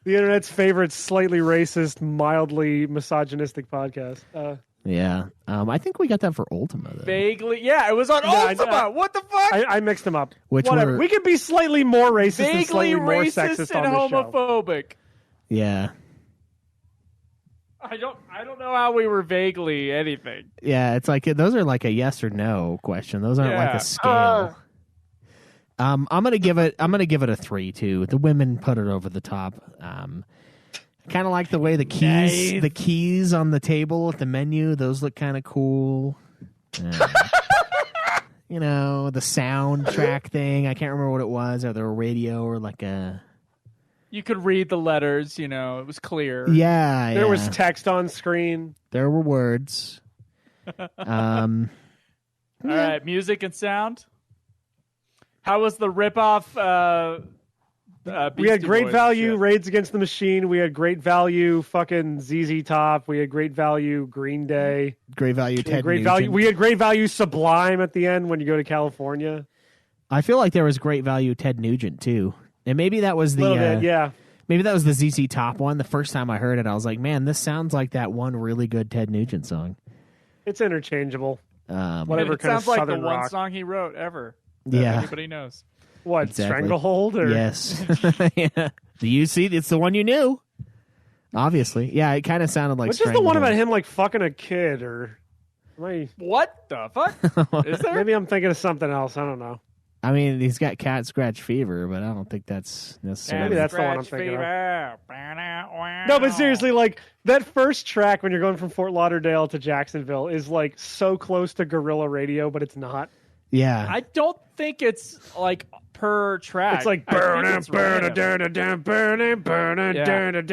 Speaker 6: The internet's favorite slightly racist, mildly misogynistic podcast.
Speaker 2: Yeah. I think we got that for Ultima though.
Speaker 7: Vaguely, yeah, it was on Ultima. What the fuck?
Speaker 6: I mixed them up. Whatever. We could be slightly more racist and slightly more sexist
Speaker 7: and
Speaker 6: on this
Speaker 7: homophobic.
Speaker 2: Yeah.
Speaker 7: I don't know how we were vaguely anything.
Speaker 2: Yeah, it's like those are like a yes or no question. Those aren't like a scale. I'm gonna give it a 3 too. The women put it over the top. Kind of like the way the keys on the table at the menu, those look kind of cool. You know, the soundtrack thing. I can't remember what it was, or the radio, or like a.
Speaker 7: You could read the letters. You know, it was clear.
Speaker 2: Yeah,
Speaker 6: There was text on screen.
Speaker 2: There were words.
Speaker 7: All right, music and sound. How was the ripoff?
Speaker 6: We had great
Speaker 7: Boys
Speaker 6: value
Speaker 7: shit?
Speaker 6: Raids Against the Machine. We had great value fucking ZZ Top. We had great value Green Day.
Speaker 2: Great value Ted
Speaker 6: Great
Speaker 2: Nugent.
Speaker 6: value. We had great value Sublime at the end when you go to California.
Speaker 2: I feel like there was great value Ted Nugent too, and maybe that was
Speaker 6: A little bit, yeah.
Speaker 2: Maybe that was the ZZ Top one. The first time I heard it, I was like, "Man, this sounds like that one really good Ted Nugent song."
Speaker 6: It's interchangeable. Whatever
Speaker 7: It
Speaker 6: kind
Speaker 7: sounds
Speaker 6: of
Speaker 7: like
Speaker 6: southern
Speaker 7: the one
Speaker 6: rock.
Speaker 7: song he wrote ever. That
Speaker 2: Yeah.
Speaker 7: everybody knows.
Speaker 6: What,
Speaker 2: Exactly.
Speaker 6: Stranglehold? Or?
Speaker 2: Yes. Yeah. Do you see? It's the one you knew. Obviously, yeah. It kind of sounded like.
Speaker 6: Which is the one about
Speaker 2: Stranglehold.
Speaker 6: him like fucking a kid, or am I?
Speaker 7: What the fuck? Is there?
Speaker 6: Maybe I'm thinking of something else. I don't know.
Speaker 2: I mean, he's got cat scratch fever, but I don't think that's necessarily.
Speaker 6: Maybe that's the one I'm
Speaker 7: Scratch
Speaker 6: thinking of.
Speaker 7: fever.
Speaker 6: No, but seriously, like that first track when you're going from Fort Lauderdale to Jacksonville is like so close to guerrilla radio, but it's not.
Speaker 2: Yeah.
Speaker 7: I don't think it's like per track.
Speaker 6: It's like
Speaker 7: I think
Speaker 6: burning,
Speaker 7: it's
Speaker 6: burning,
Speaker 7: random.
Speaker 6: burning, burning,
Speaker 7: Yeah.
Speaker 6: burning,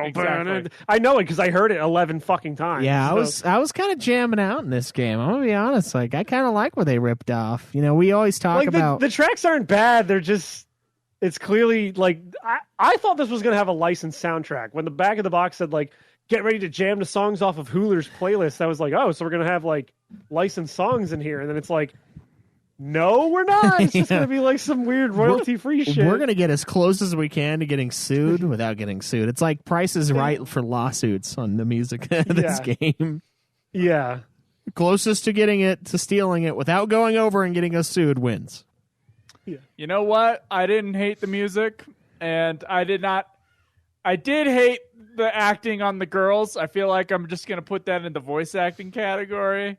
Speaker 7: Exactly.
Speaker 6: I know it because I heard it 11 fucking times.
Speaker 2: Yeah,
Speaker 6: so-
Speaker 2: I was kind of jamming out in this game. I'm gonna be honest. Like, I kind of like where they ripped off. You know, we always talk
Speaker 6: like
Speaker 2: about.
Speaker 6: the tracks aren't bad. They're just. It's clearly like I thought this was gonna have a licensed soundtrack. When the back of the box said like get ready to jam the songs off of Hooler's playlist, I was like, oh, so we're gonna have like licensed songs in here, and then it's like. No, we're not. It's just
Speaker 2: Yeah.
Speaker 6: going to be like some weird royalty-free shit.
Speaker 2: We're gonna get as close as we can to getting sued without getting sued. It's like Price is Right for lawsuits on the music of this game.
Speaker 6: Yeah.
Speaker 2: Closest to getting it to stealing it without going over and getting us sued wins.
Speaker 7: You know what? I didn't hate the music, and I did hate the acting on the girls. I feel like I'm just going to put that in the voice acting category.
Speaker 6: It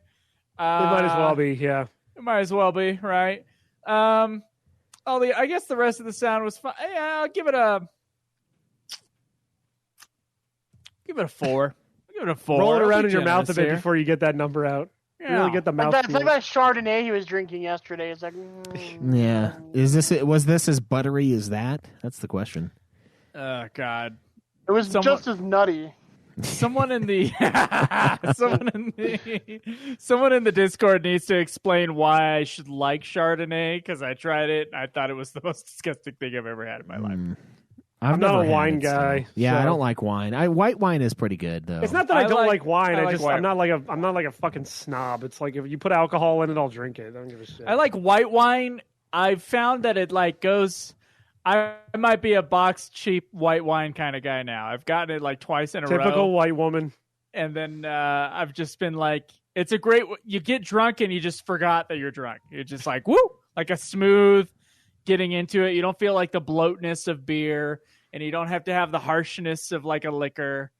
Speaker 6: might as well be, yeah.
Speaker 7: It might as well be, right? I guess the rest of the sound was fine. Yeah, I'll give it a 4. I'll give it a 4.
Speaker 6: Roll it
Speaker 7: I'll
Speaker 6: around
Speaker 7: be
Speaker 6: in your mouth a
Speaker 7: generous
Speaker 6: bit
Speaker 7: here.
Speaker 6: before you get that number out.
Speaker 7: Yeah.
Speaker 6: Really get the mouth.
Speaker 8: It's like that Chardonnay he was drinking yesterday. It's like,
Speaker 2: Yeah. Was this as buttery as that? That's the question.
Speaker 7: Oh God.
Speaker 8: it was just as nutty.
Speaker 7: Someone in the someone in the Discord needs to explain why I should like Chardonnay, because I tried it and I thought it was the most disgusting thing I've ever had in my life.
Speaker 6: I'm not
Speaker 2: never
Speaker 6: a
Speaker 2: had
Speaker 6: wine
Speaker 2: it, so-
Speaker 6: guy.
Speaker 2: Yeah, I
Speaker 6: so-
Speaker 2: don't like wine. White wine is pretty good though.
Speaker 6: It's not that I don't like wine.
Speaker 7: I like white.
Speaker 6: I'm not like a fucking snob. It's like if you put alcohol in it, I'll drink it. I don't give a shit.
Speaker 7: I like white wine. I've found that it like goes. I might be a box cheap white wine kind of guy now. I've gotten it like twice in a row.
Speaker 6: Typical white woman.
Speaker 7: And then I've just been like, it's a great. You get drunk and you just forgot that you're drunk. You're just like, woo, like a smooth getting into it. You don't feel like the bloatness of beer, and you don't have to have the harshness of like a liquor.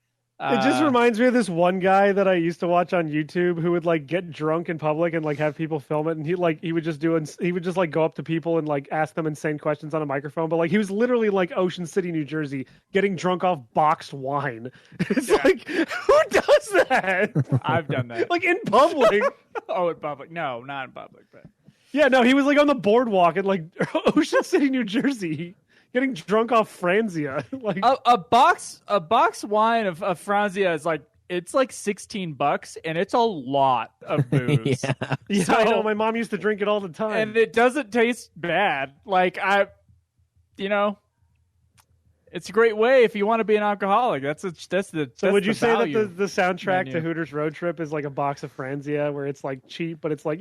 Speaker 6: It just reminds me of this one guy that I used to watch on YouTube who would like get drunk in public and like have people film it, and he would just like go up to people and like ask them insane questions on a microphone. But like he was literally like Ocean City, New Jersey, getting drunk off boxed wine. It's like, who does that?
Speaker 7: I've done that.
Speaker 6: Like in public.
Speaker 7: Oh, in public? No, not in public. But
Speaker 6: Yeah, no, he was like on the boardwalk in like Ocean City, New Jersey, getting drunk off Franzia. Like
Speaker 7: a box wine of Franzia is like, it's like $16, and it's a lot of booze.
Speaker 6: yeah,
Speaker 7: So-
Speaker 6: I know. My mom used to drink it all the time.
Speaker 7: And it doesn't taste bad. Like it's a great way if you want to be an alcoholic.
Speaker 6: So would you say that
Speaker 7: value
Speaker 6: the soundtrack
Speaker 7: menu.
Speaker 6: to Hooters Road Trip is like a box of Franzia, where it's like cheap, but it's like,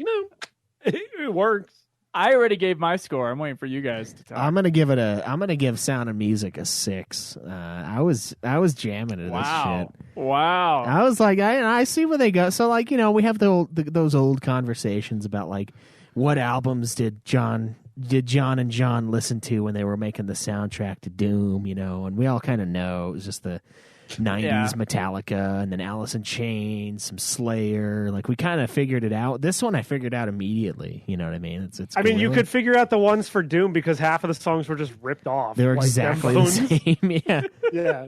Speaker 6: it works.
Speaker 7: I already gave my score. I'm waiting for you guys to talk.
Speaker 2: I'm gonna give Sound of Music a 6. I was jamming to this shit.
Speaker 7: Wow.
Speaker 2: I was like, I see where they go. So like, we have those old conversations about like what albums did John and John listen to when they were making the soundtrack to Doom, and we all kind of know it was just the 90s
Speaker 7: Yeah.
Speaker 2: Metallica, and then Alice in Chains, some Slayer. Like we kind of figured it out. This one I figured out immediately. You know what I mean? It's
Speaker 6: I mean, you
Speaker 2: clearly-
Speaker 6: could figure out the ones for Doom because half of the songs were just ripped off.
Speaker 2: They're
Speaker 6: like
Speaker 2: exactly
Speaker 6: them
Speaker 2: the
Speaker 6: phones.
Speaker 2: same. Yeah.
Speaker 6: Yeah.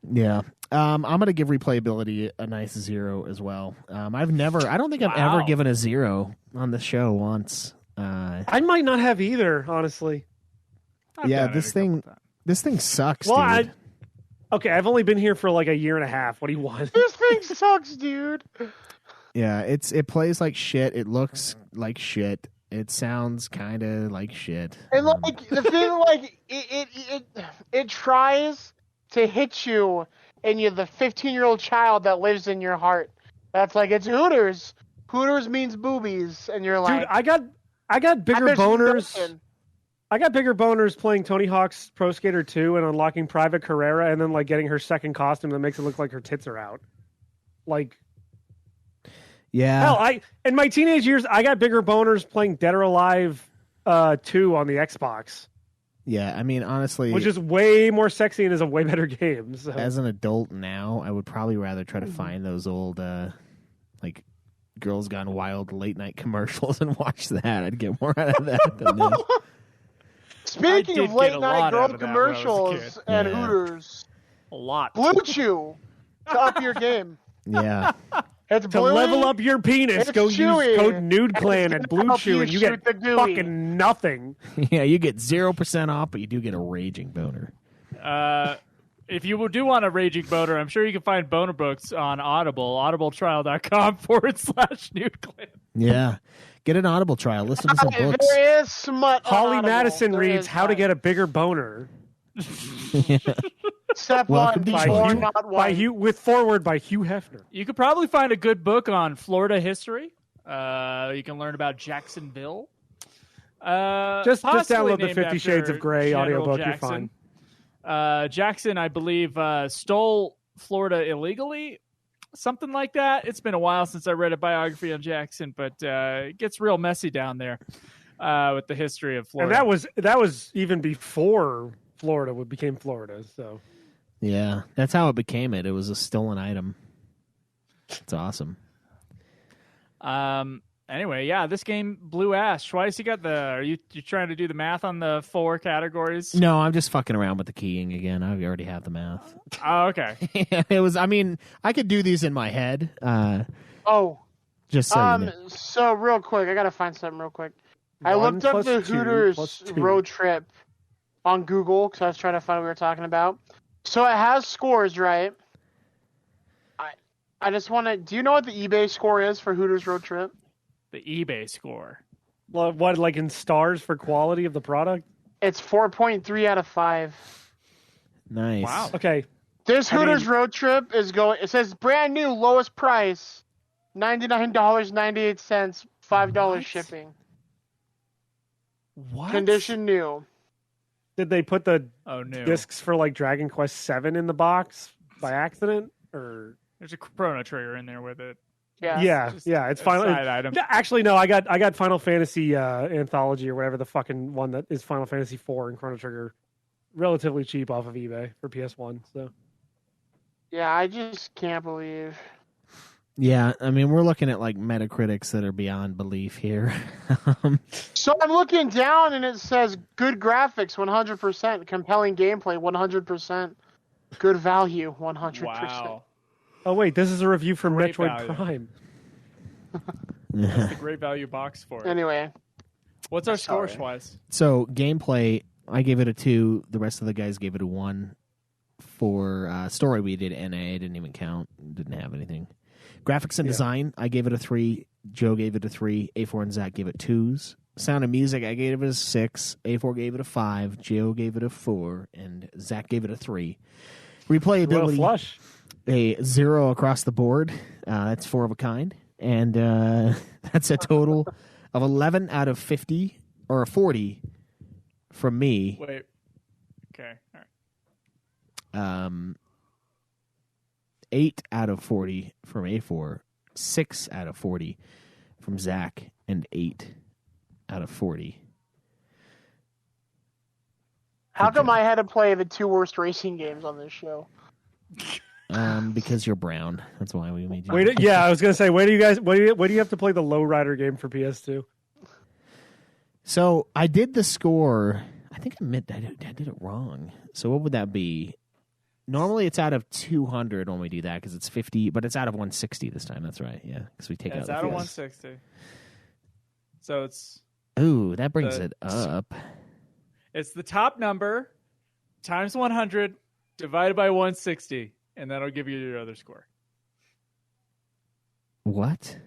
Speaker 2: Yeah. I'm going to give replayability a nice 0 as well. I don't think I've ever given a 0 on the show once.
Speaker 6: I might not have either, honestly.
Speaker 2: This thing sucks,
Speaker 6: Well,
Speaker 2: dude.
Speaker 6: I've only been here for like a year and a half. What do you want?
Speaker 8: This thing sucks, dude.
Speaker 2: Yeah, it plays like shit. It looks like shit. It sounds kind of like shit.
Speaker 8: And like the thing, like it tries to hit you, and you're the 15-year-old child that lives in your heart. That's like, it's Hooters. Hooters means boobies, and you're like,
Speaker 6: dude, I got bigger boners. I got bigger boners playing Tony Hawk's Pro Skater 2 and unlocking Private Carrera, and then like getting her second costume that makes it look like her tits are out. Like,
Speaker 2: yeah.
Speaker 6: Hell, in my teenage years, I got bigger boners playing Dead or Alive 2 on the Xbox.
Speaker 2: Yeah, I mean, honestly,
Speaker 6: which is way more sexy and is a way better game. So.
Speaker 2: As an adult now, I would probably rather try to find those old like Girls Gone Wild late night commercials and watch that. I'd get more out of that than this.
Speaker 8: Speaking of late night girl commercials and Hooters,
Speaker 7: a lot.
Speaker 8: Blue Chew to up your game.
Speaker 2: Yeah.
Speaker 8: It's
Speaker 6: to level up your penis, go use code NudeClan at Blue Chew and you get fucking nothing.
Speaker 2: Yeah, you get 0% off, but you do get a raging boner.
Speaker 7: If you do want a raging boner, I'm sure you can find boner books on Audible, audibletrial.com/NudeClan.
Speaker 2: Yeah. Get an Audible trial. Listen to some books.
Speaker 8: There is smut.
Speaker 6: Holly Madison reads How to Get a Bigger Boner.
Speaker 8: Step one,
Speaker 6: with foreword by Hugh Hefner.
Speaker 7: You could probably find a good book on Florida history. You can learn about Jacksonville.
Speaker 6: Just download the 50 Shades of Grey audiobook. You're fine.
Speaker 7: Jackson, I believe, stole Florida illegally. Something like that. It's been a while since I read a biography on Jackson, but it gets real messy down there with the history of Florida.
Speaker 6: And that was even before Florida became Florida. So
Speaker 2: yeah, that's how it became. It was a stolen item. It's awesome.
Speaker 7: Anyway, yeah, this game blew ass. Schweiss, you got are you trying to do the math on the 4 categories?
Speaker 2: No, I'm just fucking around with the keying again. I already have the math.
Speaker 7: Oh, okay.
Speaker 2: It was. I mean, I could do these in my head. Just so you know.
Speaker 8: So real quick, I gotta find something real quick. I looked up the Hooters Road Trip on Google because I was trying to find what we were talking about. So it has scores, right? I just want to. Do you know what the eBay score is for Hooters Road Trip?
Speaker 7: The eBay score.
Speaker 6: Well, what, like in stars for quality of the product?
Speaker 8: It's 4.3 out of 5.
Speaker 2: Nice.
Speaker 6: Wow. Okay.
Speaker 8: This Hooters Road Trip is going. It says brand new, lowest price, $99.98, $5 shipping.
Speaker 7: What?
Speaker 8: Condition new.
Speaker 6: Did they put the
Speaker 7: new
Speaker 6: discs for like Dragon Quest VII in the box by accident, or
Speaker 7: there's a Chrono Trigger in there with it?
Speaker 8: Yeah.
Speaker 6: It's Final.
Speaker 7: Item.
Speaker 6: Actually, no. I got Final Fantasy Anthology or whatever the fucking one that is Final Fantasy 4 and Chrono Trigger, relatively cheap off of eBay for PS1. So.
Speaker 8: Yeah, I just can't believe.
Speaker 2: Yeah, I mean, we're looking at like Metacritics that are beyond belief here.
Speaker 8: So I'm looking down and it says good graphics 100%, compelling gameplay 100%, good value 100%.
Speaker 7: Wow.
Speaker 6: Oh wait, this is a review from
Speaker 7: Great
Speaker 6: Metroid
Speaker 7: value.
Speaker 6: Prime.
Speaker 7: That's the great value box for it.
Speaker 8: Anyway.
Speaker 7: What's our score, Schweiss?
Speaker 2: So gameplay, I gave it a 2. The rest of the guys gave it a 1. For story, we did NA. Didn't even count. Didn't have anything. Graphics and design, I gave it a 3. Joe gave it a 3. A4 and Zach gave it 2s. Sound and music, I gave it a 6. A4 gave it a 5. Joe gave it a 4. And Zach gave it a 3. Replayability,
Speaker 6: Flush.
Speaker 2: A 0 across the board. That's 4 of a kind. And that's a total of 11 out of 50, or a 40 from me.
Speaker 7: Wait. Okay. All right.
Speaker 2: 8 out of 40 from A4, 6 out of 40 from Zach, and 8 out of 40.
Speaker 8: How come I had to play the 2 worst racing games on this show?
Speaker 2: Because you're brown. That's why we made you.
Speaker 6: I was gonna say, where do you have to play the Lowrider game for PS2?
Speaker 2: So I did the score. I think I did it wrong. So what would that be? Normally it's out of 200 when we do that because it's 50, but it's out of 160 this time. That's right. Yeah, because we take
Speaker 7: It's
Speaker 2: out
Speaker 7: out
Speaker 2: the
Speaker 7: of
Speaker 2: fees.
Speaker 7: 160. So it's
Speaker 2: Ooh, that brings it up.
Speaker 7: It's the top number times 100 divided by 160, and that'll give you your other score.
Speaker 2: What?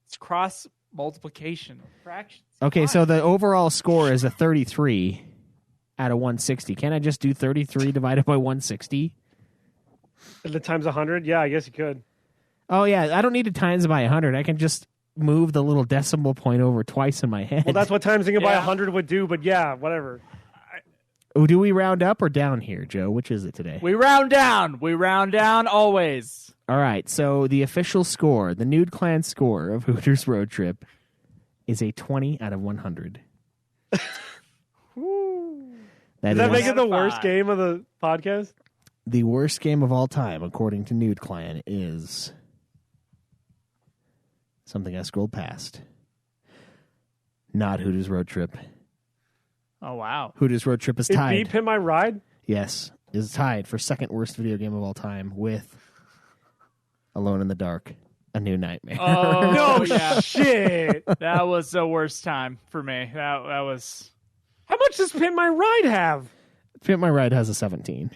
Speaker 7: It's cross multiplication of fractions.
Speaker 2: Okay, so the overall score is a 33 out of 160. Can't I just do 33 divided by 160?
Speaker 6: The times 100? Yeah, I guess you could.
Speaker 2: Oh, yeah. I don't need to times it by 100. I can just move the little decimal point over twice in my head.
Speaker 6: Well, that's what timesing it by 100 would do, but yeah, whatever.
Speaker 2: Oh, do we round up or down here, Joe? Which is it today?
Speaker 7: We round down. We round down always.
Speaker 2: All right, so the official score, the Nude Clan score of Hooters Road Trip is a 20 out of 100.
Speaker 6: Does that make it the worst game of the podcast?
Speaker 2: The worst game of all time, according to Nude Clan, is something I scrolled past. Not Hooters Road Trip.
Speaker 7: Oh, wow.
Speaker 2: Hooters Road Trip is
Speaker 6: It
Speaker 2: tied.
Speaker 6: beat Pin My Ride?
Speaker 2: Yes, is tied for second worst video game of all time with Alone in the Dark, A New Nightmare.
Speaker 7: Oh,
Speaker 6: no
Speaker 7: yeah.
Speaker 6: shit.
Speaker 7: That was the worst time for me. That was...
Speaker 6: How much does Pin My Ride have?
Speaker 2: Pin My Ride has a 17,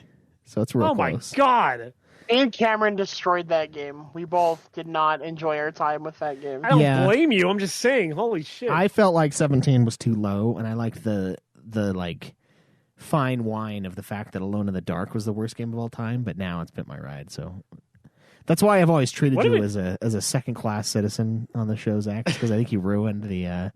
Speaker 2: so it's real close.
Speaker 6: My God.
Speaker 8: And Cameron destroyed that game. We both did not enjoy our time with that game.
Speaker 6: I don't blame you. I'm just saying, holy shit.
Speaker 2: I felt like 17 was too low, and I liked the like fine wine of the fact that Alone in the Dark was the worst game of all time, but now it's Pin My Ride, so that's why I've always treated you as a second class citizen on the show, Zach, because I think you ruined the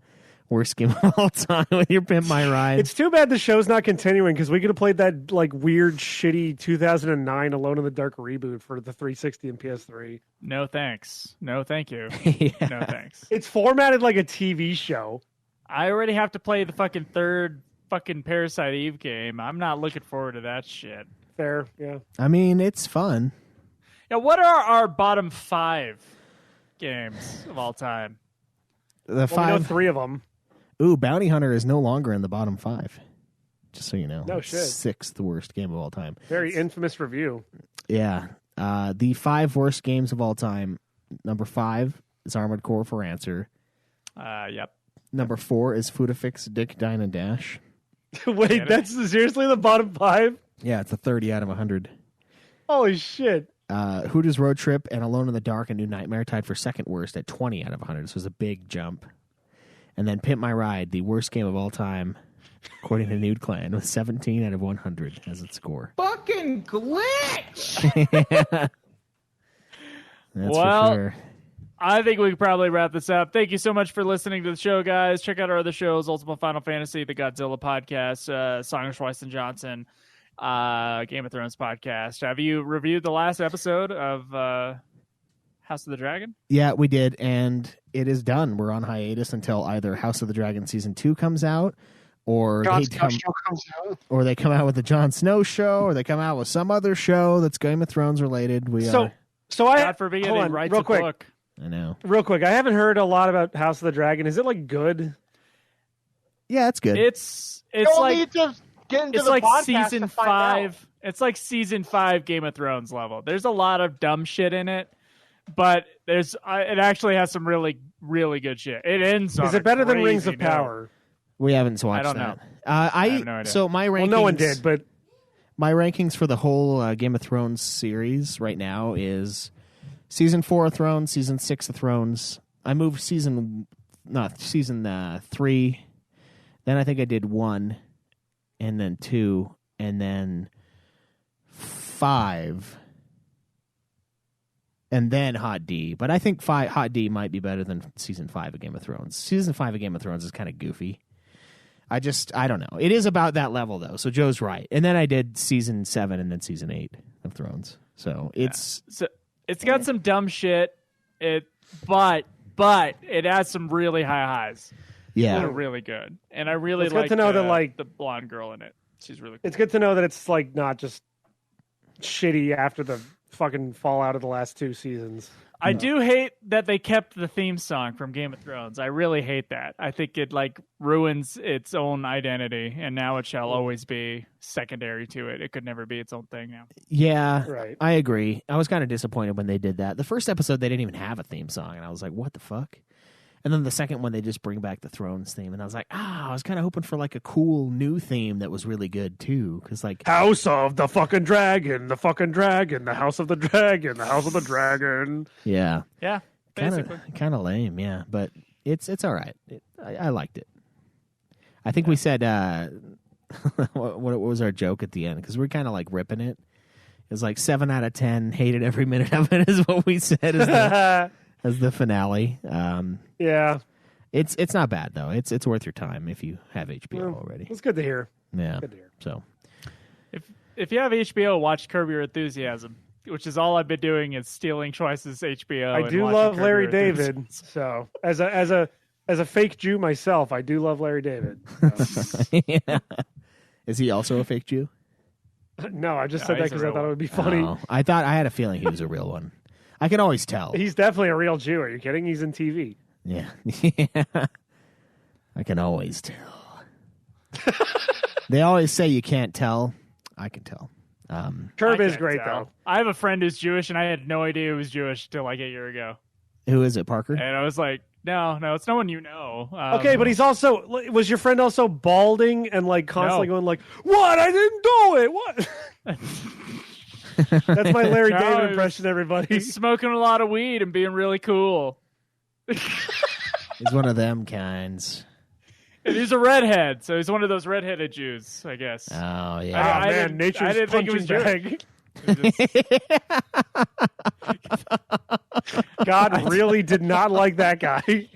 Speaker 2: worst game of all time with your Pimp My Ride.
Speaker 6: It's too bad the show's not continuing because we could have played that like weird, shitty 2009 Alone in the Dark reboot for the 360 and PS3.
Speaker 7: No thanks. No thank you.
Speaker 2: Yeah.
Speaker 7: No thanks.
Speaker 6: It's formatted like a TV show.
Speaker 7: I already have to play the fucking third fucking Parasite Eve game. I'm not looking forward to that shit.
Speaker 6: Fair, yeah.
Speaker 2: I mean, it's fun.
Speaker 7: Yeah, what are our bottom 5 games of all time?
Speaker 2: The
Speaker 6: We know 3 of them.
Speaker 2: Ooh, Bounty Hunter is no longer in the bottom 5. Just so you know.
Speaker 6: No shit.
Speaker 2: 6th worst game of all time.
Speaker 6: Very infamous review.
Speaker 2: Yeah. The 5 worst games of all time. Number 5 is Armored Core for Answer.
Speaker 7: Yep.
Speaker 2: Number 4 is Foodafix Dick Dine and Dash.
Speaker 6: Wait, that's seriously the bottom 5?
Speaker 2: Yeah, it's a 30 out of 100.
Speaker 6: Holy shit.
Speaker 2: Hooters Road Trip and Alone in the Dark and New Nightmare tied for second worst at 20 out of 100. This was a big jump. And then Pimp My Ride, the worst game of all time, according to Nude Clan, with 17 out of 100 as its score.
Speaker 4: Fucking glitch!
Speaker 2: That's
Speaker 7: well,
Speaker 2: for sure.
Speaker 7: I think we can probably wrap this up. Thank you so much for listening to the show, guys. Check out our other shows, Ultimate Final Fantasy, the Godzilla podcast, Song of Schweiss and Johnson, Game of Thrones podcast. Have you reviewed the last episode of House of the Dragon?
Speaker 2: Yeah, we did, and it is done. We're on hiatus until either House of the Dragon Season 2 comes out, or
Speaker 8: Jon
Speaker 2: they
Speaker 8: Snow
Speaker 2: come,
Speaker 8: show comes out.
Speaker 2: or they come out with the Jon Snow show, or they come out with some other show that's Game of Thrones related.
Speaker 6: So I
Speaker 7: God forbid
Speaker 6: hold
Speaker 7: he
Speaker 6: on,
Speaker 7: writes
Speaker 6: real
Speaker 7: a
Speaker 6: quick.
Speaker 7: book.
Speaker 2: I know.
Speaker 6: Real quick, I haven't heard a lot about House of the Dragon. Is it like good?
Speaker 2: Yeah, it's good.
Speaker 7: It's
Speaker 8: You'll
Speaker 7: like
Speaker 8: need to get into
Speaker 7: it's
Speaker 8: the
Speaker 7: like
Speaker 8: podcast
Speaker 7: season
Speaker 8: to find out.
Speaker 7: 5. It's like season 5 Game of Thrones level. There's a lot of dumb shit in it, but it actually has some really, really good shit. It ends.
Speaker 6: Is it better than Rings of Power?
Speaker 2: We haven't watched
Speaker 7: I don't
Speaker 2: that.
Speaker 7: know.
Speaker 2: I
Speaker 7: have no idea.
Speaker 2: So my rankings.
Speaker 6: Well, no one did, but
Speaker 2: my rankings for the whole Game of Thrones series right now is season 4 of Thrones, season 6 of Thrones. I moved season 3. Then I think I did 1, and then 2, and then 5, and then Hot D. But I think Hot D might be better than season 5 of Game of Thrones. Season 5 of Game of Thrones is kind of goofy. I don't know. It is about that level, though, so Joe's right. And then I did season 7 and then season 8 of Thrones. So it's...
Speaker 7: So it's got some dumb shit. But it has some really high highs.
Speaker 2: Yeah.
Speaker 7: They're really good. And I really
Speaker 6: It's good
Speaker 7: like
Speaker 6: to know that, like,
Speaker 7: the blonde girl in it. She's really cool.
Speaker 6: it's good to know that it's like not just shitty after the fucking fallout of the last 2 seasons.
Speaker 7: I do hate that they kept the theme song from Game of Thrones. I really hate that. I think it ruins its own identity, and now it shall always be secondary to it. It could never be its own thing now.
Speaker 2: Yeah,
Speaker 6: Right.
Speaker 2: I agree. I was kind of disappointed when they did that. The first episode, they didn't even have a theme song, and I was like, what the fuck? And then the second one, they just bring back the Thrones theme, and I was like, I was kind of hoping for like a cool new theme that was really good too, because like
Speaker 6: House of the fucking dragon, the fucking dragon, the house of the dragon, the house of the dragon.
Speaker 2: yeah,
Speaker 7: Basically.
Speaker 2: kind of lame, yeah, but it's all right. I liked it. I think we said what was our joke at the end, because we're kind of like ripping it. It was like 7 out of 10, hated every minute of it is what we said as the finale.
Speaker 6: Yeah,
Speaker 2: it's not bad though. It's worth your time if you have HBO already.
Speaker 6: It's good to hear.
Speaker 2: Yeah.
Speaker 6: Good to hear.
Speaker 2: So
Speaker 7: If you have HBO, watch Curb Your Enthusiasm, which is all I've been doing is stealing Schweiss's HBO.
Speaker 6: I
Speaker 7: and
Speaker 6: do
Speaker 7: watching
Speaker 6: love
Speaker 7: Curb
Speaker 6: Larry
Speaker 7: Your
Speaker 6: David.
Speaker 7: Enthusiasm.
Speaker 6: So as a fake Jew myself, I do love Larry David. So.
Speaker 2: yeah. Is he also a fake Jew?
Speaker 6: No, I just
Speaker 7: No,
Speaker 6: said that
Speaker 7: he's a
Speaker 6: because I
Speaker 7: real
Speaker 6: thought it would be funny.
Speaker 2: Oh, I had a feeling he was a real one. I can always tell.
Speaker 6: He's definitely a real Jew. Are you kidding? He's in TV.
Speaker 2: Yeah. I can always tell. They always say you can't tell. I can tell.
Speaker 6: Curb
Speaker 7: I
Speaker 6: is
Speaker 7: can't
Speaker 6: great
Speaker 7: tell.
Speaker 6: though.
Speaker 7: I have a friend who's Jewish, and I had no idea he was Jewish till like a year ago.
Speaker 2: Who is it, Parker?
Speaker 7: And I was like, no, it's no one you know.
Speaker 6: Okay, but he's also, was your friend also balding and like constantly going like, what? I didn't do it. What? That's my Larry
Speaker 7: No,
Speaker 6: David
Speaker 7: he's-
Speaker 6: impression, everybody.
Speaker 7: He's smoking a lot of weed and being really cool.
Speaker 2: He's one of them kinds.
Speaker 7: And he's a redhead, so he's one of those redheaded Jews, I guess.
Speaker 2: Oh, yeah.
Speaker 6: Ah,
Speaker 7: I
Speaker 6: man,
Speaker 7: didn't-
Speaker 6: nature's
Speaker 7: I didn't think it was
Speaker 6: punching
Speaker 7: Jewish.
Speaker 6: bag. God really did not like that guy.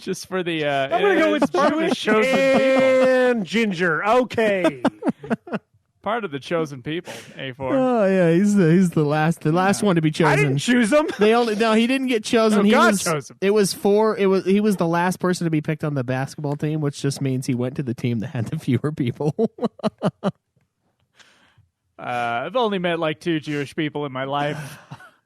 Speaker 7: Just for the
Speaker 6: I'm gonna go with
Speaker 7: it's part of the
Speaker 6: Jewish
Speaker 7: chosen people.
Speaker 6: and ginger. Okay.
Speaker 7: Part of the chosen people. A4.
Speaker 2: Oh yeah, he's the last one to be chosen.
Speaker 6: I didn't choose him.
Speaker 2: He didn't get chosen.
Speaker 7: No, God chose him.
Speaker 2: He was the last person to be picked on the basketball team, which just means he went to the team that had the fewer people.
Speaker 7: I've only met like 2 Jewish people in my life.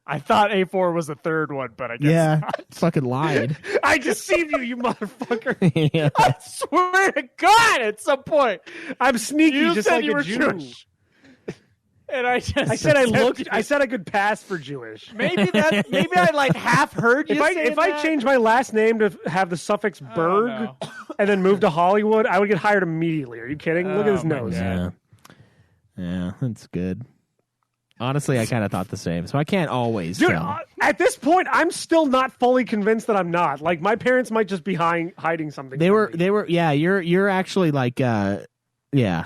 Speaker 7: I thought A4 was the third one, but I guess
Speaker 2: yeah,
Speaker 7: not.
Speaker 2: fucking lied.
Speaker 6: I deceived you, you motherfucker.
Speaker 2: Yeah.
Speaker 7: I swear to God, at some point,
Speaker 6: I'm sneaky,
Speaker 7: you
Speaker 6: just
Speaker 7: said
Speaker 6: like
Speaker 7: you
Speaker 6: a
Speaker 7: were
Speaker 6: Jew.
Speaker 7: Jewish. And I just
Speaker 6: I said I
Speaker 7: accepted
Speaker 6: looked.
Speaker 7: it.
Speaker 6: I said I could pass for Jewish.
Speaker 7: Maybe I like half heard you.
Speaker 6: If I changed my last name to have the suffix Berg
Speaker 7: no.
Speaker 6: and then moved to Hollywood, I would get hired immediately. Are you kidding? Look at his
Speaker 7: Oh, my
Speaker 6: nose.
Speaker 7: God.
Speaker 2: Yeah, that's good. Honestly, I kind of thought the same, so I can't always
Speaker 6: Dude,
Speaker 2: tell.
Speaker 6: at this point, I'm still not fully convinced that I'm not. Like, my parents might just be hiding something.
Speaker 2: They
Speaker 6: from
Speaker 2: were,
Speaker 6: me.
Speaker 2: yeah. You're actually like, yeah.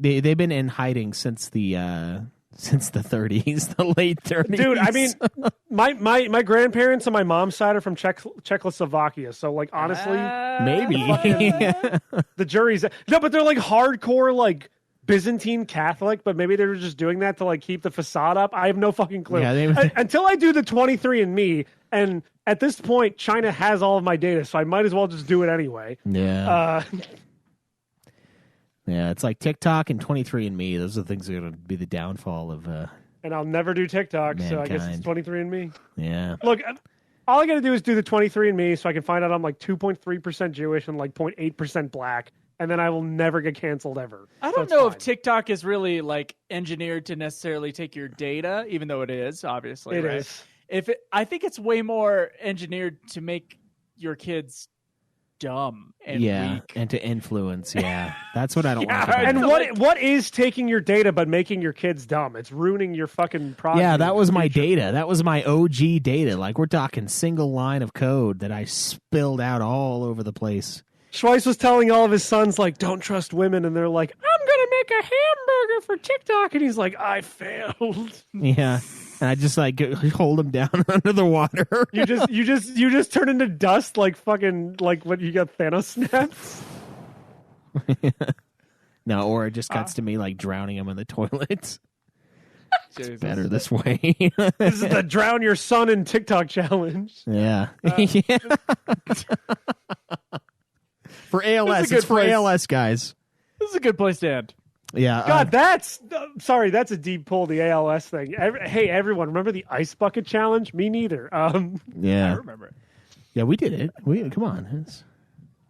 Speaker 2: They've been in hiding since the 30s, the late 30s.
Speaker 6: Dude, I mean, my grandparents on my mom's side are from Czechoslovakia, so like honestly,
Speaker 2: maybe.
Speaker 6: the jury's no, but they're like hardcore like Byzantine Catholic, but maybe they were just doing that to like keep the facade up. I have no fucking clue.
Speaker 2: Yeah,
Speaker 6: Until I do the 23andMe, and at this point, China has all of my data, so I might as well just do it anyway.
Speaker 2: Yeah. Yeah, it's like TikTok and 23andMe. Those are the things that are going to be the downfall of.
Speaker 6: And I'll never do TikTok, so I guess
Speaker 2: Mankind.
Speaker 6: it's 23andMe.
Speaker 2: Yeah.
Speaker 6: Look, all I got to do is do the 23andMe, so I can find out I'm like 2.3% Jewish and like 0.8% black, and then I will never get canceled ever.
Speaker 7: I
Speaker 6: So
Speaker 7: don't
Speaker 6: it's
Speaker 7: know
Speaker 6: fine.
Speaker 7: if TikTok is really like engineered to necessarily take your data, even though it is obviously.
Speaker 6: It
Speaker 7: right?
Speaker 6: is.
Speaker 7: I think it's way more engineered to make your kids dumb and weak.
Speaker 2: And to influence. Yeah, that's what I don't
Speaker 7: Yeah,
Speaker 2: like. About
Speaker 6: And
Speaker 2: it.
Speaker 6: what is taking your data but making your kids dumb? It's ruining your fucking product.
Speaker 2: Yeah, that was my data. That was my OG data. Like we're talking single line of code that I spilled out all over the place.
Speaker 6: Schweiss was telling all of his sons, like, don't trust women, and they're like, I'm gonna make a hamburger for TikTok, and he's like, I failed.
Speaker 2: Yeah, and I just like hold him down under the water.
Speaker 6: You just turn into dust like fucking like when you got Thanos snaps.
Speaker 2: No, or it just cuts to me like drowning him in the toilet.
Speaker 7: Jesus.
Speaker 2: Better this way.
Speaker 6: This is the drown your son in TikTok challenge.
Speaker 2: Yeah. Yeah. For ALS,
Speaker 7: good
Speaker 2: it's for
Speaker 7: place.
Speaker 2: ALS guys.
Speaker 7: This is a good place to end.
Speaker 2: Yeah.
Speaker 6: God, that's sorry. That's a deep pull. The ALS thing. Hey, everyone, remember the ice bucket challenge? Me neither.
Speaker 2: Yeah.
Speaker 7: I remember it.
Speaker 2: Yeah, we did it. Come on.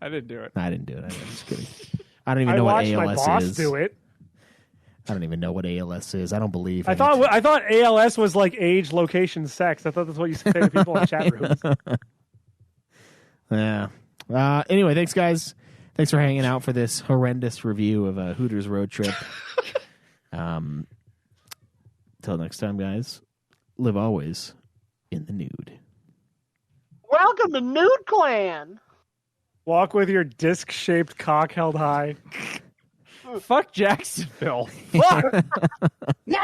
Speaker 7: I didn't do it.
Speaker 2: I didn't do it. I'm just kidding. I don't even know what
Speaker 6: watched
Speaker 2: ALS
Speaker 6: my boss
Speaker 2: is.
Speaker 6: do it.
Speaker 2: I don't even know what ALS is. I don't believe.
Speaker 6: I thought ALS was like age, location, sex. I thought that's what you say to people in chat rooms.
Speaker 2: Yeah. Anyway, thanks, guys. Thanks for hanging out for this horrendous review of a Hooters Road Trip. Till next time, guys. Live always in the nude.
Speaker 8: Welcome to Nude Clan.
Speaker 6: Walk with your disc-shaped cock held high.
Speaker 7: Fuck Jacksonville.
Speaker 6: Fuck.
Speaker 8: Yeah!